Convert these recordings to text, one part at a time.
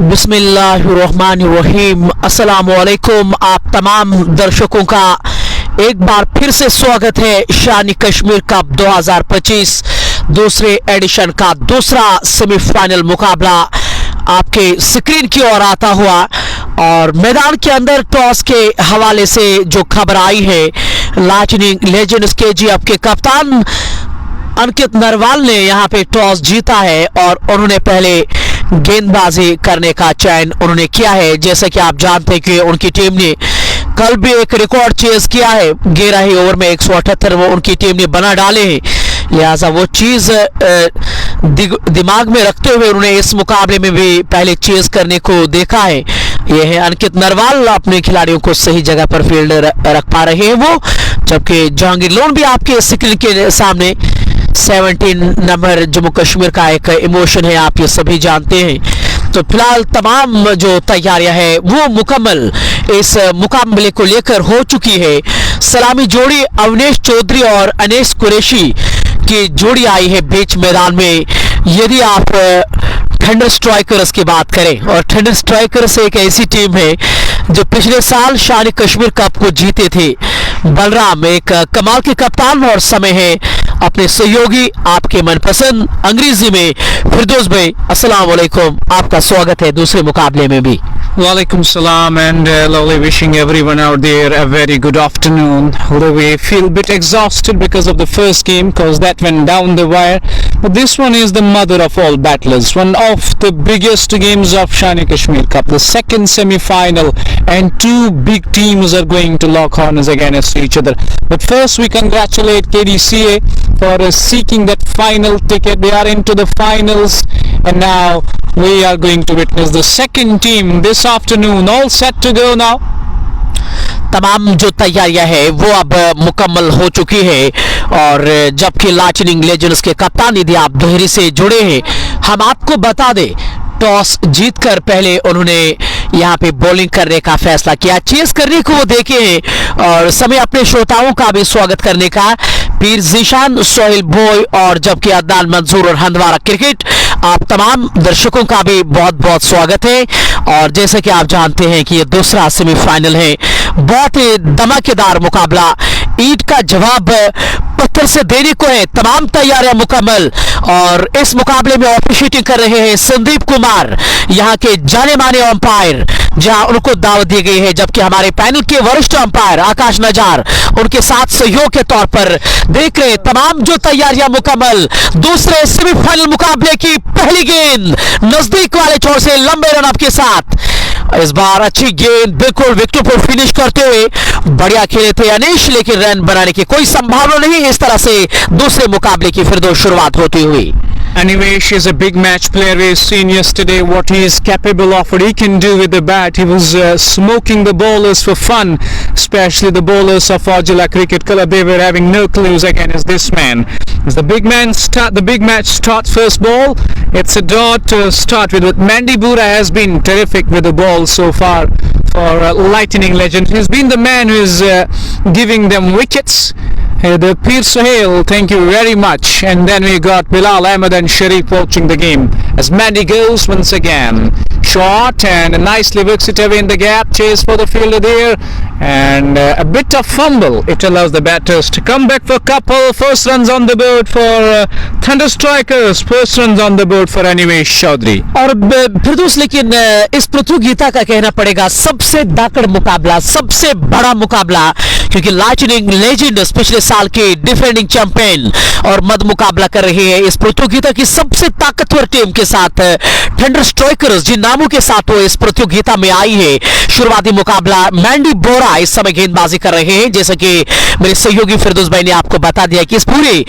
बिस्मिल्लाहिर्रहमानिर्रहीम। अस्सलामुअलैकुम। आप तमाम दर्शकों का एक बार फिर से स्वागत है शान कश्मीर कप 2025 दूसरे एडिशन का दूसरा सेमीफाइनल मुकाबला आपके स्क्रीन की ओर आता हुआ। और मैदान के अंदर टॉस के हवाले से जो खबर आई है, लाइटनिंग लेजेंड्स केजीएफ के कप्तान अंकित नरवाल ने यहां पे टॉस जीता है और उन्होंने पहले गेंदबाजी करने का चयन उन्होंने किया है। जैसे कि आप जानते हैं कि उनकी टीम ने कल भी एक रिकॉर्ड चेज किया है, 11 ही ओवर में 178 वो उनकी टीम ने बना डाले हैं। लिहाजा वो चीज दिमाग में रखते हुए उन्होंने इस मुकाबले में भी पहले चेज करने को देखा है। यह है अंकित नरवाल अपने खिलाड़ियों को सही जगह पर फील्ड रख पा रहे हैं वो, जबकि जहांगीर लोन भी आपके स्क्रीन के सामने 17 नंबर जम्मू कश्मीर का एक इमोशन है, आप ये सभी जानते हैं। तो फिलहाल तमाम जो तैयारियां हैं वो मुकम्मल इस मुकाबले को लेकर हो चुकी है। सलामी जोड़ी अवनेश चौधरी और अनीस कुरैशी की जोड़ी आई है बीच मैदान में। यदि आप थंडर स्ट्राइकर्स की बात करें, और थंडर स्ट्राइकर्स एक ऐसी टीम है जो पिछले साल शान कश्मीर कप को जीते थे। बलराम एक कमाल के कप्तान और समय है अपने सहयोगी आपके मनपसंद अंग्रेजी में फिरदौस भाई, अस्सलाम वालेकुम, आपका स्वागत है दूसरे मुकाबले में भी। Walaikum salam and lovely wishing everyone out there a very good afternoon. Although we feel a bit exhausted because of the first game because that went down the wire, but this one is the mother of all battlers, one of the biggest games of Shani Kashmir Cup, the second semi-final, and two big teams are going to lock horns against each other. But first we congratulate KDCA for seeking that final ticket. They are into the finals and now we are going to witness the second team this afternoon. All set to go now. तमाम जो तैयारियां है वो अब मुकम्मल हो चुकी है। और जबकि लाइटनिंग लेजेंड्स के कप्तान यदि आप दोहरी से जुड़े हैं, हम आपको बता दें टॉस जीतकर पहले उन्होंने यहाँ पे बॉलिंग करने का फैसला किया, चेस करने को वो देखे हैं। और समय अपने श्रोताओं का भी स्वागत करने का, पीर जीशान, सोहेल बॉय और जबकि अदनान मंजूर और हंदवारा क्रिकेट, आप तमाम दर्शकों का भी बहुत बहुत स्वागत है। और जैसे कि आप जानते हैं कि ये दूसरा सेमीफाइनल है, बहुत ही धमाकेदार मुकाबला, ईंट का जवाब पत्थर से देने को है, तमाम तैयारियां मुकम्मल। और इस मुकाबले में ऑफिशिएटिंग कर रहे हैं संदीप कुमार, यहाँ के जाने माने अंपायर, जहां उनको दावत दी गई है। जबकि हमारे पैनल के वरिष्ठ अंपायर आकाश नजार उनके साथ सहयोग के तौर पर देख रहे तमाम जो तैयारियां मुकम्मल। दूसरे सेमीफाइनल मुकाबले की पहली गेंद नजदीक वाले छोर से लंबे रन अप के साथ, इस बार अच्छी गेंद बिल्कुल विकेट पर फिनिश करते हुए बढ़िया खेले थे अनीश, लेकिन रन बनाने की कोई संभावना नहीं। इस तरह से दूसरे मुकाबले की फिर दो शुरुआत होती हुई। Anivesh is a big match player. We've seen yesterday what he is capable of, what he can do with the bat. He was smoking the bowlers for fun, especially the bowlers of Fajila Cricket Club. They were having no clues against this man. As the big match starts first ball, it's a dot to start with. Mandy Bura has been terrific with the ball so far for Lightning Legend. He's been the man who is giving them wickets. The Pir Sohail, thank you very much. And then we got Bilal Ahmed and Sharif watching the game as Mandy goes once again. Shot and nicely works it away in the gap, chase for the fielder there, and a bit of fumble. It allows the batters to come back for a couple. First runs on the board for Thunder Strikers, first runs on the board for Anivesh Chaudhary. और फिरदौस, लेकिन इस प्रतियोगिता का कहना पड़ेगा सबसे दाकड़ मुकाबला, सबसे बड़ा मुकाबला, क्योंकि लाइटनिंग लेजेंड्स पिछले साल के डिफेंडिंग चैंपियन और मद मुकाबला कर रहे हैं इस प्रतियोगिता की सबसे ताकतवर टीम के साथ, थंडर स्ट्राइकर्स, जिन नामों के साथ वो इस प्रतियोगिता में आई है। शुरुआती मुकाबला मैंडी बोरा इस समय गेंदबाजी कर रहे हैं, जैसा कि मेरे सहयोगी फिरदौस भाई ने आपको बता दिया कि इस पूरे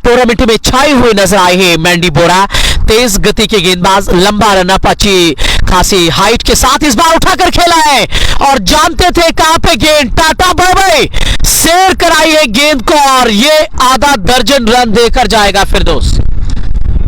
टूर्नामेंट में छाए हुए नजर आए हैं मैंडी बोरा। तेज गति के गेंदबाज, लंबा रन अप, अच्छी खासी हाइट के साथ इस बार उठाकर खेला है और जानते थे कहां पे गेंद, टाटा बाय बाय, शेयर कराई है गेंद को और ये आधा दर्जन रन देकर जाएगा फिरदौस।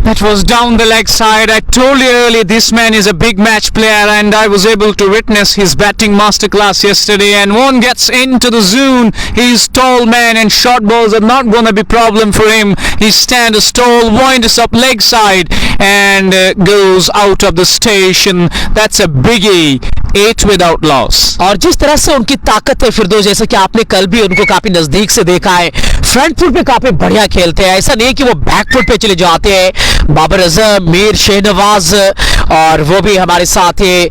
That was down the leg side. I told you earlier, this man is a big match player, and I was able to witness his batting masterclass yesterday. And one gets into the zone. He's tall man, and short balls are not gonna be problem for him. He stands tall, winds up leg side, and goes out of the station. That's a biggie. 8 without loss. और जिस तरह से उनकी ताकत है फिरदौस, जैसे कि आपने कल भी उनको काफी नजदीक से देखा है, फ्रंट फुट पे काफी बढ़िया खेलते हैं। ऐसा नहीं कि वो बैक फुट पे चले जाते हैं। बाबर आजम, मीर शहनवाज और वो भी हमारे साथ ये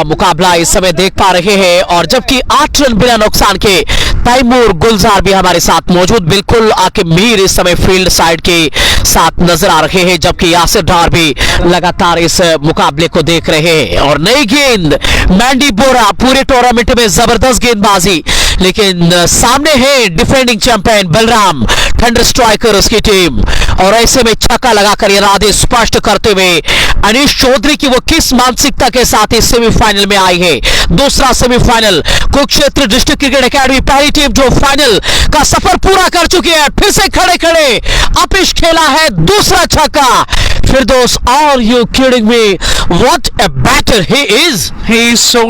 मुकाबला इस समय देख पा रहे हैं। और जबकि 8 रन बिना नुकसान के तैमूर गुलजार भी हमारे साथ मौजूद। बिल्कुल आके मीर इस समय फील्ड साइड के साथ नजर आ रहे हैं, जबकि यासिर डार भी लगातार इस मुकाबले को देख रहे हैं। और नई गेंद मैंडी बोरा, पूरे टूर्नामेंट में जबरदस्त गेंदबाजी, लेकिन सामने है defending champion Balram, thunder striker उसकी टीम। और ऐसे में छक्का लगाकर इरादे स्पष्ट करते हुए अनीश चौधरी की वो किस मानसिकता के साथ इस सेमीफाइनल में आई है। दूसरा semifinal, Kurukshetra district cricket academy पहली टीम जो फाइनल का सफर पूरा कर चुकी है। फिर से खड़े खड़े अपिश खेला है दूसरा छक्का। Firdaus, are you kidding me? What a batter he is. He is so.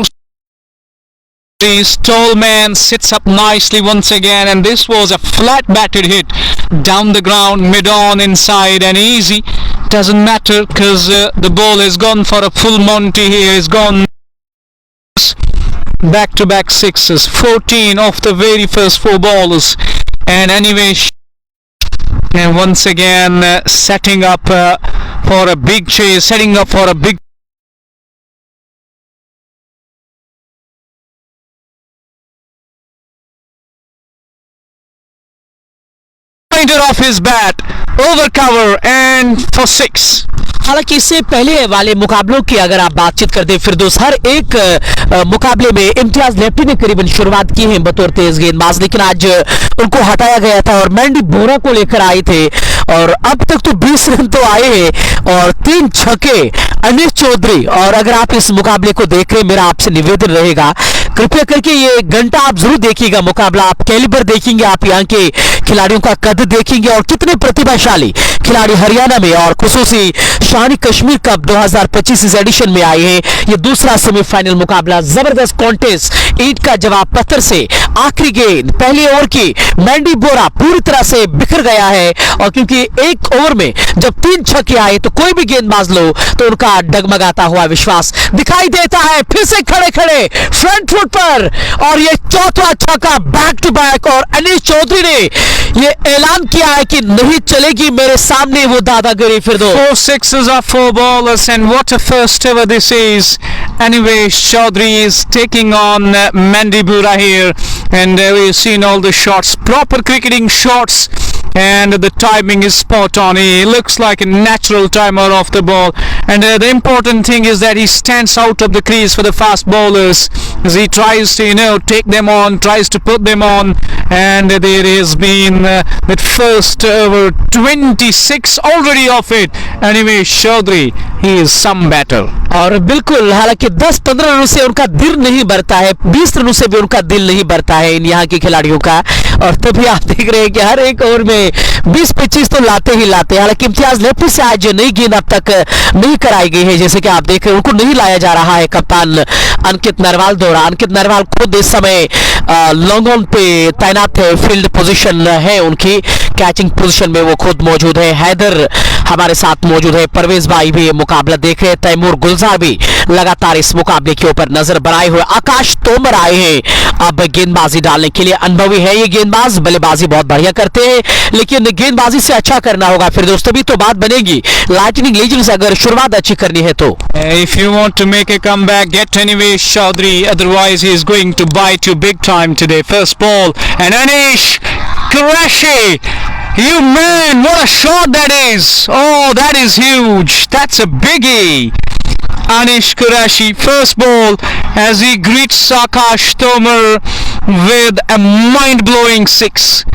His tall man sits up nicely once again, and this was a flat batted hit down the ground, mid on, inside, and easy. Doesn't matter because the ball has gone for a full Monty here. Has gone back to back sixes, 14 off the very first 4 ballers, and anyway, and once again setting up for a big chase, setting up for a big. Off his bat, over cover and for 6. हालांकि इससे पहले वाले मुकाबलों की अगर आप बातचीत कर दें फिरदौस, हर एक मुकाबले में इम्तियाज लेफ्टी ने करीबन शुरुआत की है बतौर तेज गेंदबाज, लेकिन आज उनको हटाया गया था और मैंडी बोरा को लेकर आए थे। और अब तक तो 20 रन तो आए हैं और 3 छक्के अनीश चौधरी। और अगर आप इस मुकाबले को देख रहे हैं, मेरा आपसे निवेदन रहेगा कृपया करके ये घंटा आप जरूर देखिएगा मुकाबला। आप कैलिबर देखेंगे, आप यहाँ के खिलाड़ियों का कद देखेंगे और कितने प्रतिभाशाली खिलाड़ी हरियाणा में और खुसूसी शानी कश्मीर कप 2025 इस एडिशन में आए हैं। ये दूसरा सेमीफाइनल मुकाबला, जबरदस्त कॉन्टेस्ट, ईंट का जवाब पत्थर से। आखिरी गेंद पहले ओवर की, मैंडी बोरा पूरी तरह से बिखर गया है। और क्योंकि एक ओवर में जब 3 छक्के आए तो कोई भी गेंदबाज लो तो उनका डगमगाता हुआ विश्वास दिखाई देता है। फिर से खड़े खड़े फ्रंट फुट पर और ये चौथा छक्का बैक टू बैक। और अनीश चौधरी ने ये ऐलान किया है कि नहीं चलेगी मेरे सामने वो दादागिरी। फिरदौस, 4 sixes are 4 ballers, and what a first ever this is. Anyway, Chaudhary is taking on Mandibura here, and we've seen all the shots, proper cricketing shots, and the timing is spot on. He looks like a natural timer off the ball, and the important thing is that he stands out of the crease for the fast bowlers as he tries to take them on, tries to put them on, and there has been that first over 26 already off it. Anyway, Chaudhary, he is some better. और बिल्कुल, हालांकि 10-15 रनों से उनका दिल नहीं भरता है, 20 रनों से भी उनका दिल नहीं भरता है इन यहाँ के खिलाड़ियों का। और तभी आप देख रहे हैं कि हर एक ओवर में 20-25 तो लाते ही लाते हैं। हालांकि इम्तियाज लेफ्टी से आज नई गेंद अब तक नहीं कराई गई है, जैसे कि आप देख रहे हैं उनको नहीं लाया जा रहा है कप्तान अंकित नरवाल द्वारा। अंकित नरवाल खुद इस समय लॉन्ग ऑन पे तैनात है, फील्ड पोजीशन है उनकी, कैचिंग पोजीशन में वो खुद मौजूद है। हैदर हमारे साथ मौजूद है, परवेज भाई भी ये मुकाबला देख रहे हैं, तैमूर गुलजार भी लगातार इस मुकाबले के ऊपर नजर बनाए हुए। आकाश तोमर आए हैं अब गेंदबाजी डालने के लिए, अनुभवी है ये गेंदबाज, बल्लेबाजी बहुत बढ़िया करते हैं, लेकिन गेंदबाजी से अच्छा करना होगा फिर दोस्तों, तभी तो बात बनेगी लाइटनिंग लीजेंड्स अगर शुरुआत अच्छी करनी है तो। If you want to make a comeback, get anyway Chaudhary, otherwise he is going to bite you big time today. First ball, and Anish Qureshi, you man, what a shot that is! Oh, that is huge. That's a biggie. Anish Qureshi, first ball, as he greets Akash Tomar with a mind-blowing 6.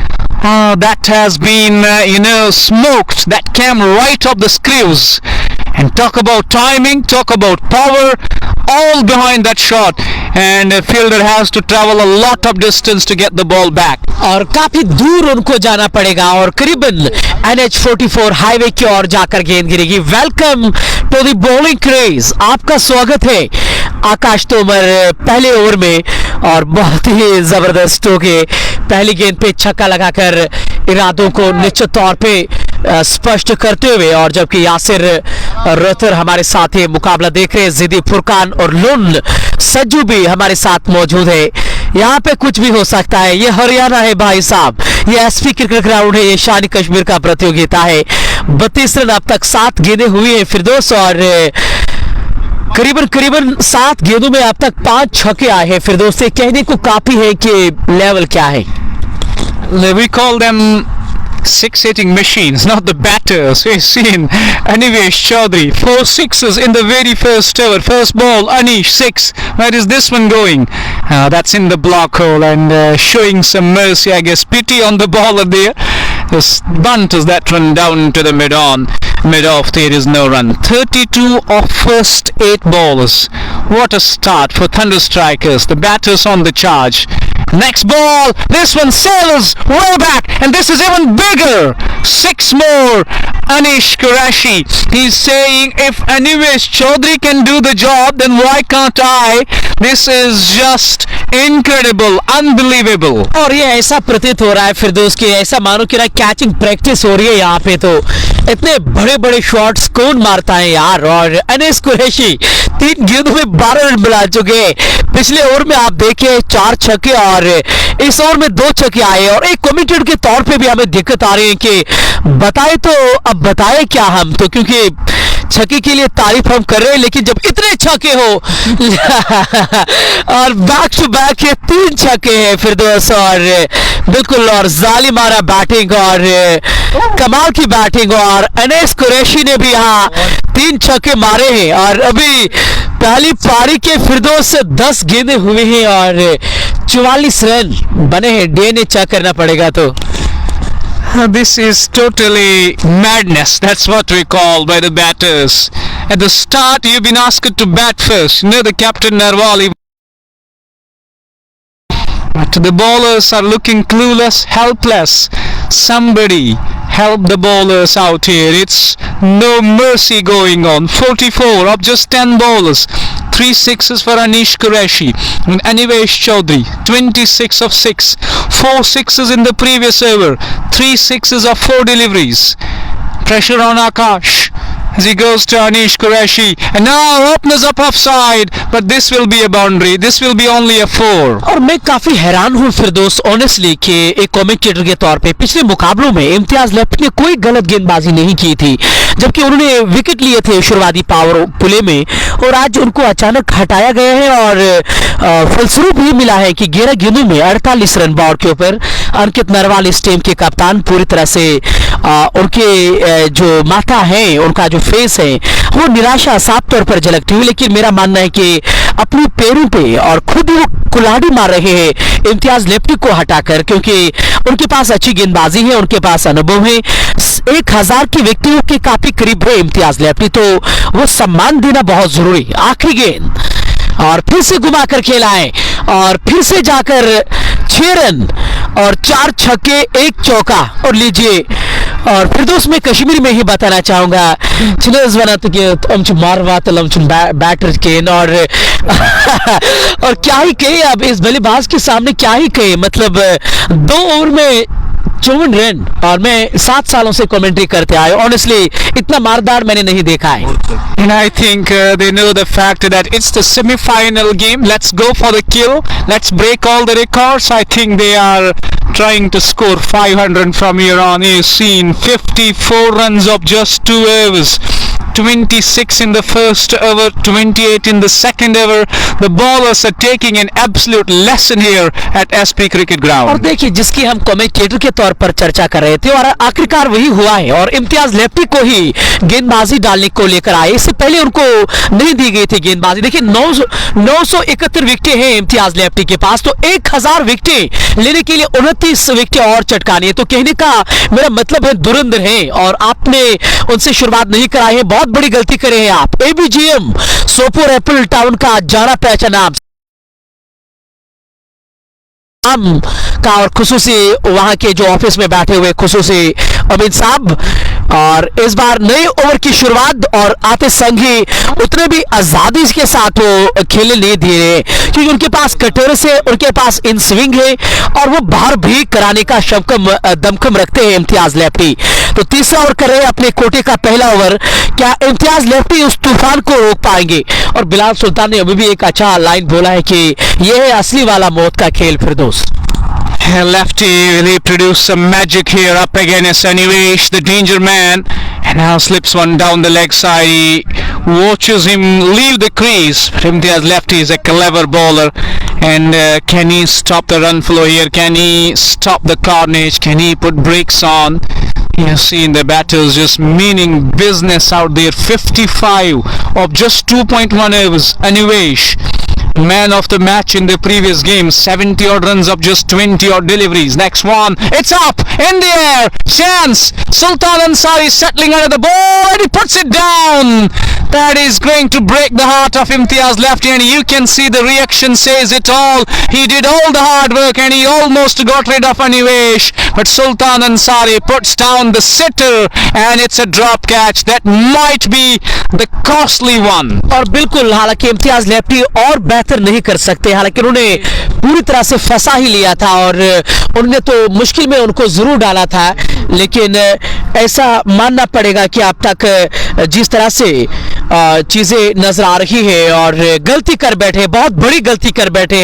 That has been, smoked. That came right off the screws. And talk about timing, talk about power. all behind that shot, and a fielder has to travel a lot of distance to get the ball back. और काफी दूर उनको जाना पड़ेगा और करीबन NH44 highway की ओर जाकर गेंद गिरेगी। Welcome to the bowling craze, आपका स्वागत है आकाश तोमर पहले ओवर में, और बहुत ही जबरदस्त के पहली गेंद पे छक्का लगाकर इरादों को निश्चित तौर पे स्पष्ट करते हुए, और जबकि यासिर रतर हमारे साथ ही मुकाबला देख रहे हैं, जिदी फुरकान और लुन सज्जू भी हमारे साथ मौजूद है। यहाँ पे कुछ भी हो सकता है, ये हरियाणा है भाई साहब, ये एसपी क्रिकेट ग्राउंड है, ये शान कश्मीर का प्रतियोगिता है। 32 रन अब तक 7 गेंदें हुई है फिरदौस, और करीबन 7 गेंदों में अब तक 5 छक्के आए हैं फिरदौस से। कहने को काफी है कि लेवल क्या है। We call them 6-hitting machines, not the batters. We've seen Anivesh Chaudhary 4 sixes in the very first over. First ball, Anish 6. Where is this one going? That's in the block hole, and showing some mercy, I guess, pity on the bowler there. Just bunts that one down to the mid-off. There is no run. 32 of first 8 bowlers. What a start for Thunder Strikers. The batters on the charge. Next ball, this one sails way back, and this is even bigger. 6 more. Anish Qureshi. He's saying, if Anivesh Chaudhary can do the job, then why can't I? This is just incredible, unbelievable. और ये ऐसा प्रतीत हो रहा है फिरदौस की, ऐसा मानो कि ना कैचिंग प्रैक्टिस हो रही है यहाँ पे। तो इतने बड़े बड़े शॉट्स कौन मारता है यार। और अनीश कुरैशी 3 गेंदों में 12 रन बना चुके हैं। पिछले ओवर में आप देखें 4 छक्के, और इस ओवर में 2 छक्के आए। और एक कमेंटेटर के तौर पे भी हमें दिक्कत आ रही है कि बताए तो अब बताए क्या हम तो, क्योंकि छक्के के लिए तारीफ हम कर रहे हैं, लेकिन जब इतने छक्के हो और बैक टू बैक ये 3 छक्के हैं फिरदौस, और बिल्कुल और जालिमाना बैटिंग और कमाल की बैटिंग। और अनीश कुरैशी ने भी यहाँ 3 छक्के मारे हैं, और अभी पहली पारी के फिरदौस से 10 गेंदें हुई हैं और 44 रन बने हैं। डीएनए चेक करना पड़ेगा। तो This is totally madness. That's what we call by the batters. At the start, you've been asked to bat first. You know, the captain Narwal. But the bowlers are looking clueless, helpless. Somebody help the bowlers out here. It's no mercy going on. 44 of just 10 bowlers. 3 sixes for Anish Qureshi. And Anivesh Chaudhary, 26 of 6. 4 sixes in the previous over. 3 sixes of 4 deliveries. Pressure on Akash as he goes to Anish Qureshi, and now opens up offside, but this will be a boundary. This will be only a 4. और मैं काफी हैरान हूँ फिरदौस honestly कि एक commentator के तौर पे पिछले मुकाबलों में इम्तियाज लेफ्ट ने कोई गलत गेंदबाजी नहीं की थी, जबकि उन्होंने विकेट लिए थे शुरुआती पावर प्ले में, और आज उनको अचानक हटाया गया है। और फलस्वरूप ये मिला है कि 11 गेंदों में 48 रन बॉर्ड के ऊपर। अंकित नरवाल इस टीम के कप्तान पूरी तरह से उनके जो माथा है, उनका जो फेस है, वो निराशा साफ तौर पर झलकती हुई। लेकिन मेरा मानना है कि अपने पैरों पे और खुद ही वो कुल्हाड़ी मार रहे हैं इम्तियाज लेफ्टी को हटाकर, क्योंकि उनके पास अच्छी गेंदबाजी है, उनके पास अनुभव है। 1000 के व्यक्तियों के काफी करीब है इम्तियाज लेफ्टी, तो वो सम्मान देना बहुत जरूरी। आखिरी गेंद और फिर से घुमा कर खेला है, और फिर से जाकर 6 रन और 4 छक्के 1 चौका। और लीजिए, और फिर दोस्त मैं कश्मीरी में ही बताना चाहूंगा, बैटर के और क्या ही कहे अब इस बल्लेबाज के सामने, क्या ही कहे। मतलब 2 ओवर में 54 रन, और मैं 7 सालों से कमेंट्री करते आए, ऑनेस्टली इतना मारदार मैंने नहीं देखा है। And I think they know the fact that it's the semi-final game. Let's go for the kill. Let's break all the records. I think they are trying to score 500 from here on. You've seen 54 runs of just 2 overs. 26 in the first over, 28 in the second over. The bowlers are taking an absolute lesson here at SP Cricket Ground. और देखिए, जिसकी हम commentator के तौर पर चर्चा कर रहे थे, और आखिरकार वही हुआ है। और इम्तियाज लेफ्टी को ही गेंदबाजी डालने को लेकर आए, इससे पहले उनको नहीं दी गई थी गेंदबाजी। देखिए 971 विकेटें हैं इम्तियाज लेफ्टी के पास, तो 1000 विकेटें लेने के लिए 29 विकेटें और चटकानी है। तो कहने का मेरा मतलब है धुरंधर है, और आपने उनसे शुरुआत नहीं कराई है। बहुत बड़ी गलती करे हैं आप। एबीजीएम सोपोर एप्पल टाउन का जाना पहचाना का और खुसूसी वहां के जो ऑफिस में बैठे हुए खुसूसी अमीन साहब, और इस बार नए ओवर की शुरुआत और आते संग ही उतने भी आजादी के साथ वो खेलने नहीं दे रहे, क्योंकि उनके पास कटोरस है, उनके पास इन स्विंग है और वो बाहर भी कराने का दमखम रखते हैं इम्तियाज लेफ्टी। तो तीसरा ओवर कर रहे हैं अपने कोटे का पहला ओवर, क्या इम्तियाज लेफ्टी उस तूफान को रोक पाएंगे? और बिलाल सुल्तान ने अभी भी एक अच्छा लाइन बोला है कि यह है असली वाला मौत का खेल। फिरदौस Lefty really produced some magic here up against Anivesh, the danger man, and now slips one down the leg side. He watches him leave the crease. Imtiaz Lefty is a clever bowler, and can he stop the run flow here? Can he stop the carnage? Can he put brakes on? You have seen the batters just meaning business out there. 55 of just 2.1 overs. Anivesh, man of the match in the previous game, 70 odd runs of just 20 odd deliveries. Next one, it's up in the air, chance. Sultan Ansari settling under the ball and he puts it down. That is going to break the heart of Imtiaz Lefty, and you can see the reaction says it all. He did all the hard work and he almost got rid of Anivesh, but Sultan Ansari puts down the sitter and it's a drop catch that might be the costly one. और बिल्कुल, हालांकि Imtiaz lefty और बेहतर नहीं कर सकते, हालांकि उन्होंने पूरी तरह से फंसा ही लिया था और उन्होंने तो मुश्किल में उनको जरूर डाला था, लेकिन ऐसा मानना पड़ेगा कि अब तक जिस तरह से चीजें नजर आ रही है और गलती कर बैठे, बहुत बड़ी गलती कर बैठे।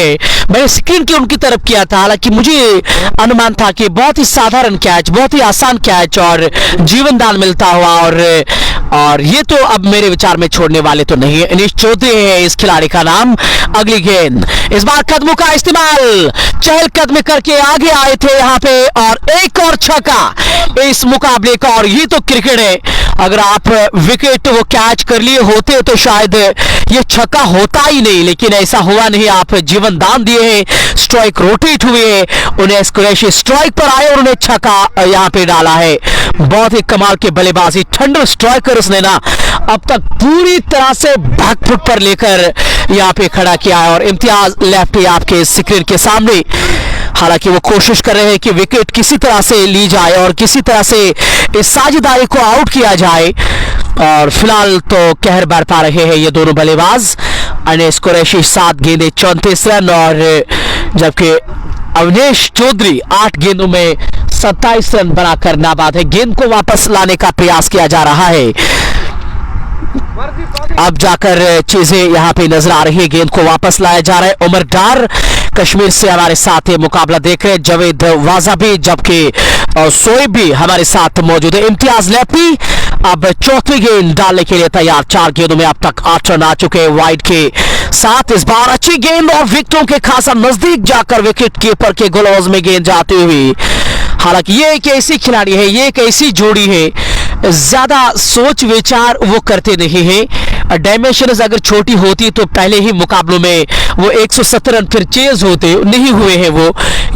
मैंने स्क्रीन की उनकी तरफ किया था, हालांकि मुझे अनुमान था कि बहुत ही साधारण कैच, बहुत ही आसान कैच और जीवन दान मिलता हुआ, और ये तो अब मेरे विचार में छोड़ने वाले तो नहीं है। अनीश चौधरी है इस खिलाड़ी का नाम। अगली गेंद, इस बार कदमों का इस्तेमाल, चहल कदम करके आगे आए थे यहाँ पे और एक और छक्का इस मुकाबले का। और ये तो क्रिकेट है, अगर आप विकेट वो कैच कर लिए होते तो शायद ये छक्का होता ही नहीं, लेकिन ऐसा हुआ नहीं। आप जीवन दान दिए हैं, स्ट्राइक रोटेट हुए, उन्हें कुरैशी स्ट्राइक पर आए और उन्हें छक्का यहाँ पे डाला है। बहुत ही कमाल की बल्लेबाजी, थंडर स्ट्राइकर्स ने ना अब तक पूरी तरह से बैकफुट पर लेकर यहाँ पे खड़ा किया है। और इम्तियाज लेफ्टी आपके स्क्रीन के सामने, हालांकि वो कोशिश कर रहे हैं कि विकेट किसी तरह से ली जाए और किसी तरह से इस साझेदारी को आउट किया जाए, और फिलहाल तो कहर बरपा रहे हैं ये दोनों बल्लेबाज। अनीस कुरैशी 7 गेंदें 34 रन, और जबकि अवनीश चौधरी 8 गेंदों में 27 रन बनाकर नाबाद है। गेंद को वापस लाने का प्रयास किया जा रहा है, अब जाकर चीजें यहाँ पे नजर आ रही है। गेंद को वापस लाया जा रहा है। उमर डार कश्मीर से हमारे साथ है, मुकाबला देख रहे हैं जावेद वाजा भी, जबकि सोएब भी हमारे साथ मौजूद है। इम्तियाज लेफ्टी अब चौथी गेंद डालने के लिए तैयार। 4 गेंदों में अब तक 8 रन आ चुके हैं वाइड के साथ। इस बार अच्छी गेंद और विकेटों के खासा नजदीक जाकर विकेट कीपर के ग्लोव्स में गेंद जाती हुई। हालांकि ये एक ऐसी खिलाड़ी है, ये एक ऐसी जोड़ी है, ज्यादा सोच विचार वो करते नहीं है। डायमेंशंस अगर छोटी होती तो पहले ही मुकाबलों में वो 170 रन फिर चेज होते, नहीं हुए हैं। वो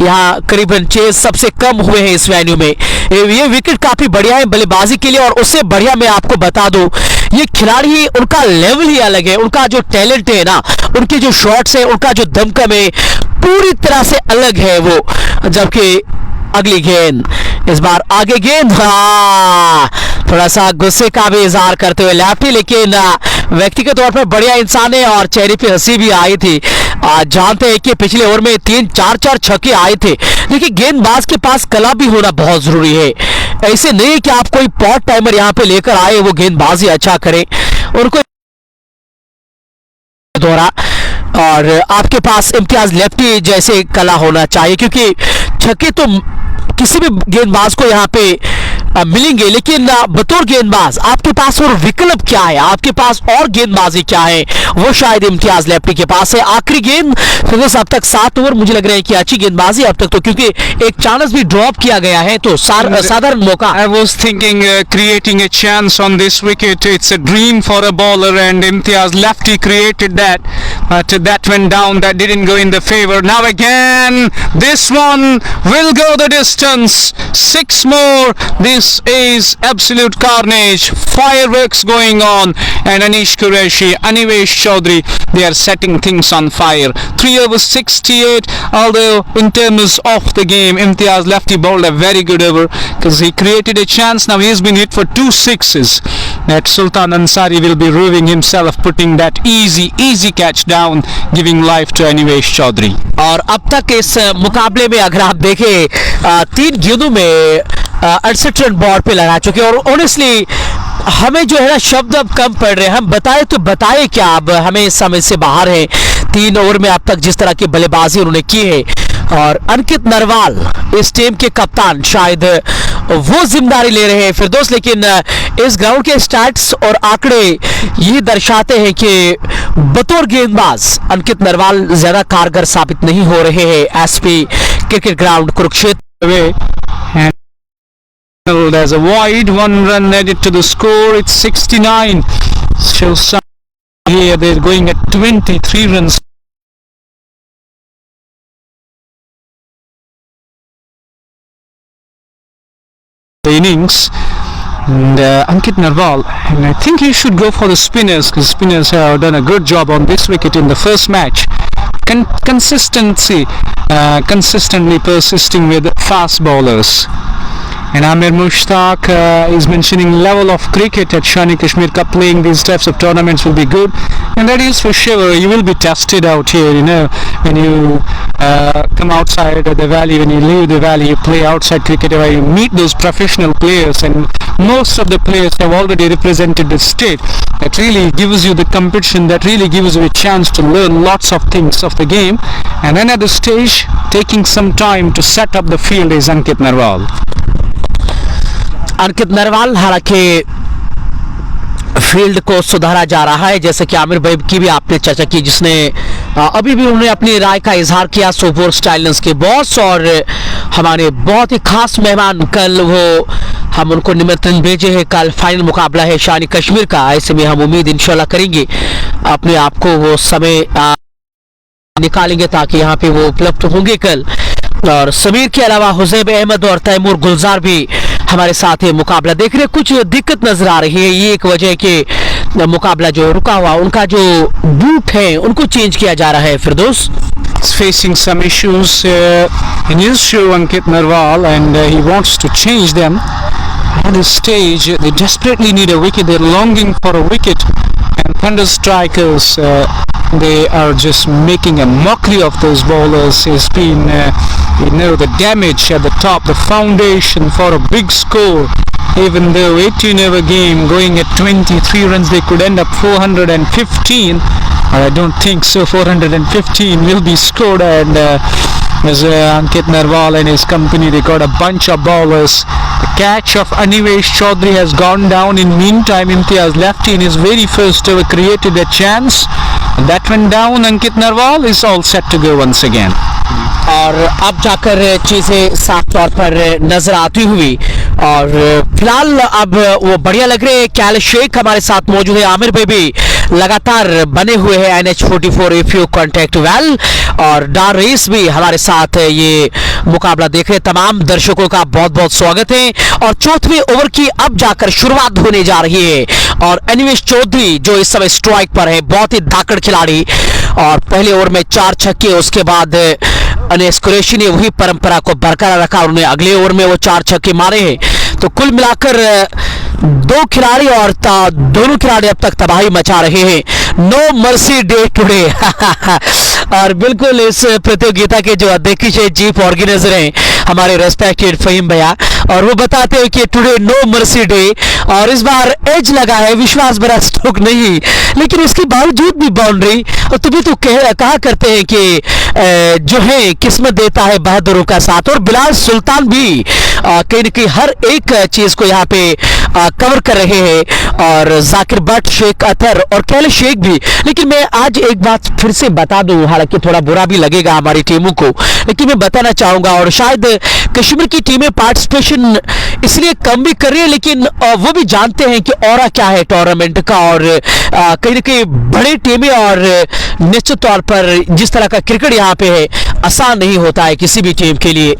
यहाँ करीबन चेज सबसे कम हुए हैं इस वेन्यू में। ये विकेट काफी बढ़िया है बल्लेबाजी के लिए, और उससे बढ़िया मैं आपको बता दूं, ये खिलाड़ी उनका लेवल ही अलग है, उनका जो टैलेंट है ना, उनके जो शॉट्स है, उनका जो दमकम है, पूरी तरह से अलग है वो। जबकि अगली गेंद, इस बार आगे गेंद, थोड़ा सा गुस्से का भी इजहार करते हुए लेफ्टी, लेकिन व्यक्तिगत तौर पर बढ़िया इंसान है और चेहरे पे हंसी भी आई थी। जानते हैं कि पिछले ओवर में 3-4 छक्के आए थे, लेकिन गेंदबाज के पास कला भी होना बहुत जरूरी है। ऐसे नहीं कि आप कोई पॉट टाइमर यहाँ पे लेकर आए, वो गेंदबाजी अच्छा करे, उनको दौरा, और आपके पास इम्तियाज लेफ्टी जैसे कला होना चाहिए, क्योंकि छक्के तो किसी भी गेंदबाज को यहाँ पे मिलेंगे, लेकिन बतौर गेंदबाज आपके पास और विकल्प क्या है, आपके पास और गेंदबाजी क्या है, वो शायद इम्तियाज लेफ्टी के पास है। आखिरी गेंद, अब तक 7 ओवर मुझे लग रहा है कि अच्छी गेंदबाजी अब तक, तो क्योंकि एक चांस भी ड्रॉप किया गया है, तो साधारण मौका। I was thinking creating a chance on this wicket, it's a dream for a bowler, and Imtiaz Lefty created that, but that went down. That didn't go in the favor. Now again, this one will go the distance. 6 more. This is absolute carnage. Fireworks going on, and Anish Qureshi, Anivesh Chaudhary, they are setting things on fire. 3 over 68. Although in terms of the game, Imtiaz Lefty bowled a very good over because he created a chance. Now he has been hit for 2 sixes. That Sultan Ansari will be ruining himself, putting that easy catch down, giving life to Anivesh Chaudhary. और अब तक इस मुकाबले में अगर आप देखें 3 गेंदों में 68 रन बॉर्ड पे लगा चुके और ऑनेस्टली हमें जो है ना शब्द अब कम पड़ रहे हैं. हम बताए तो बताए क्या, अब हमें इस समय से बाहर है. 3 ओवर में अब तक जिस तरह की बल्लेबाजी उन्होंने की है, और अंकित नरवाल इस टीम के कप्तान शायद वो जिम्मेदारी ले रहे हैं फिरदौस. लेकिन इस ग्राउंड के स्टैट्स और आंकड़े यही दर्शाते हैं कि बतौर गेंदबाज अंकित नरवाल ज्यादा कारगर साबित नहीं हो रहे हैं. SP cricket ground Kurukshetra. There's a wide, 1 run added to the score. It's 69. Shows here they're going at 23 runs. The innings, and Ankit Narwal, and I think he should go for the spinners because spinners have done a good job on this wicket in the first match. Consistently persisting with fast bowlers. And Amir Mushtaq is mentioning level of cricket at Shani Kashmir Cup. Playing these types of tournaments will be good, and that is for sure. You will be tested out here, you know, when you come outside the valley, when you leave the valley, you play outside cricket, where you meet those professional players, and most of the players have already represented the state. That really gives you the competition, that really gives you a chance to learn lots of things of the game. And then at the stage, taking some time to set up the field is Ankit Narwal. अंकित नरवाल, हालांकि field को सुधारा जा रहा है, जैसे कि आमिर भाई की भी आपने चर्चा की, जिसने अभी भी उन्होंने अपनी राय का इजहार किया. सुपर स्टाइलेंस के बॉस और हमारे बहुत ही खास मेहमान, कल वो हम उनको निमंत्रण भेजे हैं. कल फाइनल मुकाबला है शानी कश्मीर का. ऐसे में हम उम्मीद इंशाल्लाह करेंगे अपने आप को वो समय निकालेंगे ताकि यहाँ पे वो उपलब्ध होंगे कल. और समीर के अलावा हुजैब अहमद और तैमूर गुलजार भी हमारे साथ ये मुकाबला देख रहे. कुछ दिक्कत नजर आ रही है, ये एक वजह के मुकाबला जो रुका हुआ, उनका जो बूट है उनको चेंज किया जा रहा है. फिरदौस facing some issues in his shoe, Ankit Narwal, and he wants to change them. At this stage, they desperately need a wicket. They're longing for a wicket, and Thunder Strikers, they are just making a mockery of those bowlers. It's been, the damage at the top, the foundation for a big score. Even though 18 over game, going at 23 runs, they could end up 415. I don't think so. 415 will be scored, and as Ankit Narwal and his company, they got a bunch of bowlers. The catch of Anivesh Chaudhary has gone down. In meantime, Imtiaz Lefty in his very first over created a chance. That went down. Ankit Narwal is all set to go once again. और अब जाकर चीजें साफ तौर पर नजर आती हुई, और फिलहाल अब वो बढ़िया लग रहे हैं. कैल शेख हमारे साथ मौजूद है. आमिर भाई भी लगातार बने हुए हैं NH44 if you contact well, और डार रेस भी हमारे साथ ये मुकाबला देख रहे. तमाम दर्शकों का बहुत बहुत स्वागत है. और 4वें ओवर की अब जाकर शुरुआत होने जा रही है, और अनिवेश चौधरी जो इस समय स्ट्राइक पर है, बहुत ही धाकड़ खिलाड़ी, और पहले ओवर में 4 छक्के. उसके बाद अनीस कुरैशी ने वही परंपरा को बरकरार रखा, उन्होंने अगले ओवर में वो 4 छक्के मारे हैं. तो कुल मिलाकर 2 खिलाड़ी और दोनों खिलाड़ी अब तक तबाही मचा रहे हैं. No mercy day today. और बिल्कुल इस प्रतियोगिता के जो अध्यक्ष चीफ ऑर्गेनाइजर हैं हमारे रेस्पेक्टेड फहीम भैया, और वो बताते हैं कि टुडे नो मर्सी डे, और इस बार एज लगा है, विश्वास भरा स्ट्रोक नहीं, लेकिन इसके बावजूद भी बाउंड्री. और तभी तो कहा करते हैं कि जो है किस्मत देता है बहादुरों का साथ. और बिलाल सुल्तान भी कहीं न कहीं हर एक चीज को यहाँ पे कवर कर रहे हैं, और जाकिर भट्ट, शेख अतर और कैल शेख भी। लेकिन मैं आज एक बात फिर से बता दूं, हालांकि थोड़ा बुरा भी लगेगा हमारी टीमों को, लेकिन मैं बताना चाहूंगा, और शायद कश्मीर की टीमें पार्टिसिपेशन इसलिए कम भी कर रही है, लेकिन वो भी जानते हैं कि ऑरा क्या है टूर्नामेंट का, और कहीं ना कहीं बड़ी टीमें, और निश्चित तौर पर जिस तरह का क्रिकेट यहाँ पे है आसान नहीं होता है किसी भी टीम के लिए।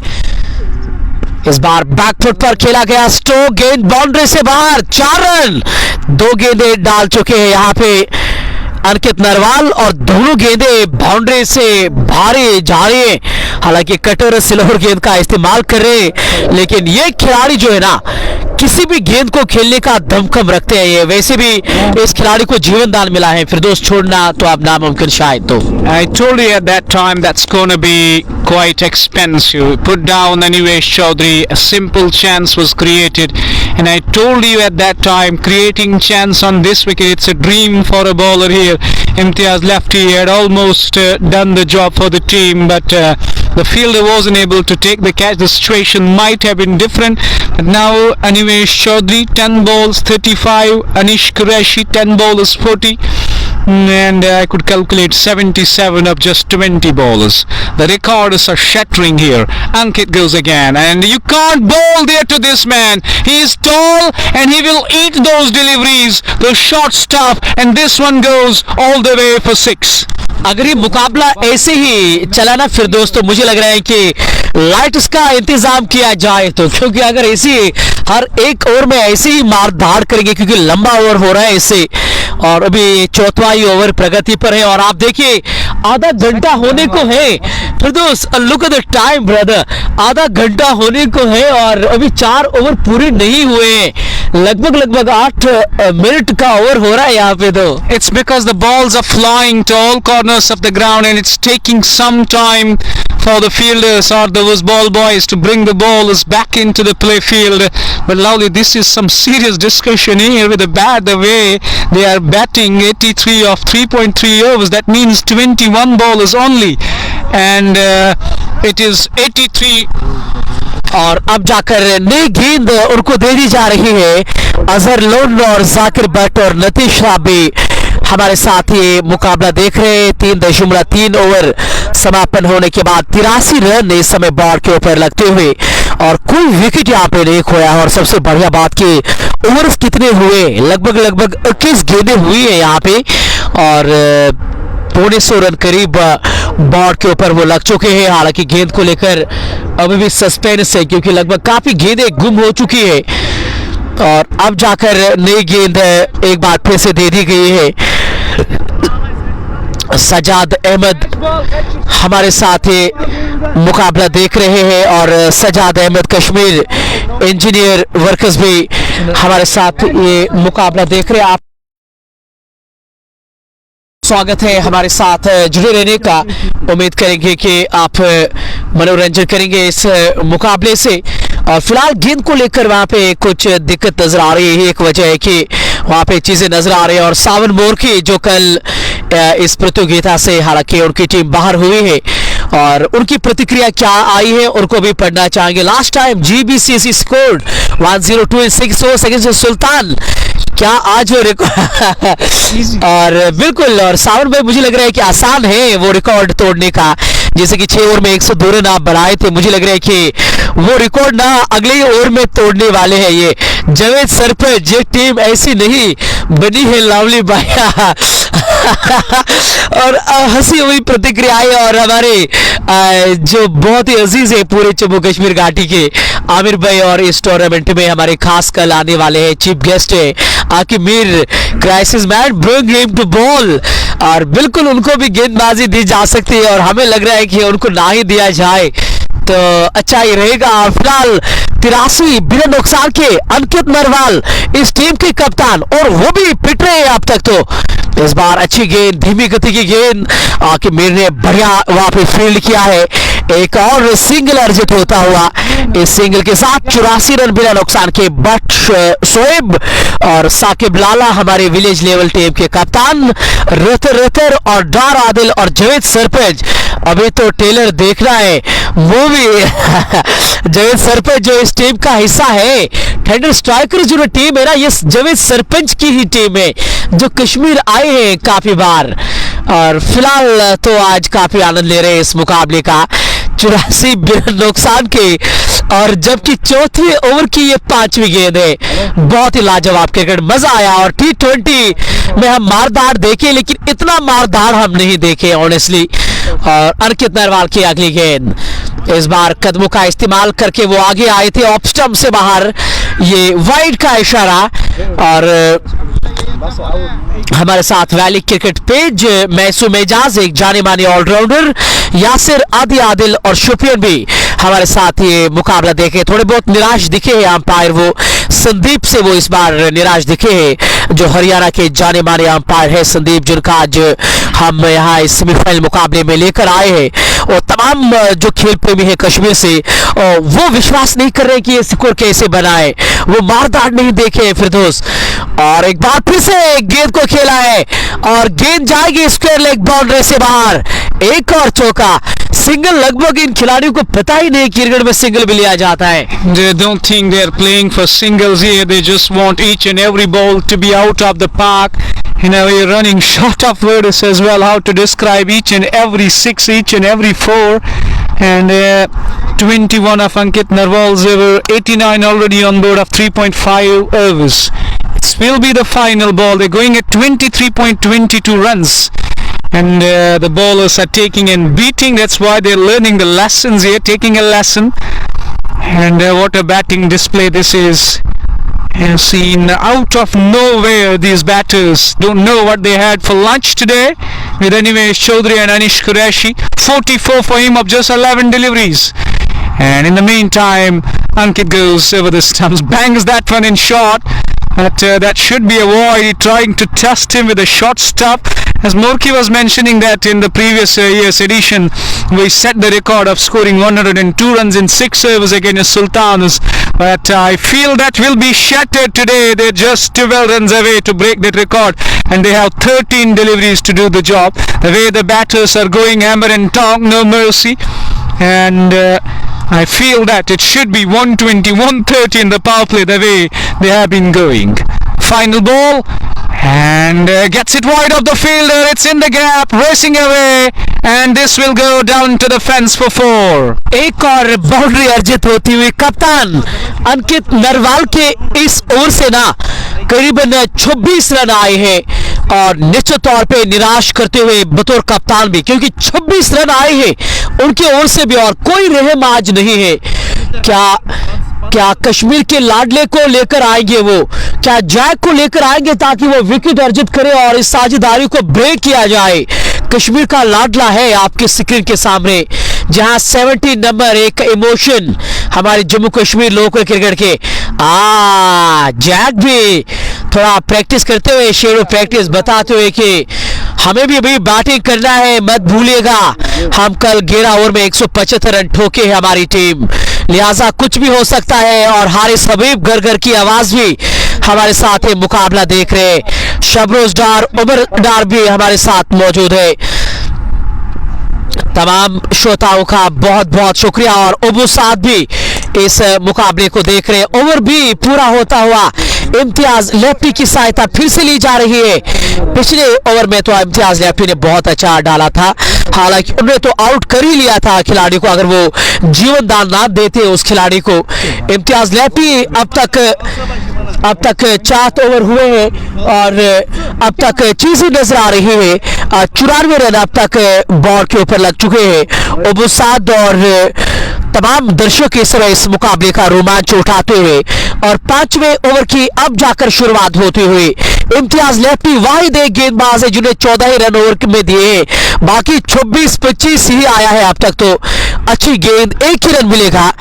इस बार बैकफुट पर खेला गया स्ट्रोक, गेंद बाउंड्री से बाहर, 4 रन। 2 गेंदे डाल चुके हैं यहाँ पे अंकित नरवाल, और दोनों गेंदे बाउंड्री से भारी जा रही है। हालांकि कटर सिल्वर गेंद का इस्तेमाल कर रहे हैं, लेकिन ये खिलाड़ी जो है ना किसी भी गेंद को खेलने का दमखम रखते हैं। ये वैसे भी इस खिलाड़ी को जीवन दान मिला है, फिरदौस छोड़ना तो अब नामुमकिन शायद। तो I told you at that time that's going to be quite expensive. Put down Anivesh Chaudhary, a simple chance was created, and I told you at that time, creating chance on this wicket, it's a dream for a bowler here. Imtiaz Lefty had almost done the job for the team, but the fielder wasn't able to take the catch. The situation might have been different, but now Anivesh Chaudhary 10 balls 35, Anish Qureshi 10 balls 40, and I could calculate 77 of just 20 bowlers. The records are shattering here. Ankit goes again, and you can't bowl there to this man. He is tall and he will eat those deliveries, the short stuff, and this one goes all the way for 6. अगर ये मुकाबला ऐसे ही चला ना फिर दोस्तों, मुझे लग रहा है कि लाइट्स का इंतजाम किया जाए तो, क्योंकि अगर ऐसी हर एक ओवर में ऐसे ही मार धाड़ करेंगे, क्योंकि लंबा ओवर हो रहा है इससे, और अभी 4वां ही ओवर प्रगति पर है, और आप देखिए आधा घंटा होने को है Firdaus, look at the time brother, आधा घंटा होने को है और अभी 4 ओवर पूरे नहीं हुए हैं। लगभग 8 मिनट का ओवर हो रहा है यहाँ पे। तो It's because the balls are flying to all corners of the ground, and it's taking some time for the fielders or those ball boys to bring the balls back into the play field. But lovely, this is some serious discussion here with the bat, the way they are batting 83 of 3.3 overs. That means 21 ballers only, and it is 83. और अब जाकर नई गेंद उनको दे दी जा रही है। Azhar loan और जाकिर भट्ट और नतीश राबी हमारे साथ ये मुकाबला देख रहे हैं। 3.3 ओवर समापन होने के बाद 83 रन इस समय बोर्ड के ऊपर लगते हुए, और कोई विकेट यहाँ पे नहीं खोया। और सबसे बढ़िया बात कि ओवर्स कितने हुए, लगभग 21 गेंदें हुई है यहाँ पे, और 150 रन करीब बोर्ड के ऊपर वो लग चुके हैं। हालांकि गेंद को लेकर अभी भी सस्पेंस है, क्योंकि लगभग काफी गेंदें गुम हो चुकी है, और अब जाकर नई गेंद एक बार फिर से दे दी गई है। सजाद अहमद हमारे साथ मुकाबला देख रहे हैं, और सजाद अहमद कश्मीर इंजीनियर वर्कर्स भी हमारे साथ ये मुकाबला देख रहे हैं। आप स्वागत है हमारे साथ जुड़े रहने का। उम्मीद करेंगे कि आप मनोरंजन करेंगे इस मुकाबले से। और फिलहाल गेंद को लेकर वहां पे कुछ दिक्कत नजर आ रही है। एक वजह है कि वहां पे चीजें नजर आ रही है, और सावन मोरकी जो कल इस प्रतियोगिता से हालांकि उनकी टीम बाहर हुई है, और उनकी प्रतिक्रिया क्या आई है उनको भी पढ़ना चाहेंगे। Last time GBCC scored 102 6 second से सुल्तान, क्या आज वो रिकॉर्ड और बिल्कुल, और सावन भाई मुझे लग रहा है कि आसान है वो रिकॉर्ड तोड़ने का। जैसे कि 6 ओवर में 102 रन आप बनाए थे, मुझे लग रहा है कि वो रिकॉर्ड ना अगले ही ओवर में तोड़ने वाले हैं ये जावेद सरपंच। ये टीम ऐसी नहीं बनी है लवली भाई। और हंसी हुई प्रतिक्रियाएं, और हमारे जो बहुत ही अजीज है पूरे जम्मू कश्मीर घाटी के आमिर भाई, और इस टूर्नामेंट में हमारे खास कल आने वाले हैं चीफ गेस्ट है Aqib Mir, crisis man, bring him to ball. और बिल्कुल उनको भी गेंदबाजी दी जा सकती है, और हमें लग रहा है कि उनको ना ही दिया जाए तो अच्छा ही रहेगा। फिलहाल 83 बिना नुकसान के अंकित नरवाल इस टीम के कप्तान, और वो भी पिट रहे हैं अब तक। तो इस बार अच्छी गेंद, धीमी गति की गेंद, आकिब मीर ने बढ़िया वहां पे फील्ड किया है। एक और सिंगल अर्जित होता हुआ, इस सिंगल के साथ 84 रन बिना नुकसान के बट शोएब और साकिब लाला हमारे विलेज लेवल टीम के कप्तान, रतर और डार आदिल और जावेद सरपंच अभी तो टेलर देखना है वो भी जावेद सरपंच जो इस टीम का हिस्सा है। थंडर स्ट्राइकर जो टीम है ना, ये जावेद सरपंच की ही टीम है जो कश्मीर आए हैं काफी बार, और फिलहाल तो आज काफी आनंद ले रहे हैं इस मुकाबले का। 84 बिना नुकसान के, और जबकि चौथे ओवर की ये 5वीं गेंद है। बहुत ही लाजवाब क्रिकेट, मजा आया। और T20 में हम मारदार देखे, लेकिन इतना मारदार हम नहीं देखे ऑनेस्टली। और अंकित नरवाल की अगली गेंद, इस बार कदमों का इस्तेमाल करके वो आगे आए थे ऑफ स्टंप से बाहर, ये वाइड का इशारा। और हमारे साथ वैली क्रिकेट पेज मैसूम एजाज, एक जाने माने ऑलराउंडर, यासिर, आदि आदिल और शुपियन भी हमारे साथ ये मुकाबला देखे। थोड़े बहुत निराश दिखे हैं अंपायर, वो संदीप से वो इस बार निराश दिखे हैं, जो हरियाणा के जाने माने अंपायर है संदीप, जिनका आज हम यहाँ इस सेमीफाइनल मुकाबले में लेकर आए हैं। और तमाम जो खेल प्रेमी है कश्मीर से, वो विश्वास नहीं कर रहे कि ये स्कोर कैसे बनाए, वो मारदार नहीं देखे फिरदौस। और एक बार फिर से गेंद को खेला है और गेंद जाएगी स्क्वायर लेग बाउंड्री से बाहर। एक और चौका, सिंगल। लगभग इन खिलाड़ियों को पता ही नहीं क्रिकेट में सिंगल भी लिया जाता है। They don't think they're playing for singles here. They just want each and every ball to be out of the park. You know, you're running short of words as well how to describe each and every 6, each and every 4. And 21 of Ankit Narwal's over, 89 already on board of 3.5 overs. It will be the final ball. They're going at 23.22 runs. And the bowlers are taking and beating. That's why they're learning the lessons here, taking a lesson. And what a batting display this is. You've seen out of nowhere, these batters don't know what they had for lunch today. With Animesh Chaudhary and Anish Qureshi, 44 for him of just 11 deliveries. And in the meantime, Ankit goes over the stumps, bangs that one in short. But that should be avoided, trying to test him with a short stop. As Morki was mentioning that in the previous year's edition, we set the record of scoring 102 runs in 6 overs against Sultanas. But I feel that will be shattered today. They're just 12 runs away to break that record. And they have 13 deliveries to do the job. The way the batters are going hammer and tongue, no mercy. And I feel that it should be 120, 130 in the power play the way they have been going. Final ball, and gets it wide of the fielder. It's in the gap, racing away, and this will go down to the fence for 4. एक और boundary अर्जित होती हुई कप्तान अंकित नरवाल के इस over से ना करीबन 26 रन आए हैं, और निश्चित तौर पे निराश करते हुए बतौर कप्तान भी, क्योंकि 26 रन आए हैं उनके ओर से भी, और कोई रहम आज नहीं है। क्या कश्मीर के लाडले को लेकर आएंगे, वो क्या जैक को लेकर आएंगे ताकि वो विकेट अर्जित करे और इस साझेदारी को ब्रेक किया जाए। कश्मीर का लाडला है आपके स्क्रीन के सामने, जहां 17 नंबर एक इमोशन हमारे जम्मू कश्मीर लोकल क्रिकेट के जैक भी थोड़ा प्रैक्टिस करते हुए, शेडो प्रैक्टिस बताते हुए कि हमें भी अभी बैटिंग करना है, मत भूलिएगा हम कल 11 ओवर में 175 रन ठोके है हमारी टीम, लिहाजा कुछ भी हो सकता है। और हारिस हबीब घर की आवाज भी हमारे साथ है, मुकाबला देख रहे शबरोज डार, उमर डार भी हमारे साथ मौजूद है। तमाम श्रोताओं का बहुत बहुत शुक्रिया, और अबू साद भी इस मुकाबले को देख रहे। ओवर भी पूरा होता हुआ इम्तियाज लेफ्टी की सहायता फिर से ली जा रही है। पिछले ओवर में तो इम्तियाज लेफ्टी ने बहुत अच्छा डाला था, हालांकि उन्होंने तो आउट कर ही लिया था खिलाड़ी को, अगर वो जीवन दान ना देते उस खिलाड़ी को। इम्तियाज लेफ्टी अब तक 4 ओवर हुए हैं और अब तक चीजें नजर आ रही है। 94 रन अब तक बॉल के ऊपर लग चुके हैं। अबू साद और तमाम दर्शक इस समय इस मुकाबले का रोमांच उठाते हुए, और 5वें ओवर की अब जाकर शुरुआत होती हुई इम्तियाज लेफ्टी वाहिद एक गेंदबाज है जिन्हें 14 ही रन ओवर में दिए, बाकी 26-25 ही आया है अब तक, तो अच्छी गेंद, एक ही रन मिलेगा।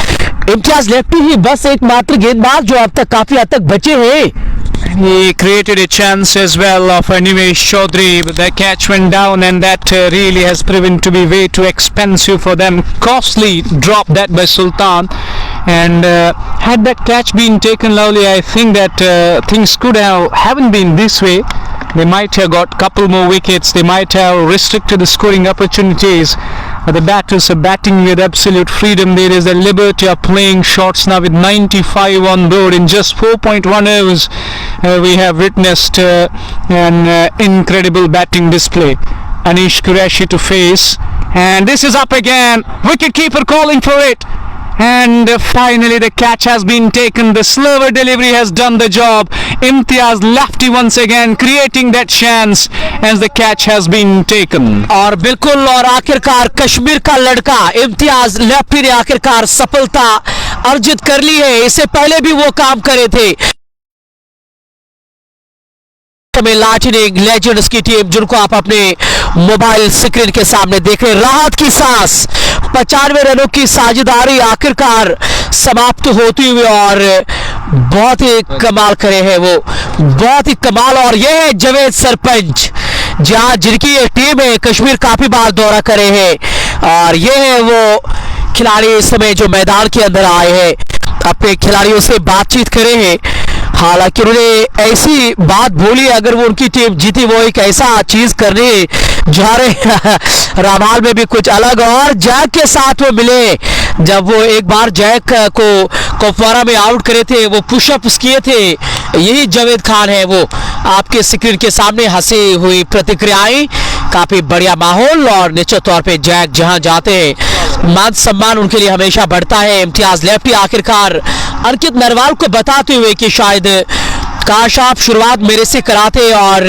इम्तियाज लेफ्टी ही बस एकमात्र गेंदबाज जो अब तक काफी हद तक बचे हैं। He created a chance as well of Animesh Chaudhary, but the catch went down, and that really has proven to be way too expensive for them. Costly drop that by Sultan, and had that catch been taken lovely, I think that things haven't been this way. they might have got couple more wickets, they might have restricted the scoring opportunities. The batters are batting with absolute freedom. There is a liberty of playing shots now with 95 on board in just 4.1 overs. We have witnessed an incredible batting display. Anish Qureshi to face, and this is up again. Wicketkeeper calling for it. And finally the catch has been taken. The slower delivery has done the job. Imtiaz lefty once again creating that chance as the catch has been taken. और बिल्कुल, और आखिरकार कश्मीर का लड़का Imtiaz lefty ने आखिरकार सफलता अर्जित कर ली है। इससे पहले भी वो काम करे थे लाइटनिंग लेजेंड्स की टीम, जिनको आप अपने मोबाइल स्क्रीन के सामने देख रहे। राहत की सांस, 95 रनों की साझेदारी आखिरकार समाप्त होती हुई, और बहुत ही कमाल करे हैं वो, बहुत ही कमाल। और ये है जावेद सरपंच, जहां जिनकी ये टीम है कश्मीर काफी बार दौरा करे हैं, और ये है वो खिलाड़ी इस समय जो मैदान के अंदर आए हैं, अपने खिलाड़ियों से बातचीत करे हैं। हालांकि उन्होंने ऐसी बात बोली, अगर वो उनकी टीम जीती वो एक ऐसा चीज करने जा रहे रामाल में भी कुछ अलग। और जैक के साथ वो मिले, जब वो एक बार जैक को कुपवारा में आउट करे थे, वो पुशअप्स किए थे, यही जावेद खान है। वो आपके स्क्रीन के सामने हंसी हुई प्रतिक्रियाएं, काफी बढ़िया माहौल, और निश्चित तौर पे जैक जहां जाते हैं मान सम्मान उनके लिए हमेशा बढ़ता है। इम्तियाज लेफ्टी आखिरकार अंकित नरवाल को बताते हुए कि शायद काश आप शुरुआत मेरे से कराते और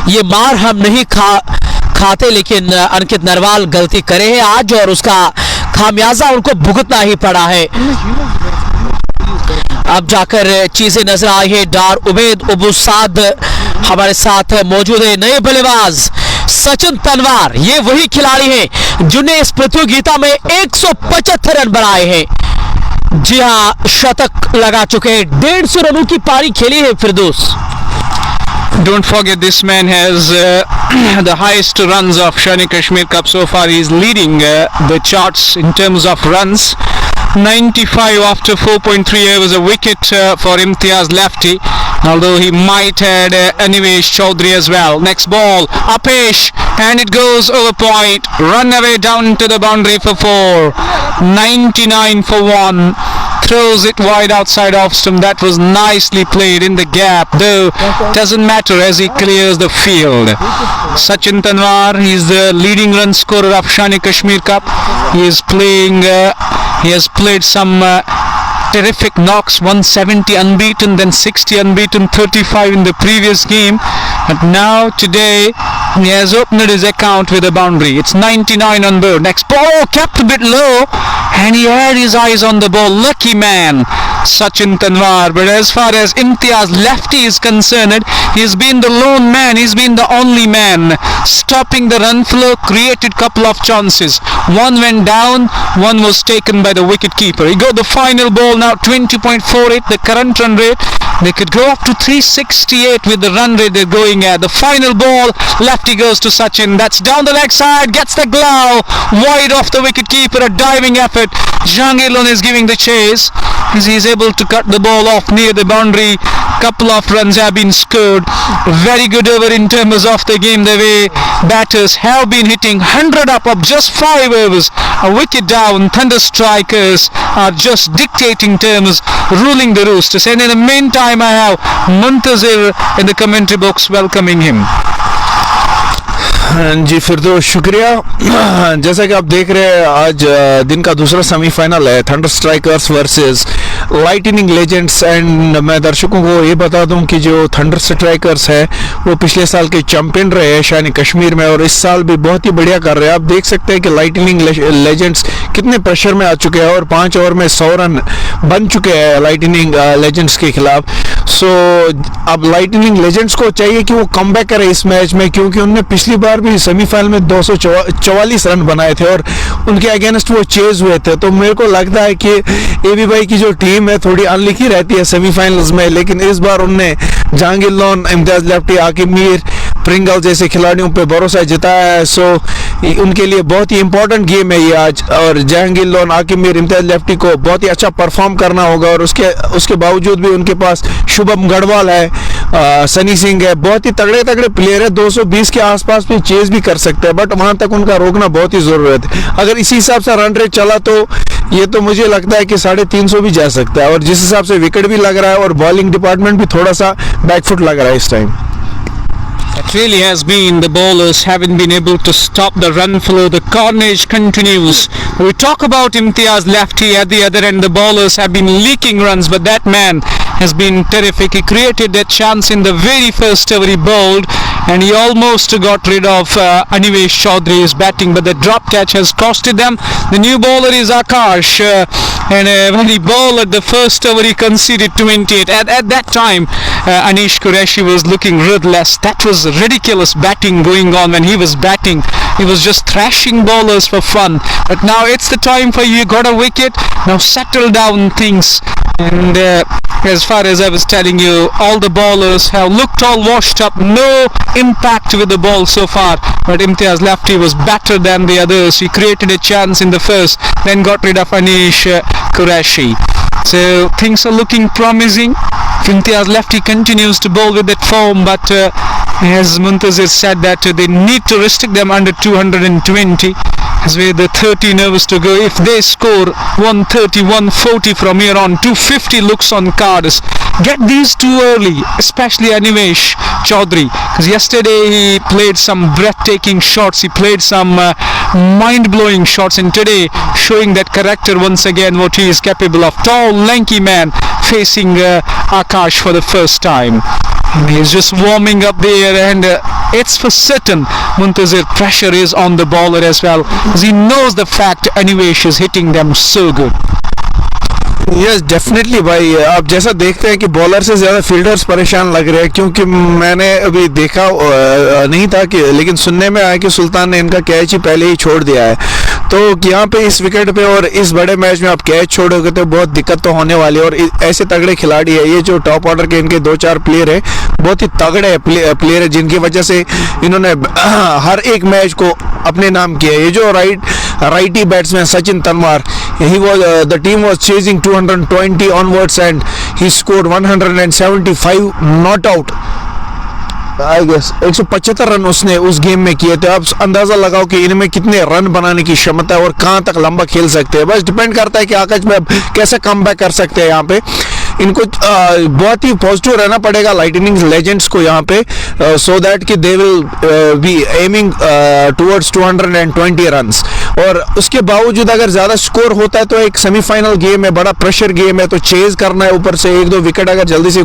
ये मार हम नहीं खाते, लेकिन अंकित नरवाल गलती करे हैं आज, और उसका खामियाजा उनको भुगतना ही पड़ा है। अब जाकर चीजें नजर आई है। डार उबैद उबुसाद हमारे साथ मौजूद है। नए बल्लेबाज सचिन तनवार, ये वही खिलाड़ी हैं जिन्हें इस प्रतियोगिता में 175 रन बनाए हैं। जी हाँ, शतक लगा चुके हैं, 150 रनों की पारी खेली है फिरदौस। Don't forget, this man has the highest runs of Shani Kashmir Cup so far. He is leading the charts in terms of runs. 95 after 4.3 overs, a wicket for Imtiaz lefty, although he might had Anivesh Chaudhary as well. Next ball, Apesh, and it goes over point. Run away down to the boundary for 4. 99 for 1. Throws it wide outside off stump. That was nicely played in the gap, though doesn't matter as he clears the field. Sachin Tanwar, he is the leading run scorer of Shani Kashmir Cup. He is playing. He has played some terrific knocks, 170 unbeaten, then 60 unbeaten, 35 in the previous game, but now today he has opened his account with a boundary. It's 99 on board. Next ball, kept a bit low, and he had his eyes on the ball. Lucky man, Sachin Tanwar. But as far as Imtiaz lefty is concerned, he's been the lone man, he's been the only man stopping the run flow, created couple of chances. One went down, one was taken by the wicket keeper. He got the final ball now, 20.48 the current run rate. They could go up to 368 with the run rate they're going at. The final ball, lefty goes to Sachin. That's down the leg side, gets the glove, wide off the wicket keeper. A diving effort. Jahangir is giving the chase as he's able to cut the ball off near the boundary. Couple of runs have been scored. Very good over in terms of the game. The way batters have been hitting 100 up of just 5 overs. A wicket down. Thunder Strikers are just dictating terms, ruling the roosters. And in the meantime, I have Muntazir in the commentary box welcoming him. जी फिरदौस, शुक्रिया। जैसा कि आप देख रहे हैं, आज दिन का दूसरा सेमीफाइनल है, thunder strikers versus lightning legends. And मैं दर्शकों को ये बता दूं कि जो थंडर स्ट्राइकर्स है वो पिछले साल के चैंपियन रहे हैं शानी कश्मीर में, और इस साल भी बहुत ही बढ़िया कर रहे हैं। आप देख सकते हैं कि लाइटनिंग लेजेंड्स कितने प्रेशर में आ चुके हैं और 5 ओवर में 100 रन बन चुके हैं लाइटनिंग लेजेंड्स के खिलाफ। सो अब लाइटनिंग लेजेंड्स को चाहिए कि वो कमबैक करे इस मैच में, क्योंकि उन्होंने पिछली बार भी सेमीफाइनल में 244 रन बनाए थे और उनके अगेंस्ट वो चेज हुए थे। तो मेरे को लगता है कि एबी भाई की जो टीम है थोड़ी अनलिखी रहती है सेमीफाइनल्स में, लेकिन इस बार उनने Jahangir loan, Imtiaz lefty, Aqib Mir, Pringle जैसे खिलाड़ियों पे भरोसा जताया है। सो उनके लिए बहुत ही इंपॉर्टेंट गेम है ये आज, और जहांगीर लोन, आकिब मीर, इम्तियाज लेफ्टी को बहुत ही अच्छा परफॉर्म करना होगा। और उसके बावजूद भी उनके पास शुभम गढ़वाल है, सनी सिंह है, बहुत ही तगड़े तगड़े प्लेयर है, 220 के आसपास भी चेज भी कर सकते हैं, बट वहां तक उनका रोकना बहुत ही जरूरत है। अगर इसी हिसाब से रन रेट चला तो ये तो मुझे लगता है कि 350 भी जा सकता है, और जिस हिसाब से विकेट भी लग रहा है और बॉलिंग डिपार्टमेंट भी थोड़ा सा बैकफुट लग रहा है इस time. It really has been. The bowlers haven't been able to stop the run flow. The carnage continues. We talk about Imtiaz lefty at the other end. The bowlers have been leaking runs, but that man has been terrific. He created that chance in the very first over he bowled, and he almost got rid of Anivesh Chaudhary's batting, but the drop catch has costed them. The new bowler is Akash, and when he bowled at the first over he conceded 28. At that time, Anish Qureshi was looking ruthless. That was ridiculous batting going on when he was batting. He was just thrashing bowlers for fun. But now it's the time for you. Got a wicket. Now settle down things. And as far as I was telling you, all the bowlers have looked all washed up. No impact with the ball so far. But Imtiaz lefty was better than the others. He created a chance in the first, then got rid of Anish Qureshi. So things are looking promising. Imtiaz lefty continues to bowl with that form, but as Muntazir said that they need to restrict them under 220, as with the 13 overs to go. If they score 130, 140 from here on, 250 looks on cards. Get these too early, especially Anivesh Chaudhary, because yesterday he played some breathtaking shots, he played some mind-blowing shots, and today showing that character once again, what he is capable of. Tall, lanky man facing Akash for the first time. And he's just warming up there, and it's for certain Muntazir pressure is on the bowler as well, because he knows the fact Anivesh is hitting them so good. Yes definitely भाई, आप जैसा देखते हैं कि bowler से ज़्यादा fielders परेशान लग रहे हैं, क्योंकि मैंने अभी देखा नहीं था कि, लेकिन सुनने में आया कि सुल्तान ने इनका कैच ही पहले ही छोड़ दिया है। तो यहाँ पे इस विकेट पे और इस बड़े मैच में आप कैच छोड़ोगे तो बहुत दिक्कत तो होने वाली है। और ऐसे तगड़े खिलाड़ी है ये, जो टॉप ऑर्डर के इनके 2-4 प्लेयर हैं, बहुत ही तगड़े प्लेयर है, जिनकी वजह से इन्होंने हर एक मैच को अपने नाम किया। ये जो righty batsman Sachin Tanwar, he was the team was chasing 220 onwards and he scored 175 not out, I guess 175 run उसने उस गेम में किए थे। आप अंदाजा लगाओ कि इनमें कितने रन बनाने की क्षमता है और कहां तक लंबा खेल सकते हैं। बस डिपेंड करता है कि आकाश में कैसे कमबैक कर सकते हैं। यहाँ पे इनको बहुत ही पॉजिटिव रहना पड़ेगा लाइटनिंग लेजेंड्स को यहाँ पे, सो दैट कि they will be aiming towards 220 runs. और उसके बावजूद अगर ज़्यादा स्कोर होता है तो एक सेमीफाइनल गेम है, बड़ा प्रेशर गेम है, तो चेज करना है, ऊपर से 1-2 विकेट अगर जल्दी से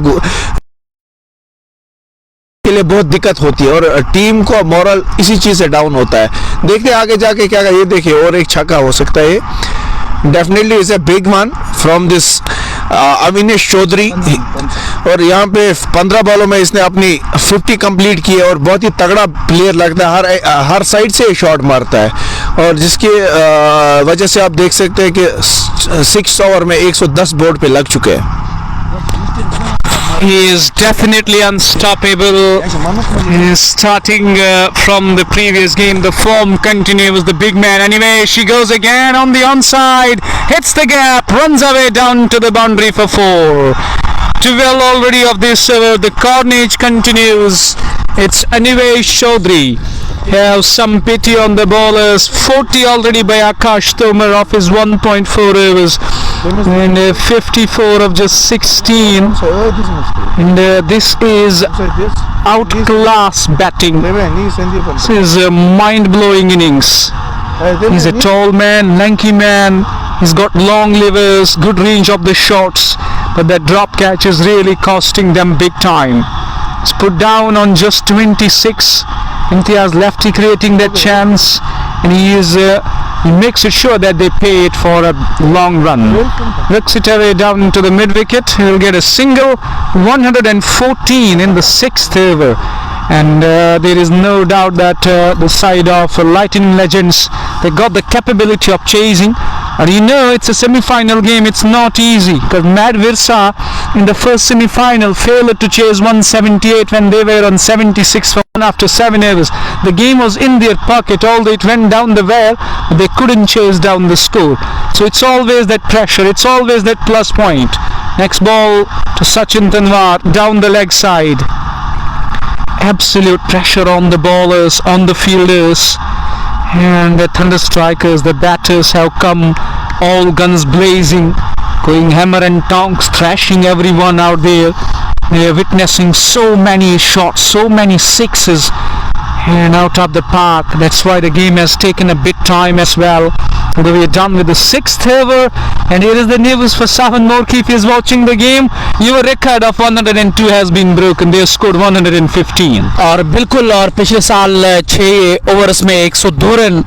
के लिए बहुत दिक्कत होती है, और टीम को मोरल इसी चीज़ से डाउन होता है। देखते हैं आगे जाके क्या, ये देखिए और एक छक्का हो सकता है। Definitely is a big one from this Avinesh Chaudhary, और यहाँ पे 15 बॉलों में इसने अपनी 50 कंप्लीट की है, और बहुत ही तगड़ा प्लेयर लगता है, हर साइड से शॉट मारता है, और जिसकी वजह से आप देख सकते हैं कि 6 ओवर में 110 बोर्ड पे लग चुके हैं। He is definitely unstoppable. He is starting from the previous game. The form continues. The big man. Anyway, she goes again on the onside. Hits the gap. Runs away down to the boundary for 4. 12 already of this over. The carnage continues. It's Anivesh Chaudhary. Have some pity on the bowlers. 40 already by Akash Tomar of his 1.4 overs. And 54 of just 16. And this is outclass batting. This is a mind-blowing innings. He's a tall man, lanky man. He's got long levers, good range of the shots, but that drop catch is really costing them big time. It's put down on just 26. Imtiaz lefty creating that chance, and he makes it sure that they pay it for a long run. Looks it away down to the mid wicket. He'll get a single, 114 in the 6th over, and there is no doubt that the side of Lightning Legends, they got the capability of chasing. And you know, it's a semi-final game, it's not easy, because Mad Virsa in the first semi-final failed to chase 178 when they were on 76 for 1 after 7 overs. The game was in their pocket, although it went down the wire, they couldn't chase down the score. So it's always that pressure, it's always that plus point. Next ball to Sachin Tanwar down the leg side. Absolute pressure on the bowlers, on the fielders, and the Thunder Strikers, the batters have come all guns blazing, going hammer and tongs, thrashing everyone out there. They are witnessing so many shots, so many sixes, and out of the park. That's why the game has taken a bit time as well. We are done with the 6th over, and here is the news for Savan Morki. If he is watching the game, your record of 102 has been broken. They have scored 115. और बिल्कुल, और पिछले साल 6 overs में 102 run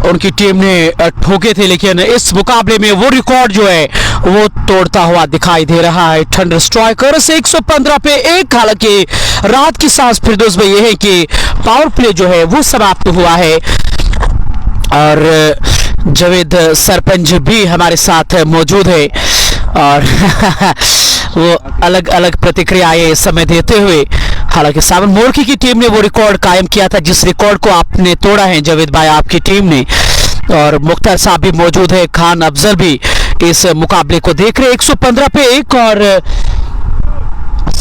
उनकी team ने ठोके थे, लेकिन इस मुकाबले में वो रिकॉर्ड जो है वो तोड़ता हुआ दिखाई दे रहा है। थंडर स्ट्राइकर्स 115 पे 1। हालांकि रात की सांस फिरदौस में यह है कि पावर प्ले जो है वो समाप्त हुआ है, और जावेद सरपंच भी हमारे साथ मौजूद है और वो अलग अलग प्रतिक्रियाएं इस समय देते हुए। हालांकि सावन मोरकी की टीम ने वो रिकॉर्ड कायम किया था जिस रिकॉर्ड को आपने तोड़ा है जावेद भाई, आपकी टीम ने, और मुख्तार साहब भी मौजूद है, खान अफजल भी इस मुकाबले को देख रहे। 115 पे 1 और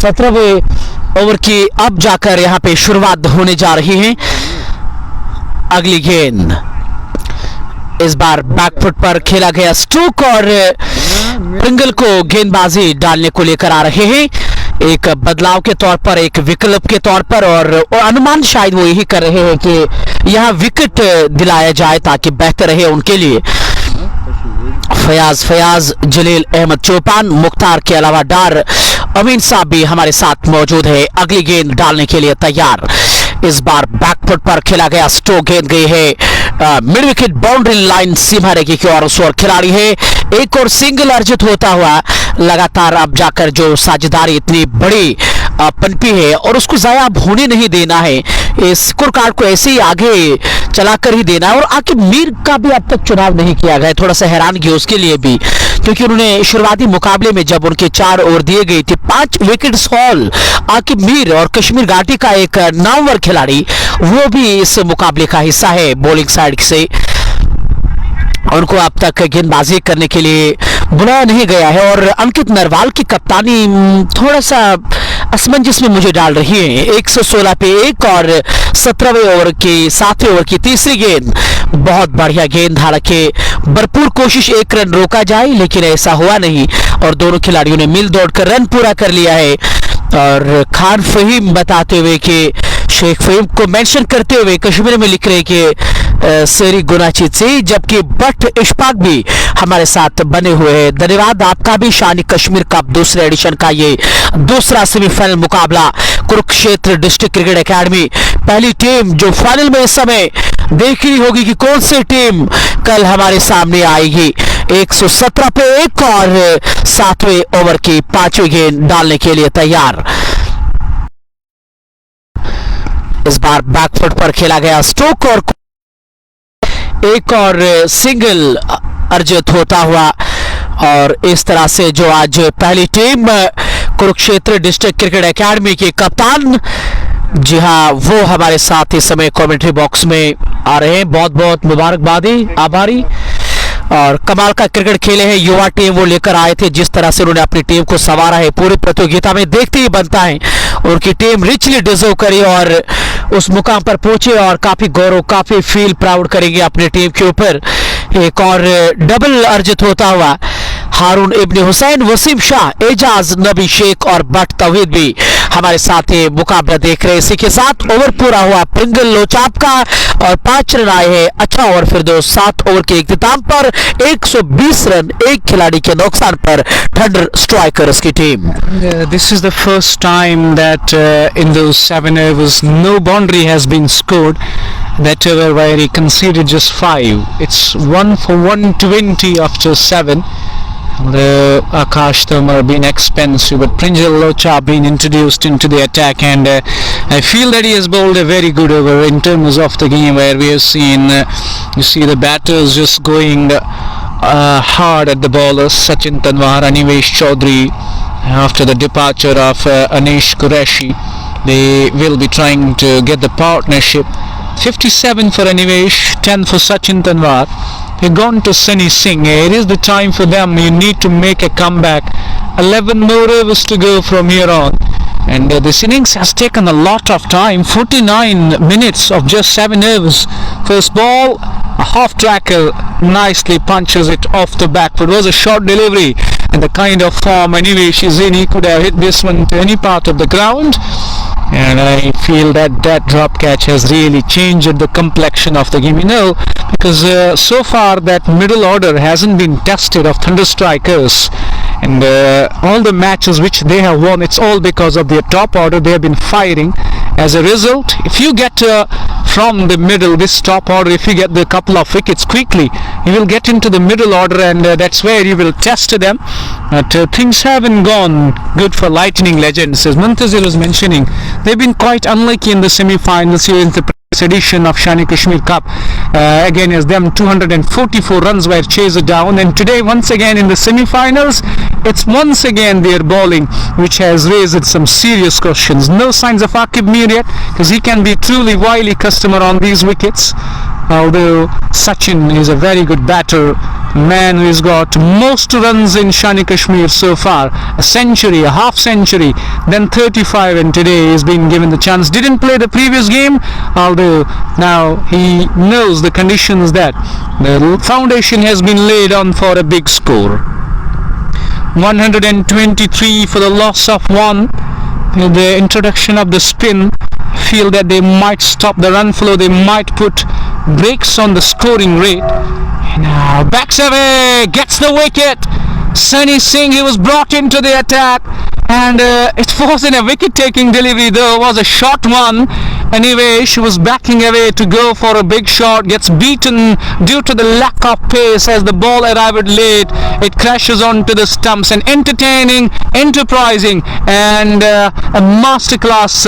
17वें ओवर की अब जाकर यहाँ पे शुरुआत होने जा रही है। अगली गेंद इस बार बैकफुट पर खेला गया स्ट्रोक, और प्रिंगल को गेंदबाजी डालने को लेकर आ रहे हैं, एक बदलाव के तौर पर, एक विकल्प के तौर पर, और अनुमान शायद वो यही कर रहे हैं कि यहाँ विकेट दिलाया जाए ताकि बेहतर रहे उनके लिए। फयाज जलील अहमद चौपान, मुख्तार के अलावा डार अमीन साहब भी हमारे साथ मौजूद है। अगली गेंद डालने के लिए तैयार। इस बार बैकफुट पर खेला गया स्ट्रोक, गेंद गई है मिड विकेट बाउंड्री लाइन सीमा रेखा की ओर। उस ओर खिलाड़ी है, एक और सिंगल अर्जित होता हुआ लगातार अब जाकर जो साझेदारी इतनी बड़ी पनपी है और उसको जाया होने नहीं देना है। इस स्कोर कार्ड को ऐसे ही आगे चलाकर ही देना है। और आकिब मीर का भी अब तक चुनाव नहीं किया गया, थोड़ा सा हैरानगी उसके लिए भी, क्योंकि उन्होंने शुरुआती मुकाबले में जब उनके 4 ओवर दिए गए थे 5 विकेट हॉल आकिब मीर और कश्मीर घाटी का एक नामवर खिलाड़ी वो भी इस मुकाबले का हिस्सा है बॉलिंग साइड से। उनको अब तक गेंदबाजी करने के लिए बुलाया नहीं गया है, और अंकित नरवाल की कप्तानी थोड़ा सा असमंजस में मुझे डाल रही है। 116 पे 1 और 17वें ओवर की 7वें ओवर की तीसरी गेंद, बहुत बढ़िया गेंद। हालांकि भरपूर कोशिश 1 रन रोका जाए लेकिन ऐसा हुआ नहीं, और दोनों खिलाड़ियों ने मिल दौड़ कर रन पूरा कर लिया है। और खान फहीम बताते हुए कि शेख फहीम को मेंशन करते हुए कश्मीर में लिख रहे कि सेरी गुनाचित से, जबकि बट इशफाक भी हमारे साथ बने हुए हैं। धन्यवाद आपका भी। शानी कश्मीर कप दूसरे एडिशन का ये दूसरा सेमीफाइनल मुकाबला कुरुक्षेत्र डिस्ट्रिक्ट क्रिकेट एकेडमी, पहली टीम जो फाइनल में इस समय देख रही होगी कि कौन सी टीम कल हमारे सामने आएगी। 117 पे 1 और 7वें ओवर की 5वीं गेंद डालने के लिए तैयार। इस बार बैकफुट पर खेला गया स्ट्रोक और एक और सिंगल अर्जित होता हुआ, और इस तरह से जो आज पहली team Kurukshetra district cricket academy के कप्तान, जी हाँ, वो हमारे साथ इस समय कमेंट्री बॉक्स में आ रहे हैं। बहुत बहुत मुबारकबादी, आभारी, और कमाल का क्रिकेट खेले हैं। युवा टीम वो लेकर आए थे, जिस तरह से उन्होंने अपनी टीम को संवारा है पूरी प्रतियोगिता में देखते ही बनता है उनकी टीम रिचली डिजर्व करी और उस मुकाम पर पहुंचे, और काफी गौरव, काफी फील प्राउड करेंगे अपनी टीम के ऊपर। एक और डबल अर्जित होता हुआ हारून इब्ने हुसैन, वसीम शाह, एजाज नबी शेख और बट तौहीद भी हमारे साथ ये मुकाबला देख रहे हैं। इसी के साथ ओवर पूरा हुआ प्रिंगल लोचाप का और 5 रन आए हैं। अच्छा ओवर फिरदौस 7 ओवर के इख्तिताम पर 120 रन एक खिलाड़ी के नुकसान पर थंडर स्ट्राइकर्स की team. This is the first time that in those 7 overs no boundary has been scored. That over where he conceded just 5. It's 1 for 120 after 7. The Akash Tomar being expensive, but Prinjal Locha being introduced into the attack, and I feel that he has bowled a very good over in terms of the game where we have seen, you see the batters just going hard at the bowlers. Sachin Tanwar, Anivesh Chaudhary, after the departure of Anish Qureshi, they will be trying to get the partnership. 57 for Anivesh, 10 for Sachin Tanwar. They've gone to Sunny Singh. It is the time for them. You need to make a comeback 11 more overs to go from here on. And this innings has taken a lot of time. 49 minutes of just 7 overs. First ball, a half tracker, nicely punches it off the back foot. It was a short delivery, and the kind of form anyway she's in, he could have hit this one to any part of the ground. And I feel that that drop catch has really changed the complexion of the game, because so far that middle order hasn't been tested of Thunder Strikers. And all the matches which they have won, it's all because of their top order. They have been firing. As a result, if you get from the middle, this top order, if you get the couple of wickets quickly, you will get into the middle order, and that's where you will test them. But things haven't gone good for Lightning Legends. As Muntazir was mentioning, they've been quite unlucky in the semi-finals here in the edition of Shani Kashmir Cup. Again, as them 244 runs were chased down, and today once again in the semi-finals, it's once again their bowling which has raised some serious questions. No signs of Aqib Mir yet, because he can be truly wily customer on these wickets, although Sachin is a very good batter, man who has got most runs in Shani Kashmir so far, a century, a half century, then 35, and today he's been given the chance. Didn't play the previous game, although now he knows the conditions that the foundation has been laid on for a big score. 123 for the loss of 1. With the introduction of the spin, feel that they might stop the run flow, they might put brakes on the scoring rate. Now backs away, gets the wicket. Sunny Singh, he was brought into the attack, and it wasn't a wicket-taking delivery though, it was a short one. Anyway, she was backing away to go for a big shot, gets beaten due to the lack of pace as the ball arrived late. It crashes onto the stumps. An entertaining, enterprising, and a masterclass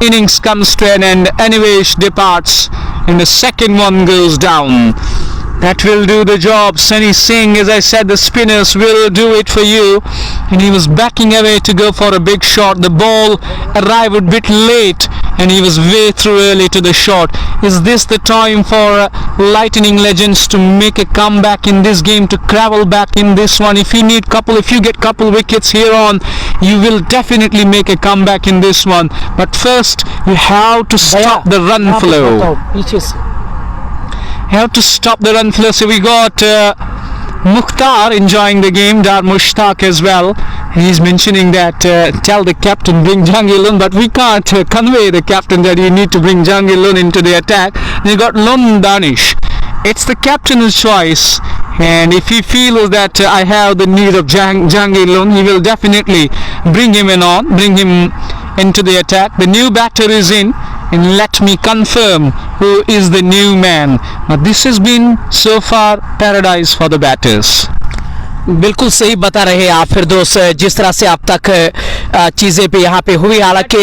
innings comes to an end. Anyway, she departs, and the second one goes down. That will do the job. Sunny Singh, as I said, the spinners will do it for you. And he was backing away to go for a big shot. The ball arrived a bit late, and he was way too early to the shot. Is this the time for Lightning Legends to make a comeback in this game, to travel back in this one? If you get couple wickets here on, you will definitely make a comeback in this one. But first, you have to stop the run flow. Have to stop the run flow. So we got Mukhtar enjoying the game, Dar Mushtaq as well. He's mentioning that tell the captain bring Jahangir, but we can't convey the captain that you need to bring Jahangir into the attack. They got Lon Danish. It's the captain's choice, and if he feels that I have the need of Jahangir, he will definitely bring him into the attack. The new batter is in, and let me confirm who is the new man. But this has been so far paradise for the batters. बिल्कुल सही बता रहे आप फिरदौस, जिस तरह से अब तक चीज़ें पे यहाँ पे हुई। हालांकि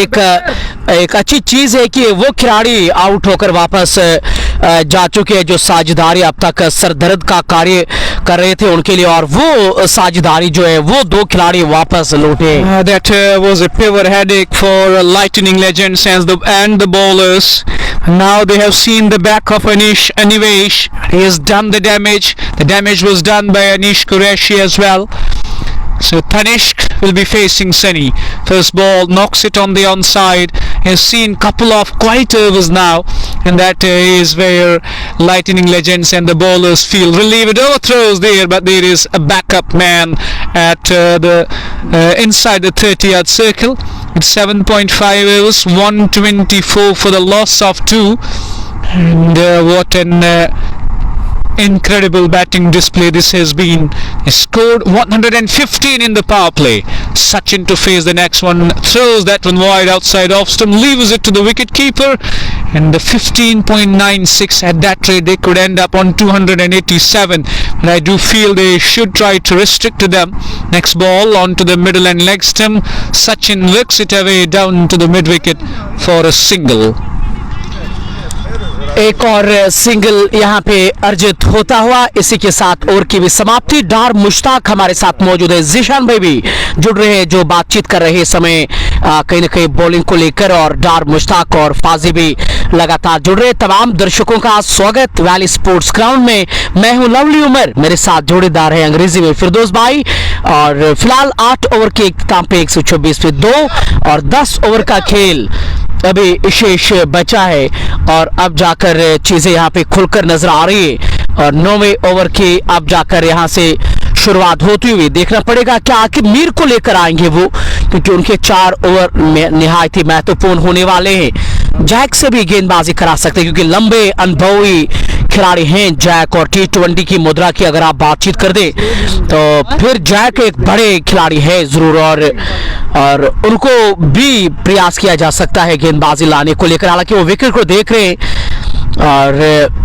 एक अच्छी चीज़ है कि वो खिलाड़ी आउट होकर वापस जा चुके हैं जो साझेदारी अब तक सरदर्द का कार्य कर रहे थे उनके लिए, और वो साझेदारी जो है वो दो खिलाड़ी वापस लौटे। That was a pure headache for Lightning Legends and the bowlers. Now they have seen the back of Anish. He has done the damage. The damage was done by Anish Qureshi as well. So Tanishq will be facing Sunny. First ball knocks it on the onside. Has seen couple of quiet overs now, and that is where Lightning Legends and the bowlers feel relieved. Overthrows there, but there is a backup man at the inside the 30-yard circle. It's 7.5 overs, 124 for the loss of 2. And what an incredible batting display this has been. He scored 115 in the power play. Sachin to face the next one, throws that one wide outside off stump, leaves it to the wicket keeper, and the 15.96 at that rate they could end up on 287. But I do feel they should try to restrict to them. Next ball onto the middle and leg stump. Sachin works it away down to the mid wicket for a single. एक और single यहाँ पे अर्जित होता हुआ, इसी के साथ ओवर की भी समाप्ति। डार मुश्ताक हमारे साथ मौजूद है, जीशान भाई भी जुड़ रहे हैं जो बातचीत कर रहे समय कहीं ना कहीं बॉलिंग को लेकर, और डार मुश्ताक और फाजी भी लगातार जुड़ रहे। तमाम दर्शकों का स्वागत वैली स्पोर्ट्स ग्राउंड में। मैं हूं लवली उमर, मेरे साथ जोड़ीदार है अंग्रेजी में फिरदौस भाई। और फिलहाल 8 ओवर के इख्तिताम पे 126 पे 2 और 10 ओवर का खेल अभी शेष बचा है, और अब जाकर चीजें यहाँ पे खुलकर नजर आ रही है। और 9वें ओवर की अब जाकर यहाँ से शुरुआत होती हुई देखना पड़ेगा क्या आखिर मीर को लेकर आएंगे वो, क्योंकि उनके 4 ओवर निहायत ही महत्वपूर्ण होने वाले हैं। जैक से भी गेंदबाजी करा सकते हैं क्योंकि लंबे अनुभवी खिलाड़ी हैं जैक, और T20 की मुद्रा की अगर आप बातचीत कर दें तो फिर जैक एक बड़े खिलाड़ी है जरूर, और उनको भी प्रयास किया जा सकता है गेंदबाजी लाने को लेकर। हालांकि वो विकेट को देख रहे हैं और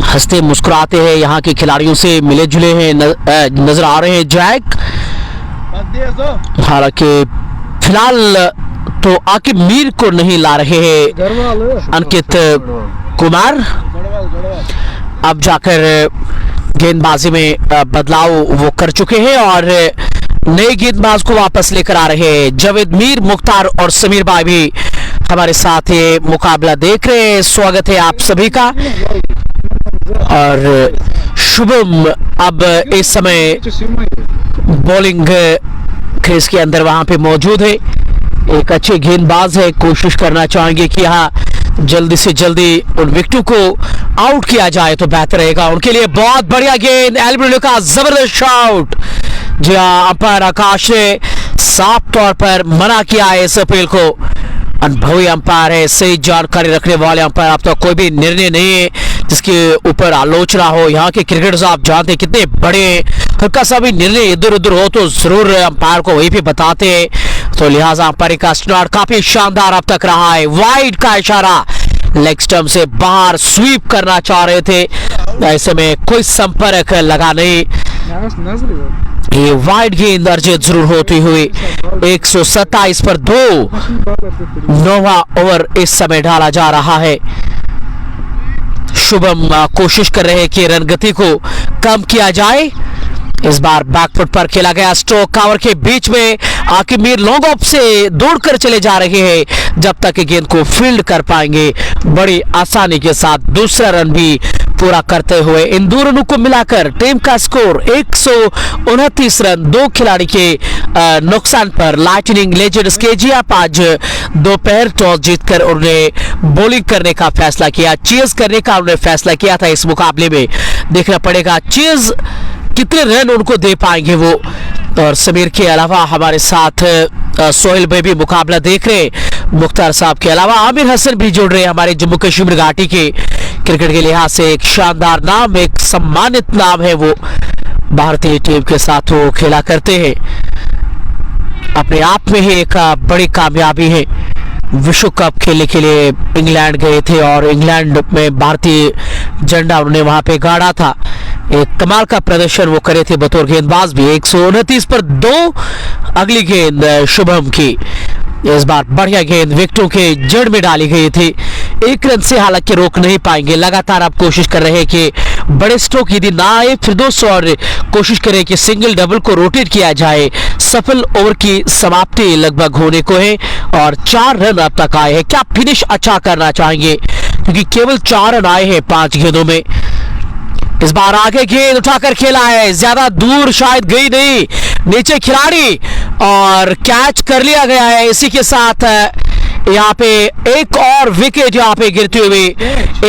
हंसते मुस्कुराते हैं, यहाँ के खिलाड़ियों से मिले जुले हैं नजर आ रहे हैं जैक। हालांकि फिलहाल तो आकिब मीर को नहीं ला रहे हैं अंकित कुमार। अब जाकर गेंदबाजी में बदलाव वो कर चुके हैं और नए गेंदबाज को वापस लेकर आ रहे हैं। जावेद मीर, मुख्तार और समीर भाई भी हमारे साथ ये मुकाबला देख रहे हैं। स्वागत है आप सभी का। और शुभम अब इस समय बॉलिंग क्रीज के अंदर वहां पे मौजूद है। एक अच्छे गेंदबाज है, कोशिश करना चाहेंगे कि यहाँ जल्दी से जल्दी उन विकेटों को आउट किया जाए तो बेहतर रहेगा उनके लिए। बहुत बढ़िया गेंद, एल्बिनो का जबरदस्त शॉट। जी हाँ, अंपायर आकाश ने साफ तौर पर मना किया है इस अपील को। अनुभवी अंपायर है, सही जानकारी रखने वाले अंपायर। अब तक कोई भी निर्णय नहीं है जिसके ऊपर आलोचना हो। यहाँ के क्रिकेटर्स आप जानते हैं कितने बड़े हैं, हल्का सा भी निर्णय इधर उधर हो तो जरूर अंपायर को वहीं पे बताते हैं। तो लिहाजा अंपायर का स्टार्ट काफी शानदार अब तक रहा है। वाइड का इशारा, लेग स्टंप से बाहर स्वीप करना चाह रहे थे, ऐसे में कोई संपर्क लगा नहीं। ये वाइड गेंद अर्जित जरूर होती हुई 127 पर 2। 9वां ओवर इस समय डाला जा रहा है। शुभम कोशिश कर रहे हैं कि रन गति को कम किया जाए। इस बार बैकफुट पर खेला गया स्ट्रोक कवर के बीच में आकिब मीर लॉन्ग ऑफ से दौड़कर चले जा रहे हैं। जब तक गेंद को फील्ड कर पाएंगे बड़ी आसानी के साथ दूसरा रन भी पूरा करते हुए इन दो रनों को मिलाकर टीम का स्कोर 129 रन। 2 खिलाड़ी के नुकसान पर लाइटनिंग लेजेंड्स KGF आज दोपहर टॉस जीतकर उन्होंने बॉलिंग करने का फैसला किया, चेज करने का उन्होंने फैसला किया था। इस मुकाबले में देखना पड़ेगा चेज कितने रन उनको दे पाएंगे वो। और समीर के अलावा हमारे साथ सोहेल भाई भी मुकाबला देख रहे, मुख्तार साहब के अलावा आमिर हसन भी जुड़ रहे हैं। हमारे जम्मू कश्मीर घाटी के क्रिकेट के लिहाज से एक शानदार नाम, एक सम्मानित नाम है वो। भारतीय टीम के साथ वो खेला करते हैं, अपने आप में ही एक बड़ी कामयाबी है। विश्व कप खेलने के लिए इंग्लैंड गए थे और इंग्लैंड में भारतीय झंडा उन्होंने वहां पे गाड़ा था। एक कमाल का प्रदर्शन वो करे थे बतौर गेंदबाज भी। 129 पर 2 अगली गेंद शुभम की। इस बार बढ़िया गेंद विकेटों के जड़ में डाली गई थी। 1 रन से हालांकि रोक नहीं पाएंगे। लगातार आप कोशिश कर रहे हैं कि बड़े स्ट्रोक यदि ना आए फिर 200 और कोशिश करें कि सिंगल डबल को रोटेट किया जाए। सफल ओवर की समाप्ति लगभग होने को है और 4 रन अब तक आए हैं। क्या फिनिश अच्छा करना चाहेंगे क्योंकि केवल 4 रन आए हैं 5 गेंदों में। इस बार आगे गेंद उठाकर खेला है, ज्यादा दूर शायद गई नहीं, नीचे खिलाड़ी और कैच कर लिया गया है। इसी के साथ यहाँ पे एक और विकेट यहाँ पे गिरती हुई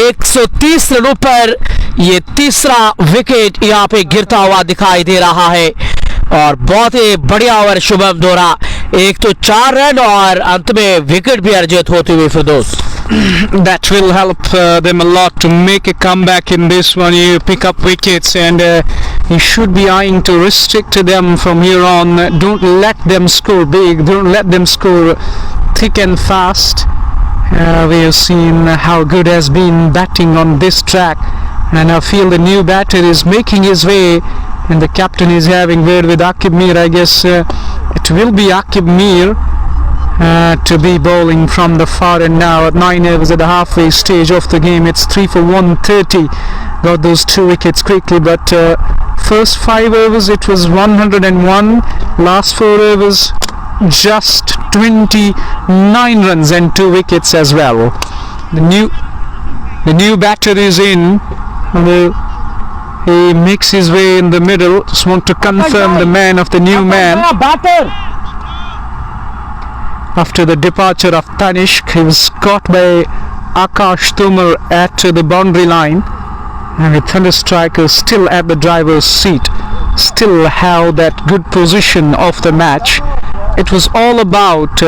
130 रनों पर ये तीसरा विकेट यहाँ पे गिरता हुआ दिखाई दे रहा है। और बहुत ही बढ़िया ओवर शुभम दोहरा, एक तो 4 रन और अंत में विकेट भी अर्जित होते हुए फिरदौस। That will help them a lot to make a comeback in this one. You pick up wickets and you should be eyeing to restrict them from here on. Don't let them score big. Don't let them score thick and fast. We have seen how good has been batting on this track, and I feel the new batter is making his way, and the captain is having word with Akib Mir. I guess it will be Akib Mir. to be bowling from the far end now at 9 overs at the halfway stage of the game. It's 3 for 130. Got those 2 wickets quickly, but first 5 overs it was 101. Last 4 overs just 29 runs and 2 wickets as well. The new batter is in. He makes his way in the middle. Just want to confirm the man of the new man. After the departure of Tanishq, he was caught by Akash Tomar at the boundary line, and the Thunder Strikers still at the driver's seat, still have that good position of the match. It was all about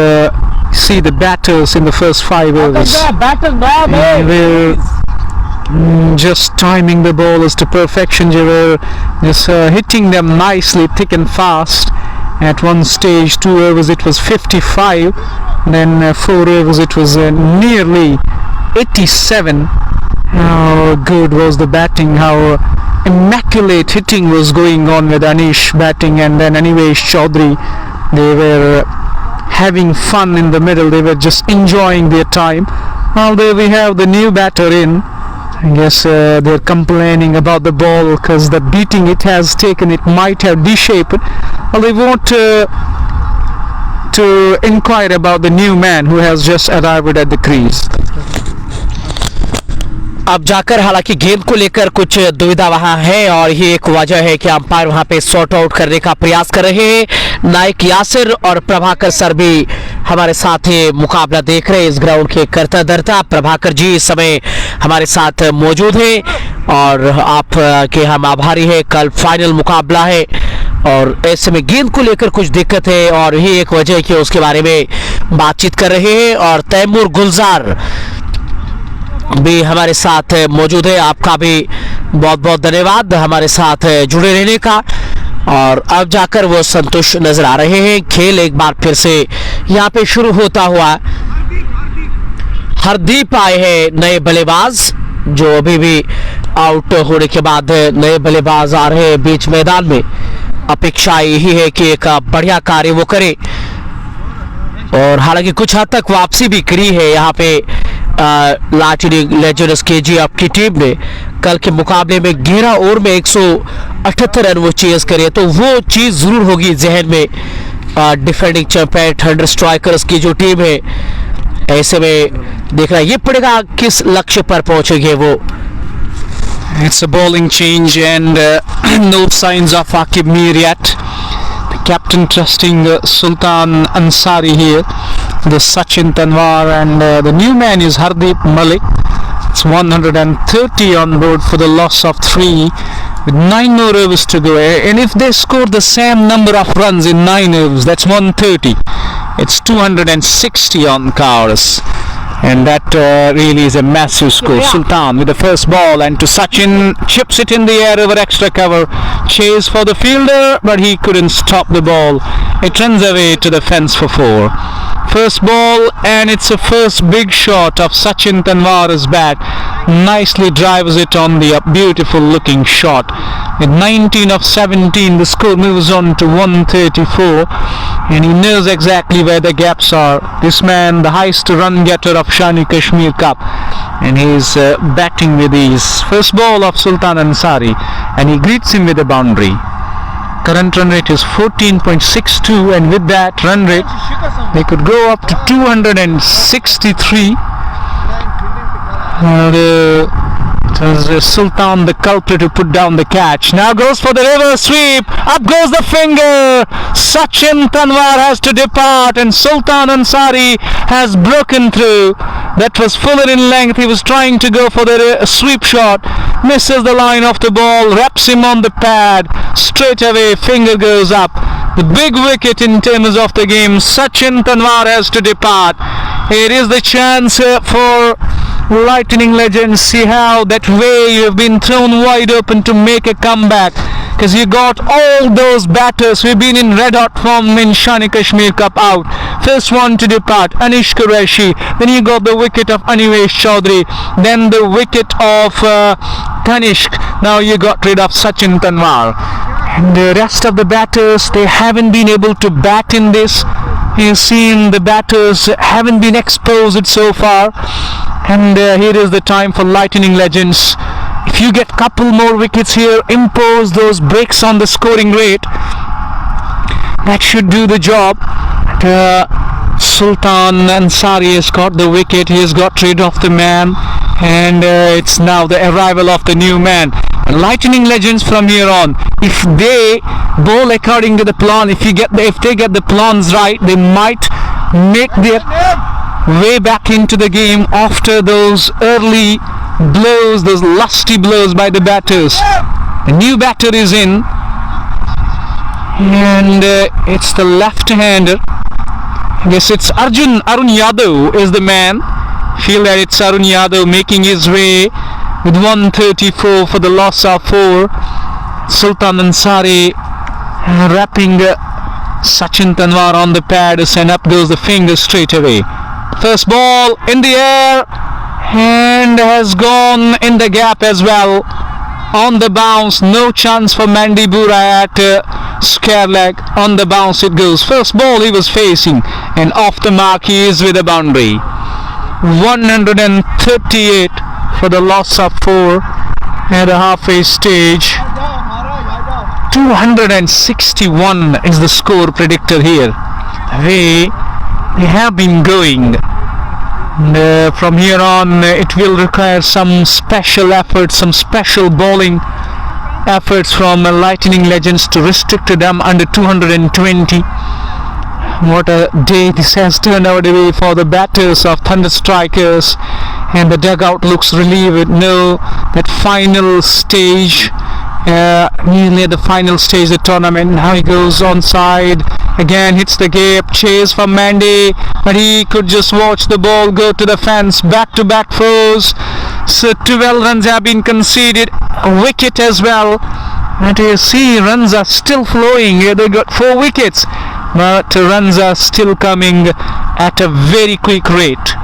see the batters in the first 5 overs. They were just timing the bowlers to perfection. They were just hitting them nicely, thick and fast. At one stage, 2 overs it was 55, then 4 overs it was nearly 87. How good was the batting, how immaculate hitting was going on with Anish batting, and then Animesh Chaudhary. They were having fun in the middle, they were just enjoying their time. Now there we have the new batter in. I guess they're complaining about the ball because the beating it has taken, it might have de-shaped it. Well, they want to inquire about the new man who has just arrived at the crease. अब जाकर हालांकि गेंद को लेकर कुछ दुविधा वहां है, और ये एक वजह है कि अंपायर वहां पे सॉर्ट आउट करने का प्रयास कर रहे हैं। नायक यासिर और प्रभाकर सर भी हमारे साथ मुकाबला देख रहे हैं इस ग्राउंड के करता धरता। प्रभाकर जी इस समय हमारे साथ मौजूद हैं और आप के हम आभारी हैं। कल फाइनल मुकाबला है और ऐसे में गेंद को लेकर कुछ दिक्कत है, और ये एक वजह है कि उसके बारे में बातचीत कर रहे हैं। और तैमूर गुलजार भी हमारे साथ मौजूद है। आपका भी बहुत बहुत धन्यवाद हमारे साथ जुड़े रहने का। और अब जाकर वो संतुष्ट नजर आ रहे हैं। खेल एक बार फिर से यहाँ पे शुरू होता हुआ। हरदीप आए हैं नए बल्लेबाज, जो अभी भी आउट होने के बाद नए बल्लेबाज आ रहे हैं बीच मैदान में। अपेक्षा यही है कि एक बढ़िया कार्य वो करे, और हालांकि कुछ हद तक वापसी भी करी है यहाँ पे लाइटनिंग लेजेंड्स KGF की टीम ने। कल के मुकाबले में 11 ओवर में 178 रन वो चेज करे, तो वो चीज़ ज़रूर होगी जहन में डिफेंडिंग चैंपियन थंडर स्ट्राइकर्स की जो टीम है। ऐसे में देखना ये पड़ेगा किस लक्ष्य पर पहुंचेंगे वो। It's a bowling change and no signs of Aqib Mir yet. The captain trusting Sultan Ansari here, the Sachin Tanwar, and the new man is Hardeep Malik. It's 130 on board for the loss of 3 with 9 more overs to go. And if they score the same number of runs in 9 overs, that's 130. It's 260 on cars. And that really is a massive score. Sultan with the first ball, and to Sachin, chips it in the air over extra cover. Chase for the fielder, but he couldn't stop the ball. It runs away to the fence for 4. First ball, and it's a first big shot of Sachin Tanwar's bat. Nicely drives it on the beautiful looking shot. With 19 of 17, the score moves on to 134, and he knows exactly where the gaps are. This man, the highest run getter of Shani Kashmir Cup, and he's batting with ease. First ball of Sultan Ansari, and he greets him with a boundary. Current run rate is 14.62, and with that run rate they could go up to 263. It was Sultan the culprit who put down the catch. Now goes for the reverse sweep. Up goes the finger. Sachin Tanwar has to depart, and Sultan Ansari has broken through. That was fuller in length. He was trying to go for the sweep shot. Misses the line of the ball. Wraps him on the pad. Straight away, finger goes up. The big wicket in terms of the game. Sachin Tanwar has to depart. Here is the chance for Lightning legends. See how that way you have been thrown wide open to make a comeback, because you got all those batters who've been in red hot form in Shani Kashmir Cup out. First one to depart, Anish Qureshi. Then you got the wicket of Animesh Chaudhary. Then the wicket of Tanishq. Now you got rid of Sachin Tanwar. And the rest of the batters, they haven't been able to bat in this. He's seen the batters haven't been exposed so far, and here is the time for Lightning Legends. If you get couple more wickets here, impose those breaks on the scoring rate, that should do the job. Sultan Ansari has got the wicket. He has got rid of the man, and it's now the arrival of the new man. Lightning Legends from here on, if they bowl according to the plan, if they get the plans right, they might make their way back into the game after those early blows, those lusty blows by the batters. The new batter is in, and it's the left-hander. I guess it's Arun Yadav is the man. Feel that it's Arun Yadav making his way with 134 for the loss of 4. Sultan Ansari wrapping Sachin Tanwar on the pads, and up goes the finger straight away. First ball in the air and has gone in the gap as well. On the bounce, no chance for Mandibura at square leg. On the bounce it goes. First ball he was facing, and off the mark he is with a boundary. 138 for the loss of 4 at the halfway stage. 261 is the score predictor here. They have been going. And, from here on it will require some special efforts, some special bowling efforts from Lightning Legends to restrict them under 220. What a day this has turned out to be for the batters of Thunder Strikers, and the dugout looks relieved. No, that final stage, nearly at the final stage of the tournament. Now he goes onside, again hits the gap, chase from Mandy, but he could just watch the ball go to the fence. Back-to-back fours, so 12 runs have been conceded, a wicket as well. And you see runs are still flowing. They got 4 wickets, but runs are still coming at a very quick rate.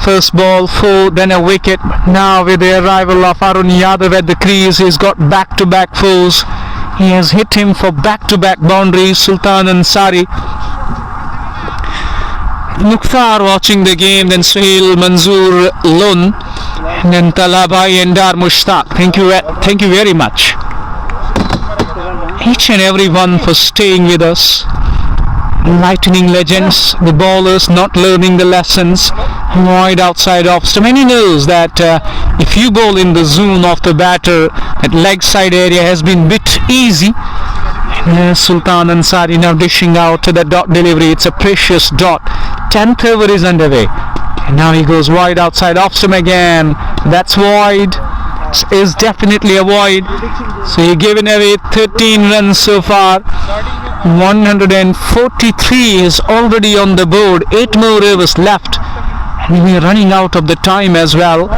First ball 4, then a wicket. Now with the arrival of Arun Yadav at the crease, he's got back-to-back fours. He has hit him for back-to-back boundaries. Sultan Ansari, Mukhtar watching the game, then Suhail Manzoor Lun, and then Talabai and Dar Mushtaq. Thank you very much, each and every one, for staying with us. Lightning Legends, the bowlers not learning the lessons. Wide outside off stump, and he knows that if you bowl in the zone of the batter, that leg side area has been bit easy. Sultan Ansari now dishing out the dot delivery. It's a precious dot. 10th over is underway, and now he goes wide outside off stump again. That's wide. Is definitely a wide. So he's given away 13 runs so far. 143 is already on the board. 8 more overs left. We're running out of the time as well,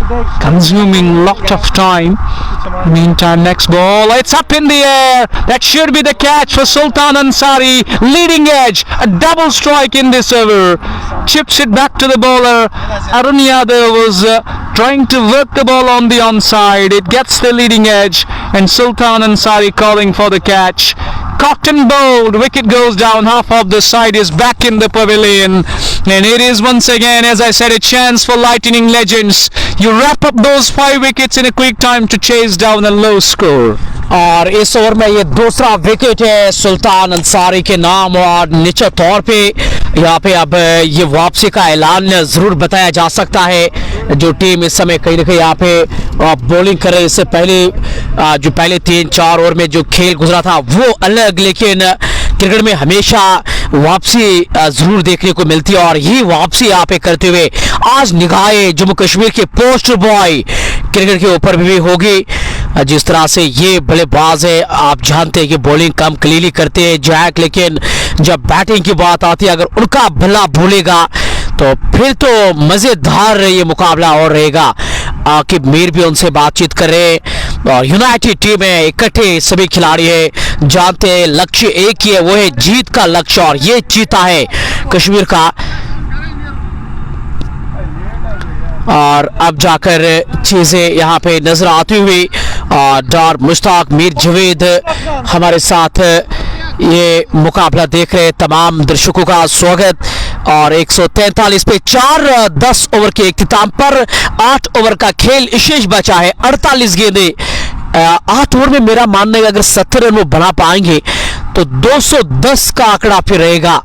consuming lot of time. Meantime, next ball, it's up in the air. That should be the catch for Sultan Ansari. Leading edge, a double strike in this over. Chips it back to the bowler. Arun Yadav was trying to work the ball on the onside. It gets the leading edge, and Sultan Ansari calling for the catch. Caught and bowled, wicket goes down, half of the side is back in the pavilion, and it is once again, as I said, a chance for Lightning Legends. You wrap up those 5 wickets in a quick time to chase down a low score. और इस over में ये दूसरा wicket है सुल्तान अंसारी के नाम, और निश्चित तौर पे यहाँ पे अब ये वापसी का ऐलान ज़रूर बताया जा सकता है। जो टीम इस समय कहीं ना कहीं यहाँ पे बॉलिंग कर रही है, इससे पहले जो पहले 3-4 ओवर में जो खेल गुजरा था वो अलग, लेकिन क्रिकेट में हमेशा वापसी ज़रूर देखने को मिलती है, और ये वापसी यहाँ पे करते हुए आज निगाहें जम्मू कश्मीर के पोस्टर बॉय क्रिकेट के ऊपर भी होगी। जिस तरह से ये बल्लेबाज है, आप जानते हैं कि बॉलिंग कम क्लीनली करते हैं जैक, लेकिन जब बैटिंग की बात आती है, अगर उनका भला भूलेगा तो फिर तो मज़ेदार ये मुकाबला और रहेगा। आकिब मीर भी उनसे बातचीत कर रहे हैं, और यूनाइटेड टीम है, इकट्ठे सभी खिलाड़ी है, जानते हैं लक्ष्य एक ही है, वो है जीत का लक्ष्य, और ये जीता है कश्मीर का। और अब जाकर चीज़ें यहाँ पे नजर आती हुई, डार मुश्ताक, मीर जवेद हमारे साथ ये मुकाबला देख रहे तमाम दर्शकों का स्वागत। और 143 पे 10 ओवर के इख्तिताम पर 8 ओवर का खेल शेष बचा है, 48 गेंदे। 8 ओवर में मेरा मानना है अगर 70 रन वो बना पाएंगे तो 210 का आंकड़ा फिर रहेगा।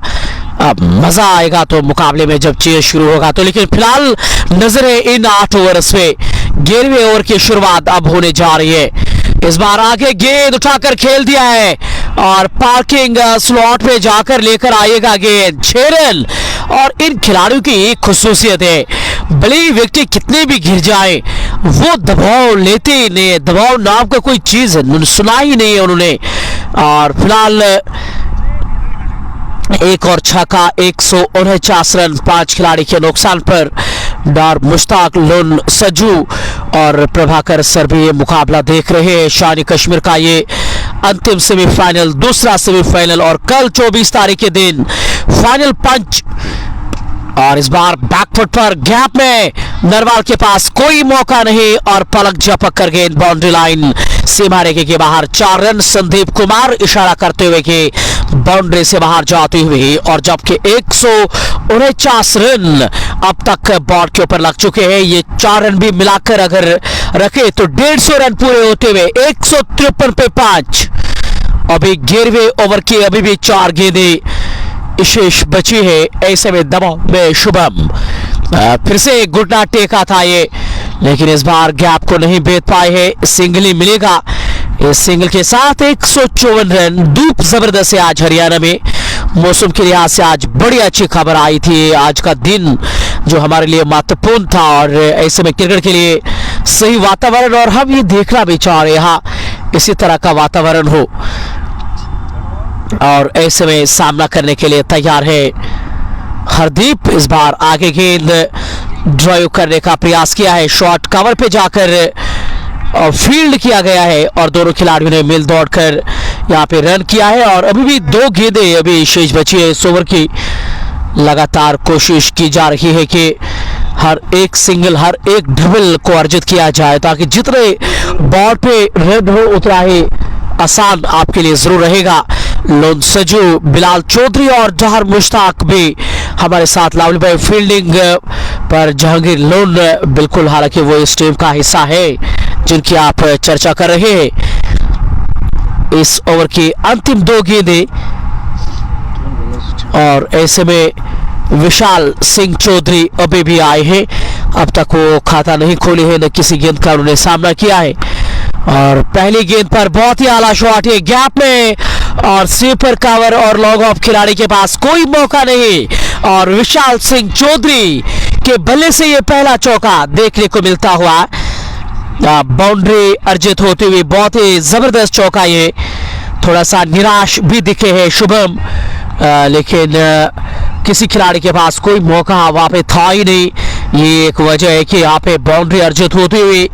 अब मजा आएगा तो मुकाबले में जब चेयर शुरू होगा तो। लेकिन फिलहाल नजर है इन 8 ओवर्स में 11वें ओवर की शुरुआत अब होने जा रही है। इस बार आगे गेंद उठाकर खेल दिया है और पार्किंग स्लॉट पे जाकर लेकर आएगा गेंद, 6 रन। और इन खिलाड़ियों की एक खुसूसियत है, भले ही व्यक्ति कितने भी गिर जाए वो दबाव लेते ही नहीं, दबाव नाम का कोई चीज सुना ही नहीं है उन्होंने। और फिलहाल एक और छक्का, 149 रन 5 खिलाड़ी के नुकसान पर। डार मुश्ताक, लोन सजू और प्रभाकर सर भी ये मुकाबला देख रहे हैं। शानी कश्मीर का ये अंतिम सेमीफाइनल, दूसरा सेमीफाइनल, और कल 24 तारीख के दिन फाइनल पंच। और इस बार बैकफुट पर गैप में नरवाल के पास कोई मौका नहीं और पलक झपक कर गेंद बाउंड्री लाइन सीमा रेखा के बाहर। 4 रन संदीप कुमार इशारा करते हुए कि बाउंड्री से बाहर जाती हुई। और जबकि 149 रन अब तक बॉल के ऊपर लग चुके हैं। ये 4 रन भी मिलाकर अगर रखे तो 150 रन पूरे होते हुए 153 पे 5। अभी 11वें ओवर की अभी भी 4 गेंदें शेष बची है। ऐसे में दबाव में शुभम फिर से घुटना टेका था ये, लेकिन इस बार गैप को नहीं भेद पाए हैं। सिंगल ही मिलेगा। इस सिंगल के साथ 154 रन। धूप जबरदस्त है आज हरियाणा में। मौसम के लिहाज से आज बड़ी अच्छी खबर आई थी। आज का दिन जो हमारे लिए महत्वपूर्ण था और ऐसे में क्रिकेट के लिए सही वातावरण, और हम ये देखना भी चाह रहे यहाँ इसी तरह का वातावरण हो और ऐसे में सामना करने के लिए तैयार है हरदीप। इस बार आगे गेंद ड्राइव करने का प्रयास किया है, शॉट कवर पे जाकर फील्ड किया गया है और दोनों खिलाड़ियों ने मिल दौड़कर यहाँ पे रन किया है। और अभी भी 2 गेंदें अभी शेष बची है इस ओवर की। लगातार कोशिश की जा रही है कि हर एक सिंगल, हर एक डबल को अर्जित किया जाए ताकि जितने बॉल पे रन हो उतना ही आसान आपके लिए जरूर रहेगा। लोन सजू, बिलाल चौधरी और जहर मुश्ताक भी हमारे साथ। लावली भाई फील्डिंग पर जहांगीर लोन बिल्कुल, हालांकि वो इस टीम का हिस्सा है जिनकी आप चर्चा कर रहे हैं। इस ओवर की अंतिम 2 गेंदें और ऐसे में विशाल सिंह चौधरी अभी भी आए हैं। अब तक वो खाता नहीं खोले हैं, न किसी गेंद का उन्होंने सामना किया है। और पहली गेंद पर बहुत ही आला शॉट है गैप में और स्वीपर कवर और लॉग ऑफ। खिलाड़ी के पास कोई मौका नहीं और विशाल सिंह चौधरी के बल्ले से ये पहला चौका देखने को मिलता हुआ। बाउंड्री अर्जित होते हुए बहुत ही जबरदस्त चौका। ये थोड़ा सा निराश भी दिखे है शुभम, लेकिन किसी खिलाड़ी के पास कोई मौका वहां पे था ही नहीं। ये एक वजह है कि यहाँ पे बाउंड्री अर्जित होती हुई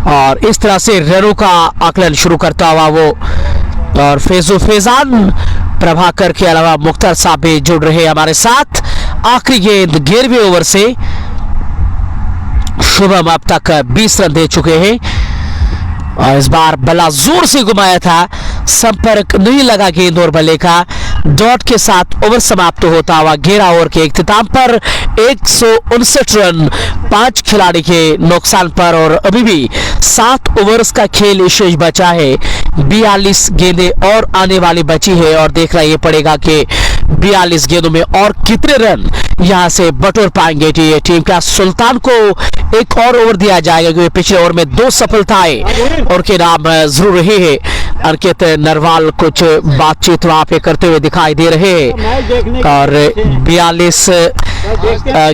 और इस तरह से रनों का आकलन शुरू करता हुआ वो। और फैजान प्रभाकर के अलावा मुख्तार साहब भी जुड़ रहे हमारे साथ। आखिरी गेंद 11वें ओवर से शुभम अब तक 20 रन दे चुके हैं और इस बार बल्ला जोर से घुमाया था, संपर्क नहीं लगा गेंद और बल्ले का। डॉट के साथ ओवर समाप्त होता हुआ 11 ओवर के इख्तिताम पर 159 रन 5 खिलाड़ी के नुकसान पर। और अभी भी 7 ओवर्स का खेल शेष बचा है। 42 गेंदें और आने वाली बची है और देखना ये पड़ेगा कि 42 गेंदों में और कितने रन यहां से बटोर पाएंगे ये टीम। का सुल्तान को एक और ओवर दिया जाएगा क्योंकि पिछले ओवर में 2 सफलताएं और के नाम जरूर रहे हैं। अंकित नरवाल कुछ बातचीत वहां पे करते हुए दिखाई दे रहे हैं और 42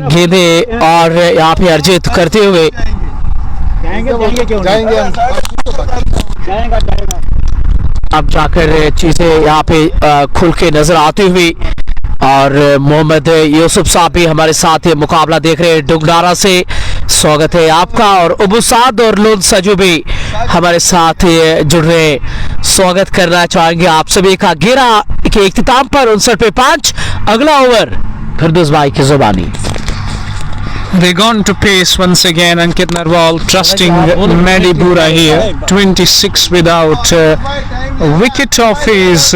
गेंदें और यहाँ पे अर्जित करते हुए अब जाकर चीजें यहाँ पे खुल के नजर आती हुई। और मोहम्मद यूसुफ साहब भी हमारे साथ ये मुकाबला देख रहे हैं डुगनारा से। स्वागत है आपका। और अबू साद और लोन सजू भी हमारे साथ जुड़ रहे हैं। स्वागत करना चाहेंगे आप सभी का। 11 के इख्तिताम पर 59 पे 5। अगला ओवर फिरदौस भाई की जुबानी। They gone to pace once again. Ankit Narwal trusting Mehdi Bura here. 26 without wicket of his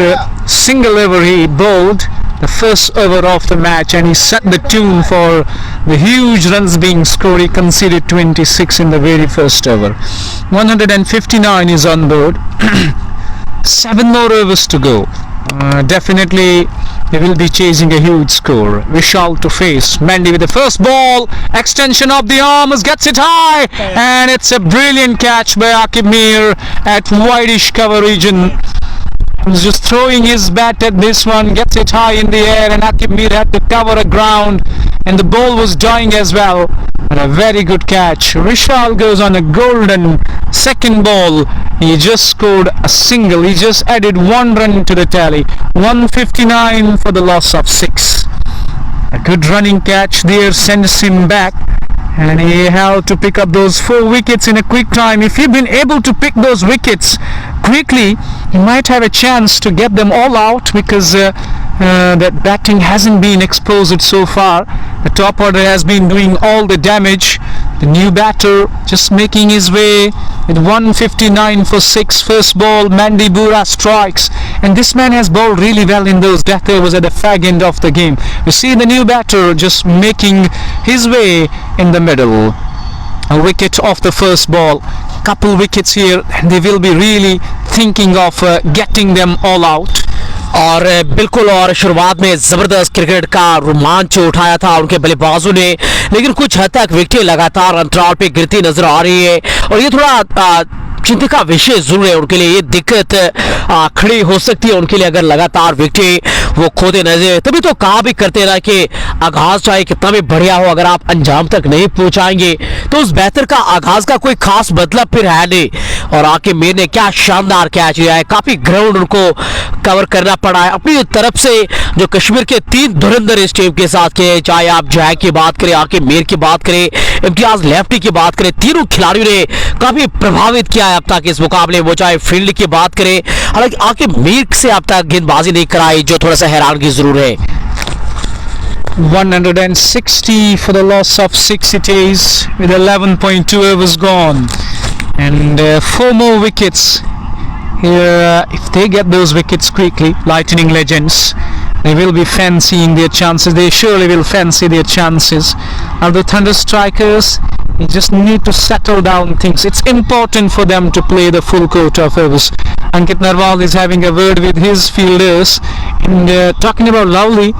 single over he bowled the first over of the match, and he set the tune for the huge runs being scored. He conceded 26 in the very first over. 159 is on board. 7 more overs to go. Definitely they will be chasing a huge score. Vishal to face Mendy with the first ball, extension of the arms, gets it high, and it's a brilliant catch by Aqib Mir at wideish cover region. He's just throwing his bat at this one, gets it high in the air, and Aqib Mir had to cover a ground, and the ball was dying as well. But a very good catch. Vishal goes on a golden second ball. He just scored a single. He just added 1 run to the tally. 159 for the loss of 6. A good running catch there sends him back, and he had to pick up those 4 wickets in a quick time. If he'd been able to pick those wickets quickly, he might have a chance to get them all out, because that batting hasn't been exposed so far. The top order has been doing all the damage. The new batter just making his way with 159 for 6. First ball, Mendy Bura strikes, and this man has bowled really well in those death overs at the fag end of the game. We see the new batter just making his way in the middle. A wicket off the first ball, couple wickets here, and they will be really thinking of getting them all out. और बिल्कुल, और शुरुआत में ज़बरदस्त cricket का रोमांच उठाया था उनके बल्लेबाजों ने, लेकिन कुछ हद तक विकेटें लगातार अंतराल पे गिरती नजर आ रही है, और ये थोड़ा चिंता का विषय जरूर है उनके लिए। ये दिक्कत खड़ी हो सकती है उनके लिए अगर लगातार विकेटें वो खोते नजर। तभी तो कहा भी करते रहा कि आगाज चाहे कितना भी बढ़िया हो, अगर आप अंजाम तक नहीं पहुंचाएंगे तो उस बेहतर का आगाज का कोई खास मतलब फिर है नहीं। और आकिब मीर ने क्या शानदार कैच लिया है, काफी ग्राउंड उनको कवर करना पड़ा है अपनी तरफ से। जो कश्मीर के 3 धुरंधर इस टीम के साथ के, चाहे आप जैक की बात करें, आकिब मीर की बात करें, इम्तियाज लेफ्टी की बात करें, तीनों खिलाड़ियों ने काफी प्रभावित किया है अब तक इस मुकाबले। वो चाहे फील्ड की बात करें, हालांकि आकिब मीर से अब तक गेंदबाजी नहीं कराई, जो थोड़ा सा हैरानगी जरूर है। 160 for the loss of 6 it is, with 11.2 overs gone, and 4 more wickets here. If they get those wickets quickly, Lightning Legends, they will be fancying their chances. They surely will fancy their chances. And the Thunder Strikers, they just need to settle down things. It's important for them to play the full quota of overs. Ankit Narwal is having a word with his fielders, and talking about Lovely,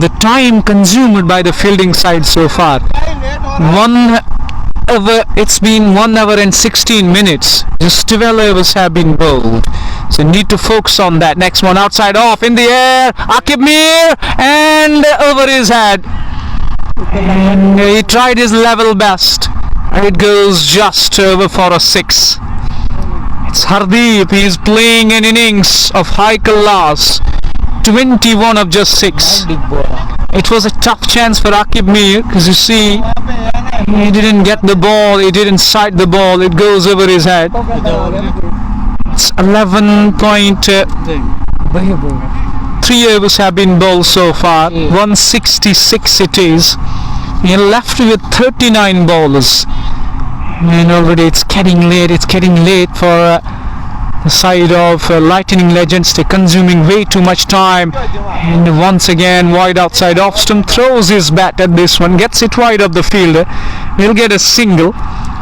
the time consumed by the fielding side so far. It's been 1 hour and 16 minutes. Just 12 overs have been bowled. So need to focus on that. Next one outside off in the air. Aqib Mir, and over his head. And he tried his level best. It goes just over for a 6. It's Hardeep. He is playing an innings of high class. 21 of just 6. It was a tough chance for Aqib Mir, because you see he didn't get the ball, he didn't sight the ball, it goes over his head. It's 11.3 overs have been bowled so far. 166 it is. He left with 39 bowlers, and already it's getting late for the side of Lightning Legends. They're consuming way too much time, and once again wide outside off stump, throws his bat at this one, gets it wide of the fielder, will get a single.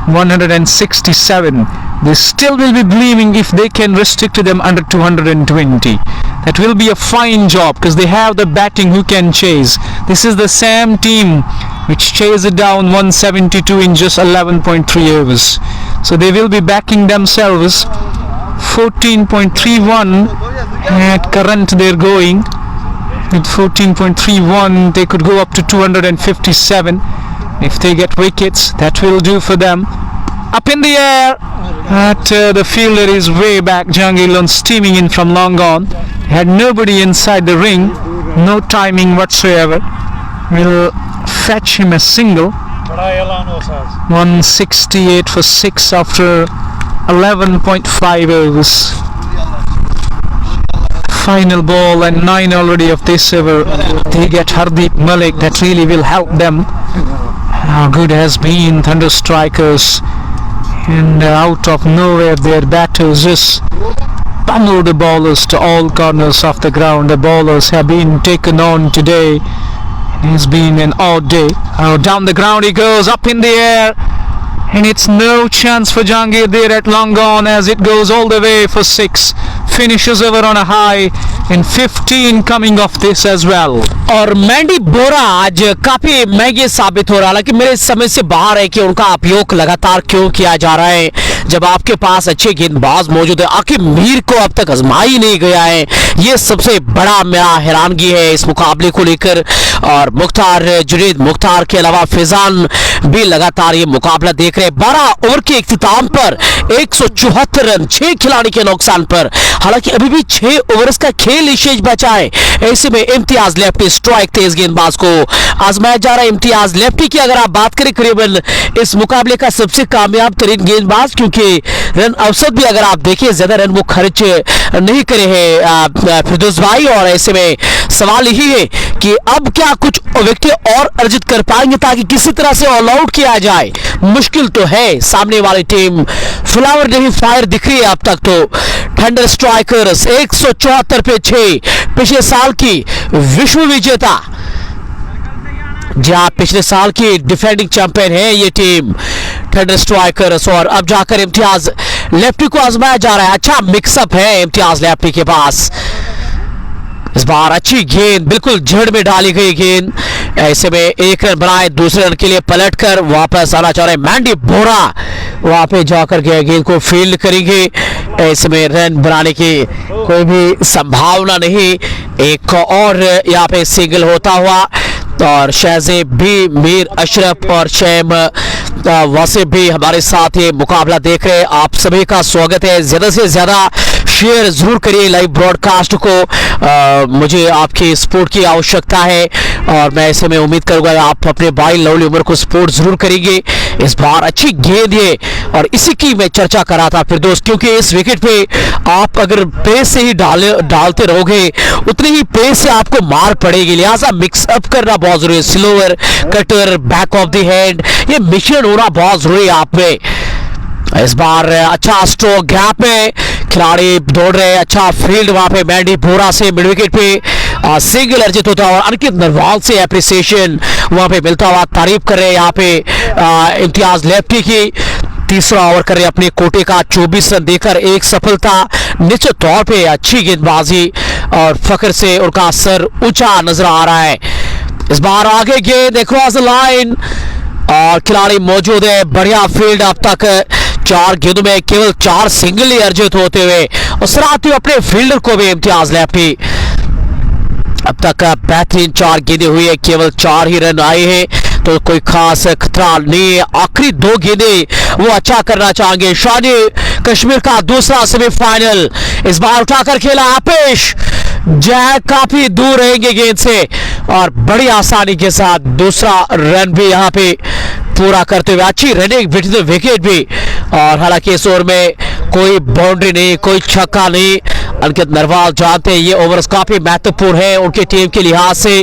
167. They still will be believing if they can restrict them under 220. That will be a fine job, because they have the batting who can chase. This is the same team which chased it down 172 in just 11.3 overs. So they will be backing themselves. 14.31 at current they're going. With 14.31 they could go up to 257 if they get wickets. That will do for them. Up in the air, the fielder is way back. Jahangir steaming in from long on. Had nobody inside the ring, no timing whatsoever. Will fetch him a single. 168 for 6 after 11.5 overs. Final ball and 9 already of this over. They get Hardeep Malik. That really will help them. How good has been Thunder Strikers, and out of nowhere their batters just pummel the bowlers to all corners of the ground. The bowlers have been taken on today. It's been an odd day. Down the ground he goes, up in the air. And it's no chance for Jahangir there at long gone as it goes all the way for 6. Finishes over on a high and 15 coming off this as well. और मैंडी बोरा आज काफी महंगे साबित हो रहा है, हालांकि मेरे समझ से बाहर है कि उनका उपयोग लगातार क्यों किया जा रहा है जब आपके पास अच्छे गेंदबाज मौजूद है। आखिर मीर को अब तक आजमा ही नहीं गया है, ये सबसे बड़ा मेरा हैरानगी है इस मुकाबले को लेकर। और मुख्तार जुनैद मुख्तार के अलावा फैजान भी लगातार ये मुकाबला देख रहे हैं। 12 ओवर के इख्तिताम पर 174 रन 6 खिलाड़ी के नुकसान पर, हालांकि अभी भी 6 ओवर्स का खेल शेष बचा है। ऐसे में इम्तियाज लेफ्टी स्ट्राइक तेज गेंदबाज को आजमाया जा रहा है। इम्तियाज लेफ्टी की अगर आप बात करें करीबन इस मुकाबले का सबसे कामयाब तरीन गेंदबाज, क्योंकि रन औसत भी अगर आप देखें ज्यादा रन वो खर्च नहीं करे हैं फिरदौस भाई। और ऐसे में सवाल यही है कि अब क्या कुछ व्यक्ति और अर्जित कर पाएंगे ताकि किसी तरह से ऑल आउट किया जाए। मुश्किल तो है, सामने वाली टीम फ्लावर नहीं फायर दिख रही है अब तक तो। थंडर स्ट्राइकर्स 174 पे 6, पिछले साल की विश्व विजेता, जहां पिछले साल की डिफेंडिंग चैंपियन है ये टीम थंडर स्ट्राइकर्स। और अब जाकर इम्तियाज लेफ्टी को आजमाया जा रहा है। अच्छा मिक्सअप है इम्तियाज लेफ्टी के पास। इस बार अच्छी गेंद, बिल्कुल जड़ में डाली गई गेंद। ऐसे में 1 रन बनाए, दूसरे रन के लिए पलटकर वापस आना चाह रहे मैंडी बोरा, वहां पे जाकर के गेंद को फील्ड करेंगे। ऐसे में रन बनाने की कोई भी संभावना नहीं। एक और यहाँ पे सिंगल होता हुआ और शहजेब भी, मीर अशरफ और शैम वासिफ भी हमारे साथ ये मुकाबला देख रहे हैं। आप सभी का स्वागत है। ज्यादा से ज्यादा शेयर जरूर करिए लाइव ब्रॉडकास्ट को, मुझे आपकी सपोर्ट की आवश्यकता है और मैं ऐसे में उम्मीद करूंगा आप अपने भाई लवली उमर को सपोर्ट जरूर करेंगे। इस बार अच्छी गेंद है और इसी की मैं चर्चा कर रहा था फिरदौस, क्योंकि इस विकेट पे आप अगर पेस से ही डालते रहोगे उतनी ही पेस से आपको मार पड़ेगी, लिहाजा मिक्स अप करना बहुत जरूरी है। Slower, cutter, back of the hand, ये मिश्रण होना बहुत जरूरी है आप में। इस बार अच्छा स्ट्रोक गैप में खिलाड़ी दौड़ रहे हैं, अच्छा फील्ड वहां पे मैंडी बोरा से मिड विकेट पे सिंगल अर्जित होता है और अंकित नरवाल से एप्रिसिएशन वहां पे मिलता हुआ तारीफ कर रहे हैं यहाँ पे इम्तियाज लेफ्टी की। तीसरा ओवर कर रहे अपने कोटे का 24 रन देकर एक सफलता। निश्चित तौर पे अच्छी गेंदबाजी और फखर से उनका सर ऊंचा नजर आ रहा है। इस बार आगे गेंद अक्रॉस द लाइन और खिलाड़ी मौजूद है। बढ़िया फील्ड, अब तक 4 गेंदों में केवल 4 सिंगल ही अर्जित होते हुए और साथ ही अपने फील्डर को भी इम्तियाज लेफ्टी। अब तक बेहतरीन 4 गेंदें हुई है, केवल 4 ही रन आए हैं तो कोई खास खतरा नहीं है। आखिरी 2 गेंदें वो अच्छा करना चाहेंगे। शानी कश्मीर का दूसरा सेमीफाइनल इस बार उठाकर खेला आपेश, जय काफी दूर रहेंगे गेंद से और बड़ी आसानी के साथ दूसरा रन भी यहाँ पे पूरा करते हुए अच्छी रनिंग विकेट भी। और हालांकि इस ओवर में कोई बाउंड्री नहीं, कोई छक्का नहीं। अंकित नरवाल जानते हैं ये ओवर्स काफी महत्वपूर्ण है उनकी टीम के लिहाज से।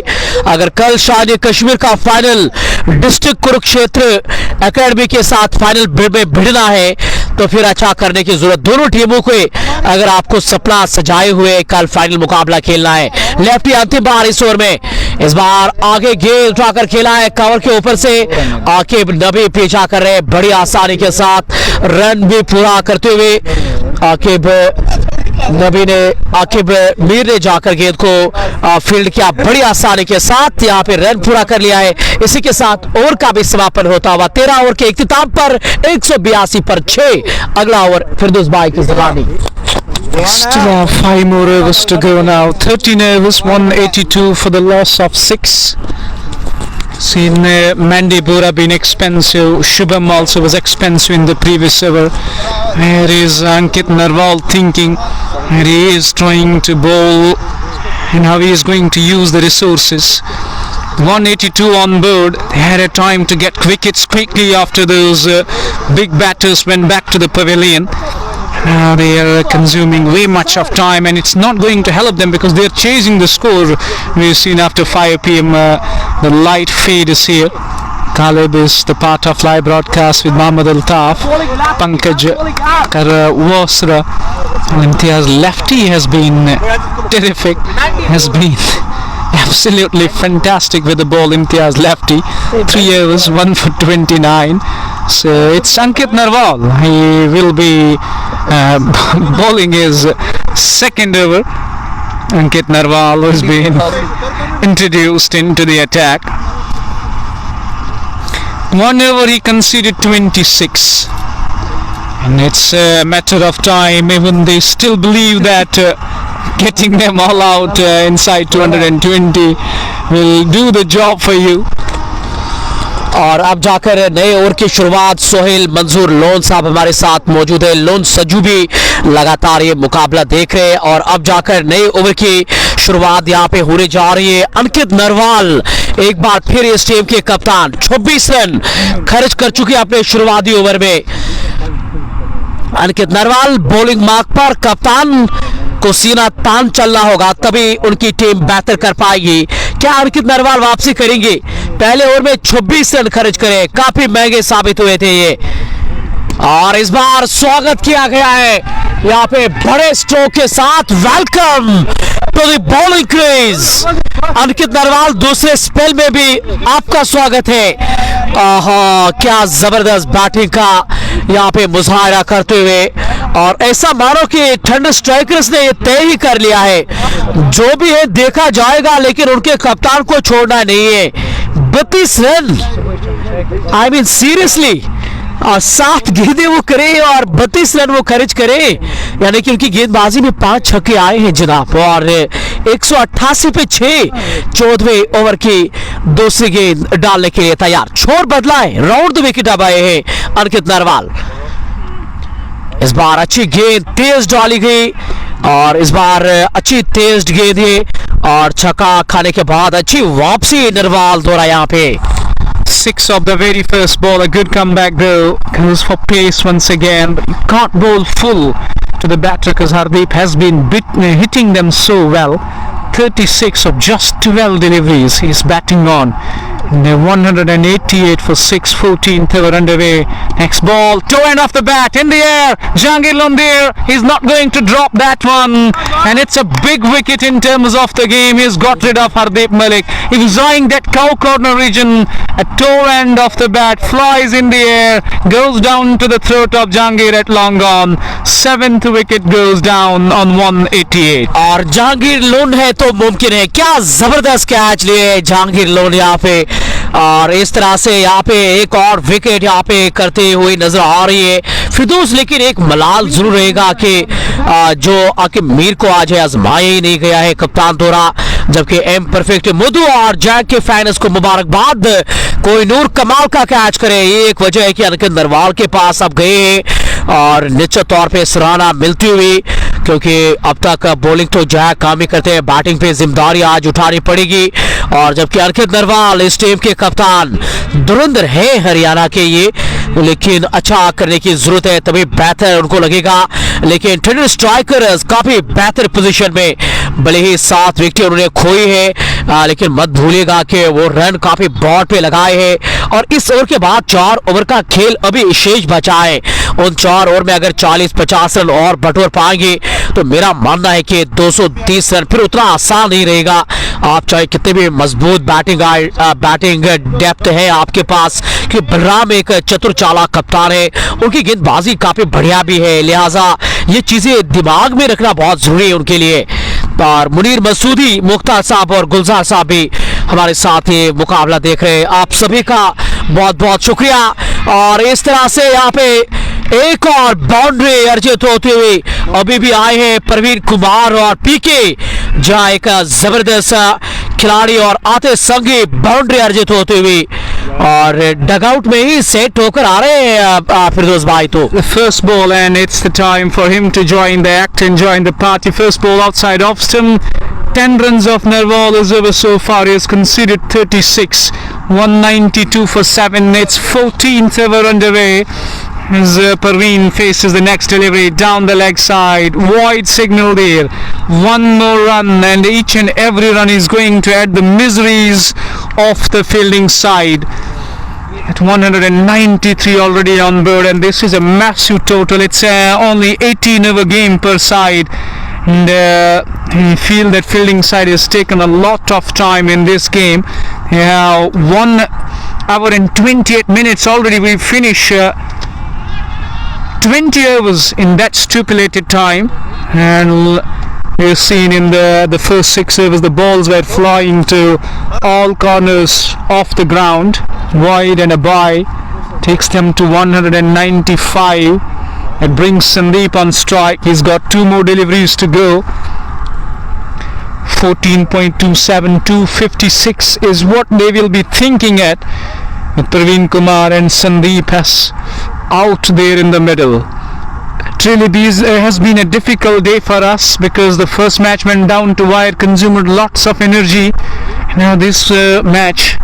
अगर कल शानी कश्मीर का फाइनल डिस्ट्रिक्ट कुरुक्षेत्र एकेडमी के साथ फाइनल में भिड़ना है तो फिर अच्छा करने की जरूरत दोनों टीमों को। अगर आपको सपना सजाए हुए कल फाइनल मुकाबला खेलना है, लेफ्टी अंतिम बार इस ओवर में इस बार आगे गेंद उठाकर खेला है कवर के ऊपर से। आकिब नबी पीछा कर रहे बड़ी आसानी के साथ रन भी पूरा करते हुए। आकिब मीर ने जाकर गेंद को फील्ड किया बड़ी आसानी के साथ, यहाँ पे रन पूरा कर लिया है। इसी के साथ ओवर का भी समापन होता हुआ 13 ओवर के इख्तिताम पर 182 पर 6। अगला ओवर फिरदौस भाई की ज़बानी। Still 5 more overs to go now. 13 overs, 182 for the loss of 6. Seen Mandy Bora being expensive. Shubham also was expensive in the previous over. Here is Ankit Narwal thinking, and he is trying to bowl and how he is going to use the resources. 182 on board. They had a time to get wickets quickly after those big batters went back to the pavilion. They are consuming way much of time and it's not going to help them because they are chasing the score. We've seen after 5 p.m. The light fade is here. Khalid is the part of live broadcast with Mohammad Altaf. Pankaj Wasra. Imtiaz lefty has been terrific, has been absolutely fantastic with the ball. Imtiaz lefty, 3 overs, 1 for 29. So it's Ankit Narwal. He will be bowling his second over. Ankit Narwal has been introduced into the attack. 1 over he conceded 26. And it's a matter of time. Even they still believe that getting them all out inside 220 will do the job for you. और अब जाकर नए over की शुरुआत सोहेल मंजूर loan साहब हमारे साथ मौजूद है। लोन सज्जू भी लगातार ये मुकाबला देख रहे हैं और अब जाकर नए ओवर की शुरुआत यहाँ पे होने जा रही है। अंकित नरवाल एक बार फिर इस टीम के कप्तान 26 रन खर्च कर चुके अपने शुरुआती ओवर में। अंकित नरवाल बॉलिंग मार्क पर कप्तान को सीना तान चलना होगा तभी उनकी टीम बेहतर कर पाएगी। क्या अंकित नरवाल वापसी करेंगे? पहले ओवर में 26 रन खर्च करे, काफी महंगे साबित हुए थे ये। और इस बार स्वागत किया गया है यहाँ पे बड़े स्ट्रोक के साथ। Welcome to the bowling crease. Ankit Narwal दूसरे स्पेल में भी आपका स्वागत है। क्या जबरदस्त बैटिंग का यहाँ पे मुजाहरा करते हुए और ऐसा मानो कि थंडर स्ट्राइकर्स ने ये तय ही कर लिया है जो भी है देखा जाएगा, लेकिन उनके कप्तान को छोड़ना नहीं है। 32 रन, आई मीन सीरियसली, और 7 गेंदें वो करे और 32 रन वो खर्च करे, यानी कि उनकी गेंदबाजी में 5 छक्के आए हैं जनाब। और 188 पे 6 14वें ओवर की दूसरी गेंद डालने के लिए तैयार। छोर बदला है, राउंड द विकेट अब आए हैं अंकित नरवाल। इस बार अच्छी गेंद तेज डाली गई और इस बार अच्छी तेज गेंद है और छक्का खाने के बाद अच्छी वापसी नरवाल द्वारा यहाँ पे। 6 of the very first ball, a good comeback though, goes for pace once again, but you can't bowl full to the batter because Hardeep has been hitting them so well. 36 of just 12 deliveries he's batting on. 188 for 6, 14th over underway. Next ball, toe end off the bat, in the air, Jahangir Lundir, he's not going to drop that one, and it's a big wicket in terms of the game. He's got rid of Hardeep Malik. He was eyeing that cow corner region, a toe end off the bat, flies in the air, goes down to the throat of Jahangir at long on. 7th wicket goes down on 188. और Jahangir loan है तो मुमकिन है। क्या जबरदस्त catch लिए Jahangir loan यहाँ पे, और इस तरह से यहाँ पे एक और विकेट यहाँ पे करते हुए नजर आ रही है फिरदौस। लेकिन एक मलाल जरूर रहेगा कि जो आके मीर को आज आजमाया ही नहीं गया है कप्तान द्वारा, जबकि एम परफेक्ट मधु और जैक के फैंस को मुबारकबाद। कोई नूर कमाल का कैच करे, ये एक वजह है कि अंकित नरवाल के पास अब गए हैं और निश्चित तौर पे सराहना मिलती हुई, क्योंकि अब तक बॉलिंग तो जैक काम ही करते हैं, बैटिंग पे जिम्मेदारी आज उठानी पड़ेगी। और जबकि अंकित नरवाल इस टीम के कप्तान धुरंधर है हरियाणा के ये, लेकिन अच्छा करने की जरूरत है तभी बेहतर उनको लगेगा। लेकिन थंडर स्ट्राइकर्स काफी बेहतर पोजीशन में, भले ही 7 विकेट उन्होंने खोई है, लेकिन मत भूलिएगा कि वो रन काफी बॉर्ड पे लगाए हैं और इस ओवर के बाद 4 ओवर का खेल अभी शेष बचा है। उन 4 ओवर में अगर 40-50 रन और बटोर पाएंगे तो मेरा मानना है कि 230 रन फिर उतना आसान नहीं रहेगा। आप चाहे कितने भी मजबूत बैटिंग डेप्थ है आपके पास, कि बलराम एक चतुर चालाक कप्तान है, उनकी गेंदबाजी काफी बढ़िया भी है, लिहाजा ये चीजें दिमाग में रखना बहुत जरूरी है उनके लिए। और मुनीर मसूदी, मुख्तार साहब और गुलजार साहब भी हमारे साथ ये मुकाबला देख रहे हैं, आप सभी का बहुत बहुत शुक्रिया। और इस तरह से यहाँ पे एक और बाउंड्री अर्जित होते हुए अभी भी आए हैं प्रवीण कुमार और पीके, जहां एक जबरदस्त खिलाड़ी और आते संगी बाउंड्री अर्जित होते हुए और डगआउट में ही सेट होकर आ रहे हैं फिरदौस भाई। तो the first ball and it's the time for him to join the act and join the party. First ball outside off stump, 10 runs of Nerval is over so far. He has conceded 36, 192 for 7. It's 14th over underway as Parveen faces the next delivery down the leg side. Wide signal there. One more run and each and every run is going to add the miseries of the fielding side. at 193 already on board, and this is a massive total. It's only 18 over game per side, and we feel that fielding side has taken a lot of time in this game. 1 hour and 28 minutes already. We finish 20 overs in that stipulated time, and we've seen in the first 6 overs the balls were flying to all corners off the ground, wide and a by. Takes them to 195. It brings Sandeep on strike. He's got 2 more deliveries to go. 14.27, 256 is what they will be thinking at, with Praveen Kumar and Sandeep has out there in the middle. It really has been a difficult day for us because the first match went down to wire, consumed lots of energy. Now this match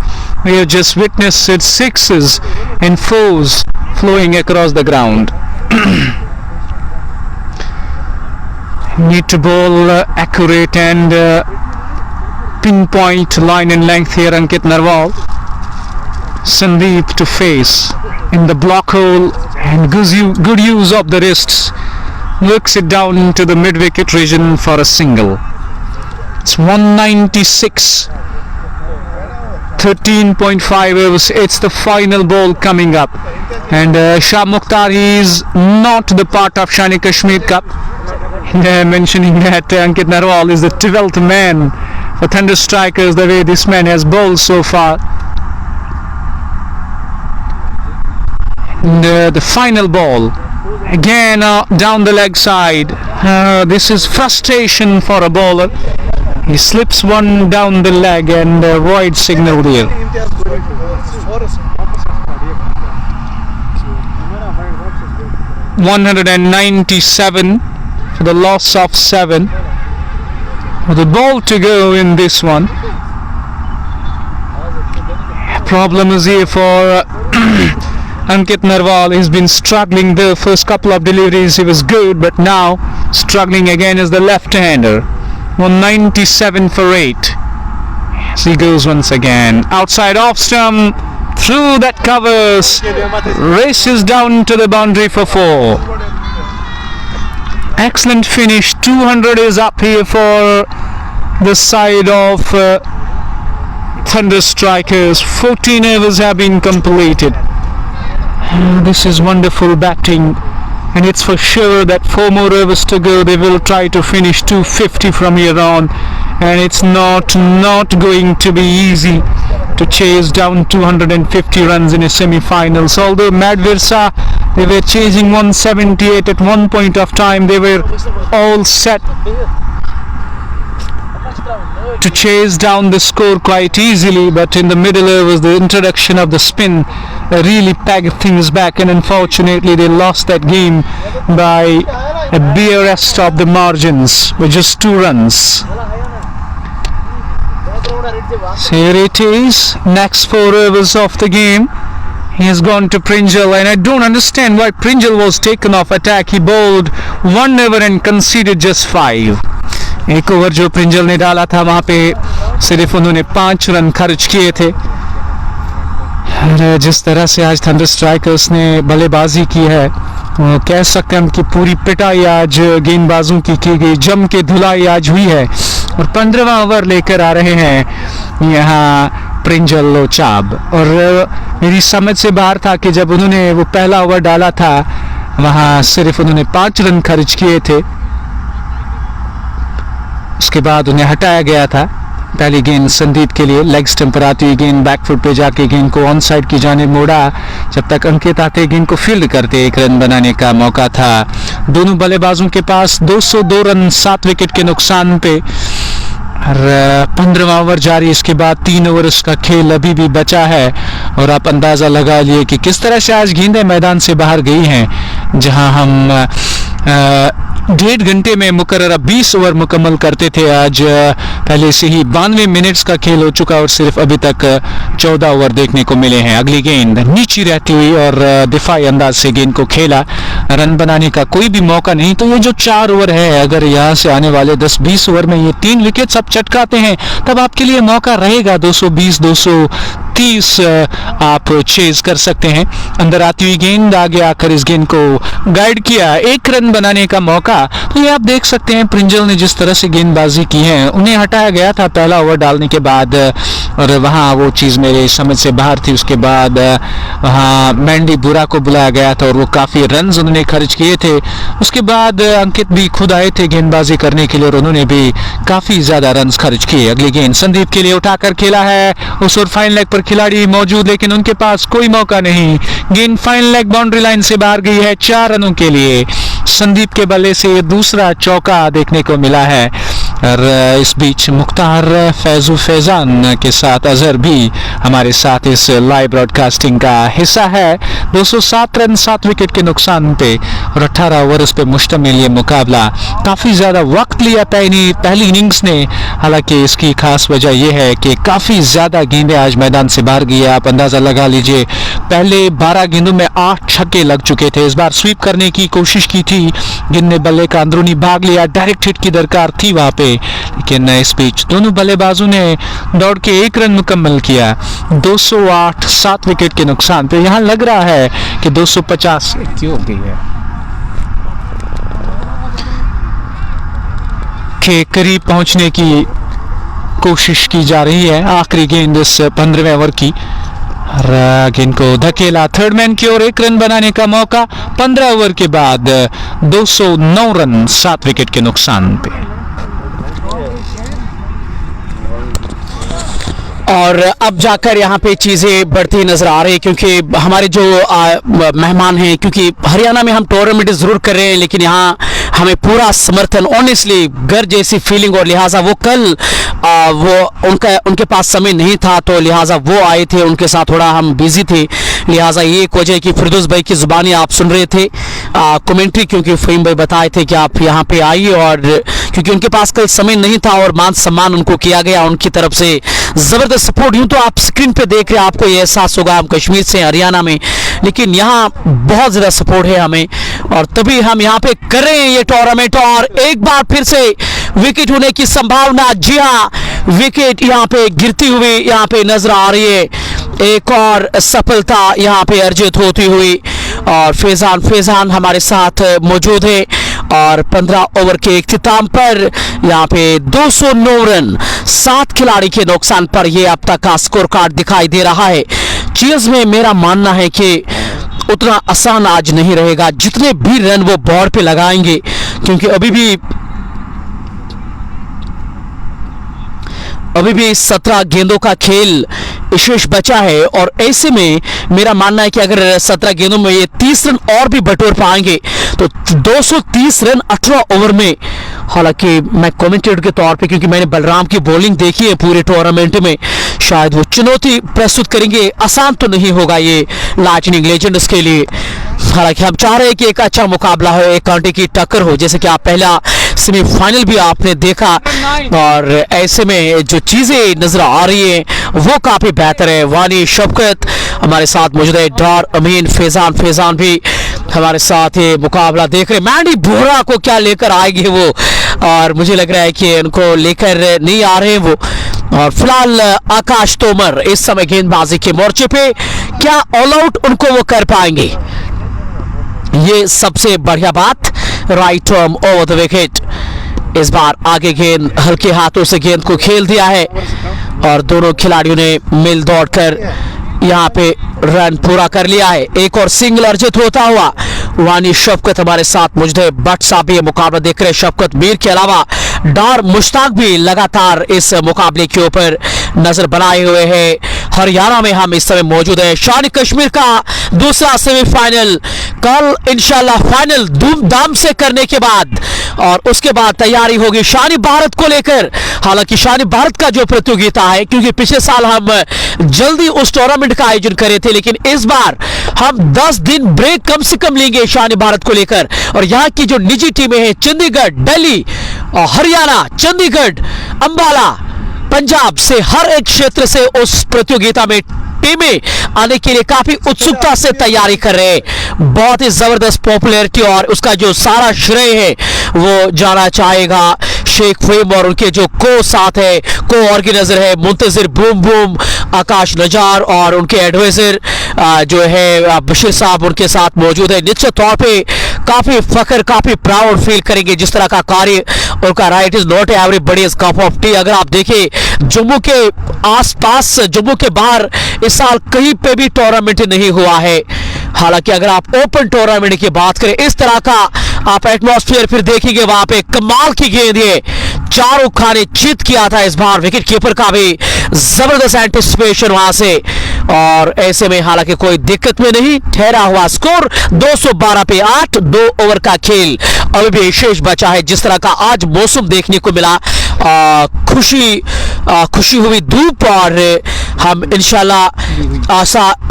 we have just witnessed it, 6s and 4s flowing across the ground. Need to bowl accurate and pinpoint line and length here. Ankit Narwal. Sandeep to face in the block hole, and good use of the wrists, works it down into the mid wicket region for a single. It's 196, 13.5 overs. It's the final ball coming up, and Shah Mukhtar is not the part of Shani Kashmir Cup. Mentioning that Ankit Narwal is the 12th man for Thunder Strikers, the way this man has bowled so far. And the final ball again down the leg side. This is frustration for a bowler. He slips one down the leg and void signal there. 197 for the loss of 7. The ball to go in this one. Problem is here for Ankit Narwal. He's been struggling the first couple of deliveries. He was good, but now struggling again as the left-hander. 197 for 8. Yes, he goes once again. Outside off stump. Through that covers. Races down to the boundary for 4. Excellent finish. 200 is up here for the side of Thunder Strikers. 14 overs have been completed. This is wonderful batting, and it's for sure that 4 more overs to go. They will try to finish 250 from here on, and it's not going to be easy to chase down 250 runs in a semi-finals. Although Mad Virsa, they were chasing 178 at one point of time. They were all set to chase down the score quite easily, but in the middle overs the introduction of the spin really pegged things back, and unfortunately they lost that game by a barest of the margins with just 2 runs. So here it is, next 4 overs of the game. He has gone to Pringle, and I don't understand why Pringle was taken off attack. He bowled 1 over and conceded just 5. एक over जो प्रिंजल ने डाला था वहाँ पे सिर्फ उन्होंने 5 run खर्च किए थे। और जिस तरह से आज थंडर स्ट्राइकर्स ने बल्लेबाजी की है, वो कह सकते हैं कि पूरी पिटाई आज गेंदबाजों की गई, जम के धुलाई आज हुई है, और 15वां ओवर लेकर आ रहे हैं यहाँ प्रिंजल लोचाब। और मेरी समझ से बाहर था कि जब उन्होंने वो पहला ओवर डाला था वहाँ सिर्फ उन्होंने 5 रन खर्च किए थे, उसके बाद उन्हें हटाया गया था। पहली गेंद संदीप के लिए, लेग स्टंप पर आती हुई गेंद बैकफुट पे जाके गेंद को ऑन साइड की जानिब मोड़ा। जब तक अंकित आते गेंद को फील्ड करते 1 रन बनाने का मौका था। दोनों बल्लेबाजों के पास 202 रन 7 विकेट के नुकसान पे, और 15वां ओवर जारी। इसके बाद 3 ओवर का खेल अभी भी बचा है, और आप अंदाज़ा लगा लिए कि किस तरह से आज गेंदें मैदान से बाहर गई हैं। जहां हम 1.5 घंटे में मुकर्ररा 20 ओवर मुकम्मल करते थे, आज पहले से ही 92 मिनट्स का खेल हो चुका और सिर्फ अभी तक 14 ओवर देखने को मिले हैं। अगली गेंद नीची रहती हुई और दिफाई अंदाज से गेंद को खेला, रन बनाने का कोई भी मौका नहीं। तो ये जो 4 ओवर है, अगर यहाँ से आने वाले 10-20 ओवर में ये 3 विकेट आप चटकाते हैं तब आपके लिए मौका रहेगा 220-230 आप चेज कर सकते हैं। अंदर आती हुई गेंद, आगे आकर इस गेंद को गाइड किया, 1 रन बनाने का मौका। तो ये आप देख सकते हैं प्रिंजल ने जिस तरह से गेंदबाजी की है, उन्हें हटाया गया था पहला ओवर डालने के बाद और वहाँ वो चीज़ मेरे समझ से बाहर थी। उसके बाद वहाँ मैंडी बुरा को बुलाया गया था और वो काफ़ी रन उन्होंने खर्च किए थे। उसके बाद अंकित भी खुद आए थे गेंदबाजी करने के लिए और उन्होंने भी काफ़ी ज़्यादा रन खर्च किए। अगली गेंद संदीप के लिए उठाकर खेला है, उस और फाइन लेग पर खिलाड़ी मौजूद लेकिन उनके पास कोई मौका नहीं। गेंद फाइन लेग बाउंड्री लाइन से बाहर गई है 4 रनों के लिए। संदीप के बल्ले से ये दूसरा चौका देखने को मिला है और इस बीच मुख्तार फैजान के साथ अजहर भी हमारे साथ इस लाइव ब्रॉडकास्टिंग का हिस्सा है। 207 रन 7 विकेट के नुकसान पे और 18 ओवर्स पे मुश्तमिल ये मुकाबला काफ़ी ज़्यादा वक्त लिया पहली इनिंग्स ने। हालांकि इसकी खास वजह यह है कि काफ़ी ज़्यादा गेंदें आज मैदान से बाहर गई है। आप अंदाज़ा लगा लीजिए, पहले 12 गेंदों में 8 छक्के लग चुके थे। इस बार स्वीप करने की कोशिश की थी, गेंद ने बल्ले का अंदरूनी भाग लिया, डायरेक्ट हिट की दरकार थी वहाँ पे, लेकिन इस बीच दोनों बल्लेबाजों ने दौड़ के 1 रन मुकम्मल किया। 208 7 विकेट के नुकसान पे। यहाँ लग रहा है कि 250 क्यों हो गई है के करीब पहुंचने की कोशिश की जा रही है। आखिरी गेंद इस 15वें ओवर की, गेंद को धकेला थर्ड मैन की ओर, 1 रन बनाने का मौका। 15 ओवर के बाद 209 रन 7 विकेट के नुकसान पे। और अब जाकर यहाँ पे चीज़ें बढ़ती नजर आ रही है क्योंकि हमारे जो मेहमान हैं, क्योंकि हरियाणा में हम टूर्नामेंट ज़रूर कर रहे हैं लेकिन यहाँ हमें पूरा समर्थन, ऑनेस्टली घर जैसी फीलिंग, और लिहाजा वो कल वो उनके पास समय नहीं था तो लिहाजा वो आए थे, उनके साथ थोड़ा हम बिजी थे। लिहाजा ये एक वजह कि फिरदौस भाई की ज़ुबानी आप सुन रहे थे कमेंट्री, क्योंकि फ़हीम भाई बताए थे कि आप यहाँ पे आइए, और क्योंकि उनके पास कल समय नहीं था और मान सम्मान उनको किया गया उनकी तरफ से, ज़बरदस्त सपोर्ट। यूँ तो आप स्क्रीन पे देख रहे हैं, आपको ये एहसास होगा हम कश्मीर से हरियाणा में, लेकिन यहाँ बहुत ज़्यादा सपोर्ट है हमें और तभी हम यहाँ पे कर रहे हैं ये टूर्नामेंट। और एक बार फिर से विकेट होने की संभावना, जी हाँ, विकेट यहाँ पे गिरती हुई यहाँ पे नजर आ रही है। एक और सफलता यहाँ पे अर्जित होती हुई और फैजान हमारे साथ मौजूद है और 15 ओवर के इख्तिताम पर यहाँ पे 209 रन 7 खिलाड़ी के नुकसान पर ये अब तक का स्कोर कार्ड दिखाई दे रहा है। चीज में मेरा मानना है कि उतना आसान आज नहीं रहेगा जितने भी रन वो बोर्ड पे लगाएंगे, क्योंकि अभी भी 17 गेंदों का खेल शेष बचा है और ऐसे में मेरा मानना है कि अगर 17 गेंदों में ये 30 रन और भी बटोर पाएंगे तो 230 रन 18 ओवर में। हालांकि मैं कमेंटेटर के तौर पे, क्योंकि मैंने बलराम की बॉलिंग देखी है पूरे टूर्नामेंट में, शायद वो चुनौती प्रस्तुत करेंगे। आसान तो नहीं होगा ये लाइटनिंग लेजेंड्स के लिए। हालांकि हम चाह रहे हैं कि एक अच्छा मुकाबला हो, एक कांटे की टक्कर हो, जैसे कि आप पहला सेमीफाइनल भी आपने देखा और ऐसे में जो चीजें नजर आ रही है वो काफी बेहतर है। वानी शफकत हमारे साथ मौजूद है, डार अमीन, फैजान भी हमारे साथ ये मुकाबला देख रहे। मैंडी बोरा को क्या लेकर आएंगे वो, और मुझे लग रहा है कि उनको लेकर नहीं आ रहे वो। और फिलहाल आकाश तोमर इस समय गेंदबाजी के मोर्चे पे, क्या ऑल आउट उनको वो कर पाएंगे, ये सबसे बढ़िया बात। Right arm over the wicket, इस बार आगे गेंद हल्के हाथों से गेंद को खेल दिया है और दोनों खिलाड़ियों ने मिल दौड़कर यहाँ पे रन पूरा कर लिया है। एक और सिंगल अर्जित होता हुआ वानी शफकत हमारे साथ मौजूद है। भट्ट साहब भी मुकाबला देख रहे हैं। शफकत मीर के अलावा डार मुश्ताक भी लगातार इस मुकाबले के ऊपर नजर बनाए हुए हैं। हरियाणा में हम इस समय मौजूद है। शान कश्मीर का दूसरा सेमीफाइनल कल इंशाल्लाह फाइनल धूमधाम से करने के बाद और उसके बाद तैयारी होगी शानी भारत को लेकर। हालांकि शानी भारत का जो प्रतियोगिता है, क्योंकि पिछले साल हम जल्दी उस टूर्नामेंट का आयोजन करे थे, लेकिन इस बार हम 10 दिन ब्रेक कम से कम लेंगे शानी भारत को लेकर। और यहाँ की जो निजी टीमें हैं, चंडीगढ़, दिल्ली, हरियाणा, चंडीगढ़, अंबाला, पंजाब से हर एक क्षेत्र से उस प्रतियोगिता में टीमें आने के लिए काफी उत्सुकता से तैयारी कर रहे हैं। बहुत ही जबरदस्त पॉपुलैरिटी और उसका जो सारा श्रेय है वो जाना चाहेगा शेख फहीम और उनके जो को साथ है, को ऑर्गेनाइजर है मुंतजिर बूम बूम, आकाश नजार और उनके एडवाइजर जो है बशीर साहब उनके साथ मौजूद है। निश्चित तौर पे काफी फख्र, काफी प्राउड फील करेंगे जिस तरह का कार्य उनका। Right is not everybody's cup of T. अगर आप देखें जम्मू के आसपास, जम्मू के बाहर इस साल कहीं पे भी टूर्नामेंट नहीं हुआ है। हालांकि अगर आप ओपन टूर्नामेंट की बात करें, इस तरह का आप एटमॉस्फेयर फिर देखेंगे वहां पे। कमाल की गेंद ये शाहरुख खान ने चित किया था इस बार, विकेट कीपर का भी जबरदस्त एंटिसिपेशन वहां से। और ऐसे में हालांकि कोई दिक्कत में नहीं, ठहरा हुआ स्कोर 212 पे 8, 2 ओवर का खेल अभी भी शेष बचा है। जिस तरह का आज मौसम देखने को मिला, खुशी हुई धूप, और हम इंशाल्लाह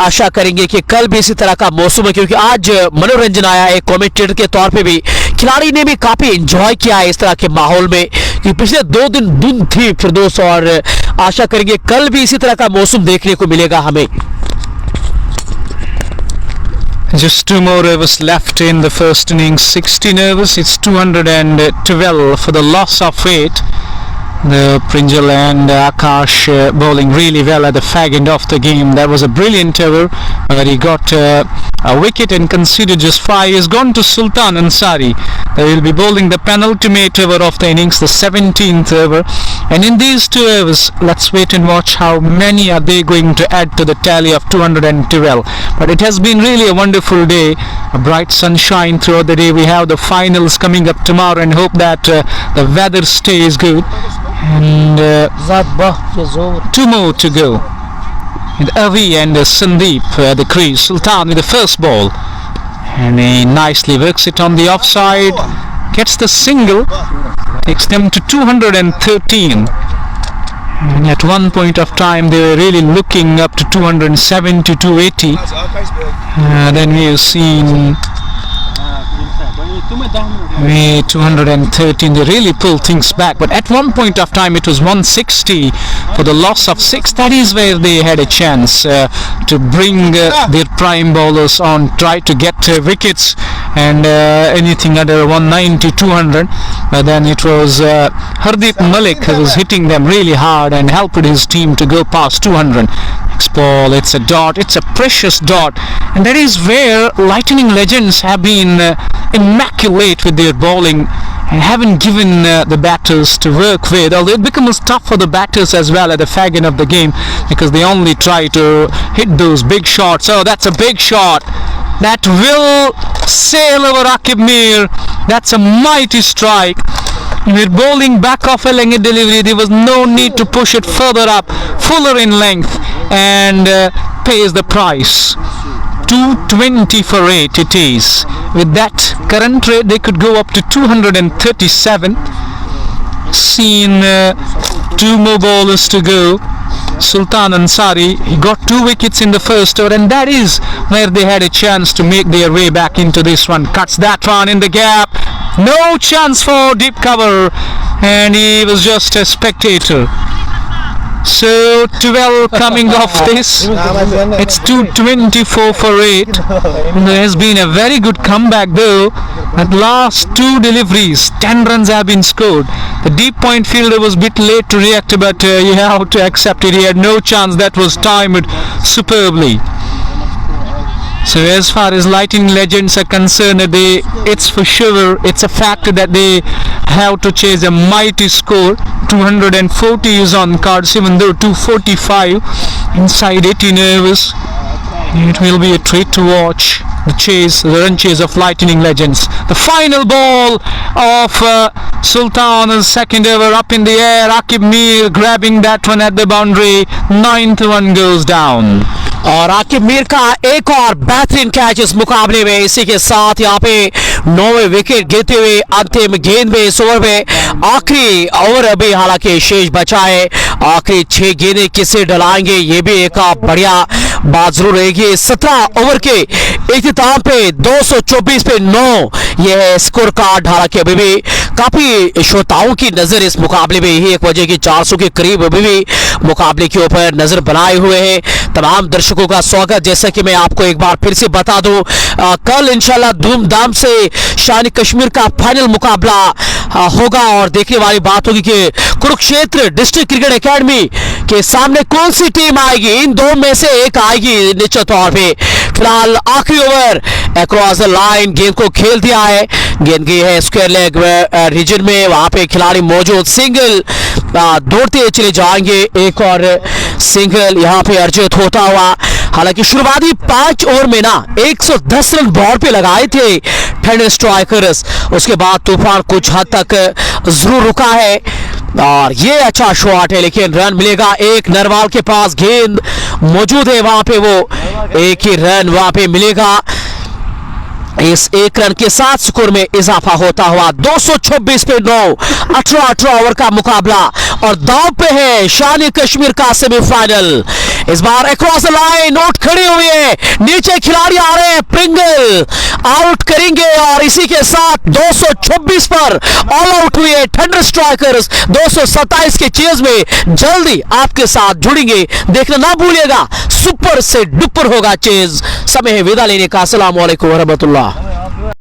आशा करेंगे कि कल भी इसी तरह का मौसम है, क्योंकि आज मनोरंजन आया है। कमेंटेटर के तौर पे भी खिलाड़ी ने भी काफी एंजॉय किया है इस तरह के माहौल में, कि पिछले 2 दिन धुंध थी फिरदौस, और आशा करेंगे कल भी इसी तरह का मौसम देखने को मिलेगा हमें। Just 2 more overs left in the first innings. 16 overs. It's 212 for the loss of 8. The Prinjal and Akash bowling really well at the fag end of the game. That was a brilliant over where he got a wicket and conceded just 5. He has gone to Sultan Ansari. They will be bowling the penultimate over of the innings, the 17th over. And in these 2 overs, let's wait and watch how many are they going to add to the tally of 212. But it has been really a wonderful day, a bright sunshine throughout the day. We have the finals coming up tomorrow and hope that the weather stays good. And 2 more to go. With Avi and Sandeep the crease. Sultan with the first ball, and he nicely works it on the offside, gets the single, takes them to 213. And at one point of time they were really looking up to 207 to 280. Then we have seen 213, they really pull things back, but at one point of time it was 160 for the loss of 6. That is where they had a chance to bring their prime bowlers on, try to get wickets and anything under 190, 200, but then it was Hardeep Malik who was hitting them really hard and helped his team to go past 200. Next ball, it's a dot, it's a precious dot, and that is where Lightning Legends have been immaculate with their bowling and haven't given the batters to work with, although it becomes tough for the batters as well at the fag end of the game, because they only try to hit those big shots. Oh, that's a big shot that will sail over Aqib Mir. That's a mighty strike. We're bowling back off a length delivery. There was no need to push it further up, fuller in length, and pays the price. 220 for 8 it is. With that current rate they could go up to 237. Seen 2 more bowlers to go. Sultan Ansari, he got 2 wickets in the first over, and that is where they had a chance to make their way back into this one. Cuts that one in the gap. No chance for deep cover, and he was just a spectator. So 12 coming off this. It's 224 for 8. There has been a very good comeback though. At last 2 deliveries, 10 runs have been scored. The deep point fielder was a bit late to react, but you have to accept it. He had no chance. That was timed superbly. So as far as Lightning Legends are concerned, it's for sure, it's a fact that they have to chase a mighty score. 240 is on cards, even though 245 inside 18 overs. It will be a treat to watch the run chase of Lightning Legends. The final ball of Sultan's second over up in the air. Aqib Mir grabbing that one at the boundary. 9th one goes down. और आकिब मीर का एक और बेहतरीन catch इस मुकाबले में। इसी के साथ यहाँ पे 9वें विकेट गिरते हुए अंतिम गेंद में इस ओवर में आखिरी ओवर अभी हालांकि शेष बचा है। आखिरी 6 गेंदें किसे डलाएंगे ये भी एक बढ़िया बात जरूर रहेगी। 17 ओवर के इख्तिताम पे 224 पे 9 यह है स्कोर कार्ड। हालांकि अभी भी काफी श्रोताओं की नजर इस मुकाबले में यही एक वजह की 400 के करीब अभी भी मुकाबले के ऊपर नजर बनाए हुए हैं। तमाम दर्शकों का स्वागत। जैसा कि मैं आपको एक बार फिर से बता दूं, कल इंशाल्लाह धूमधाम से शान कश्मीर का फाइनल मुकाबला होगा और देखने वाली बात होगी कि कुरुक्षेत्र डिस्ट्रिक्ट क्रिकेट एकेडमी के सामने कौन सी टीम आएगी। इन दो में से एक आएगी निश्चित तौर पे। फिलहाल आखिरी ओवर अक्रॉस द लाइन गेंद को खेल दिया है। गेंद गई है स्क्वायर लेग रीजन में, वहां पे खिलाड़ी मौजूद। सिंगल दौड़ते चले जाएंगे। एक और सिंगल यहां पे अर्जित होता हुआ। हालांकि शुरुआती 5 ओवर में ना 110 रन बॉल पे लगाए थे थंडर स्ट्राइकर्स। उसके बाद तूफान कुछ हद तक जरूर रुका है और ये अच्छा शॉट है, लेकिन रन मिलेगा। एक नरवाल के पास गेंद मौजूद है, वहां पे वो एक ही रन वहां पे मिलेगा। इस एक रन के साथ स्कोर में इजाफा होता हुआ 226 पे 9। 18 ओवर का मुकाबला और दांव पे है शान कश्मीर का सेमीफाइनल। इस बार अक्रॉस द लाइन आउट खड़े हुए हैं, नीचे खिलाड़ी आ रहे हैं, प्रिंगल आउट करेंगे और इसी के साथ 226 पर ऑल आउट हुए थंडर स्ट्राइकर्स। 227 के चेज में जल्दी आपके साथ जुड़ेंगे, देखना ना भूलिएगा। सुपर से डुपर होगा चेज। समय है विदा लेने का। अस्सलाम वालेकुम व रहमतुल्लाह।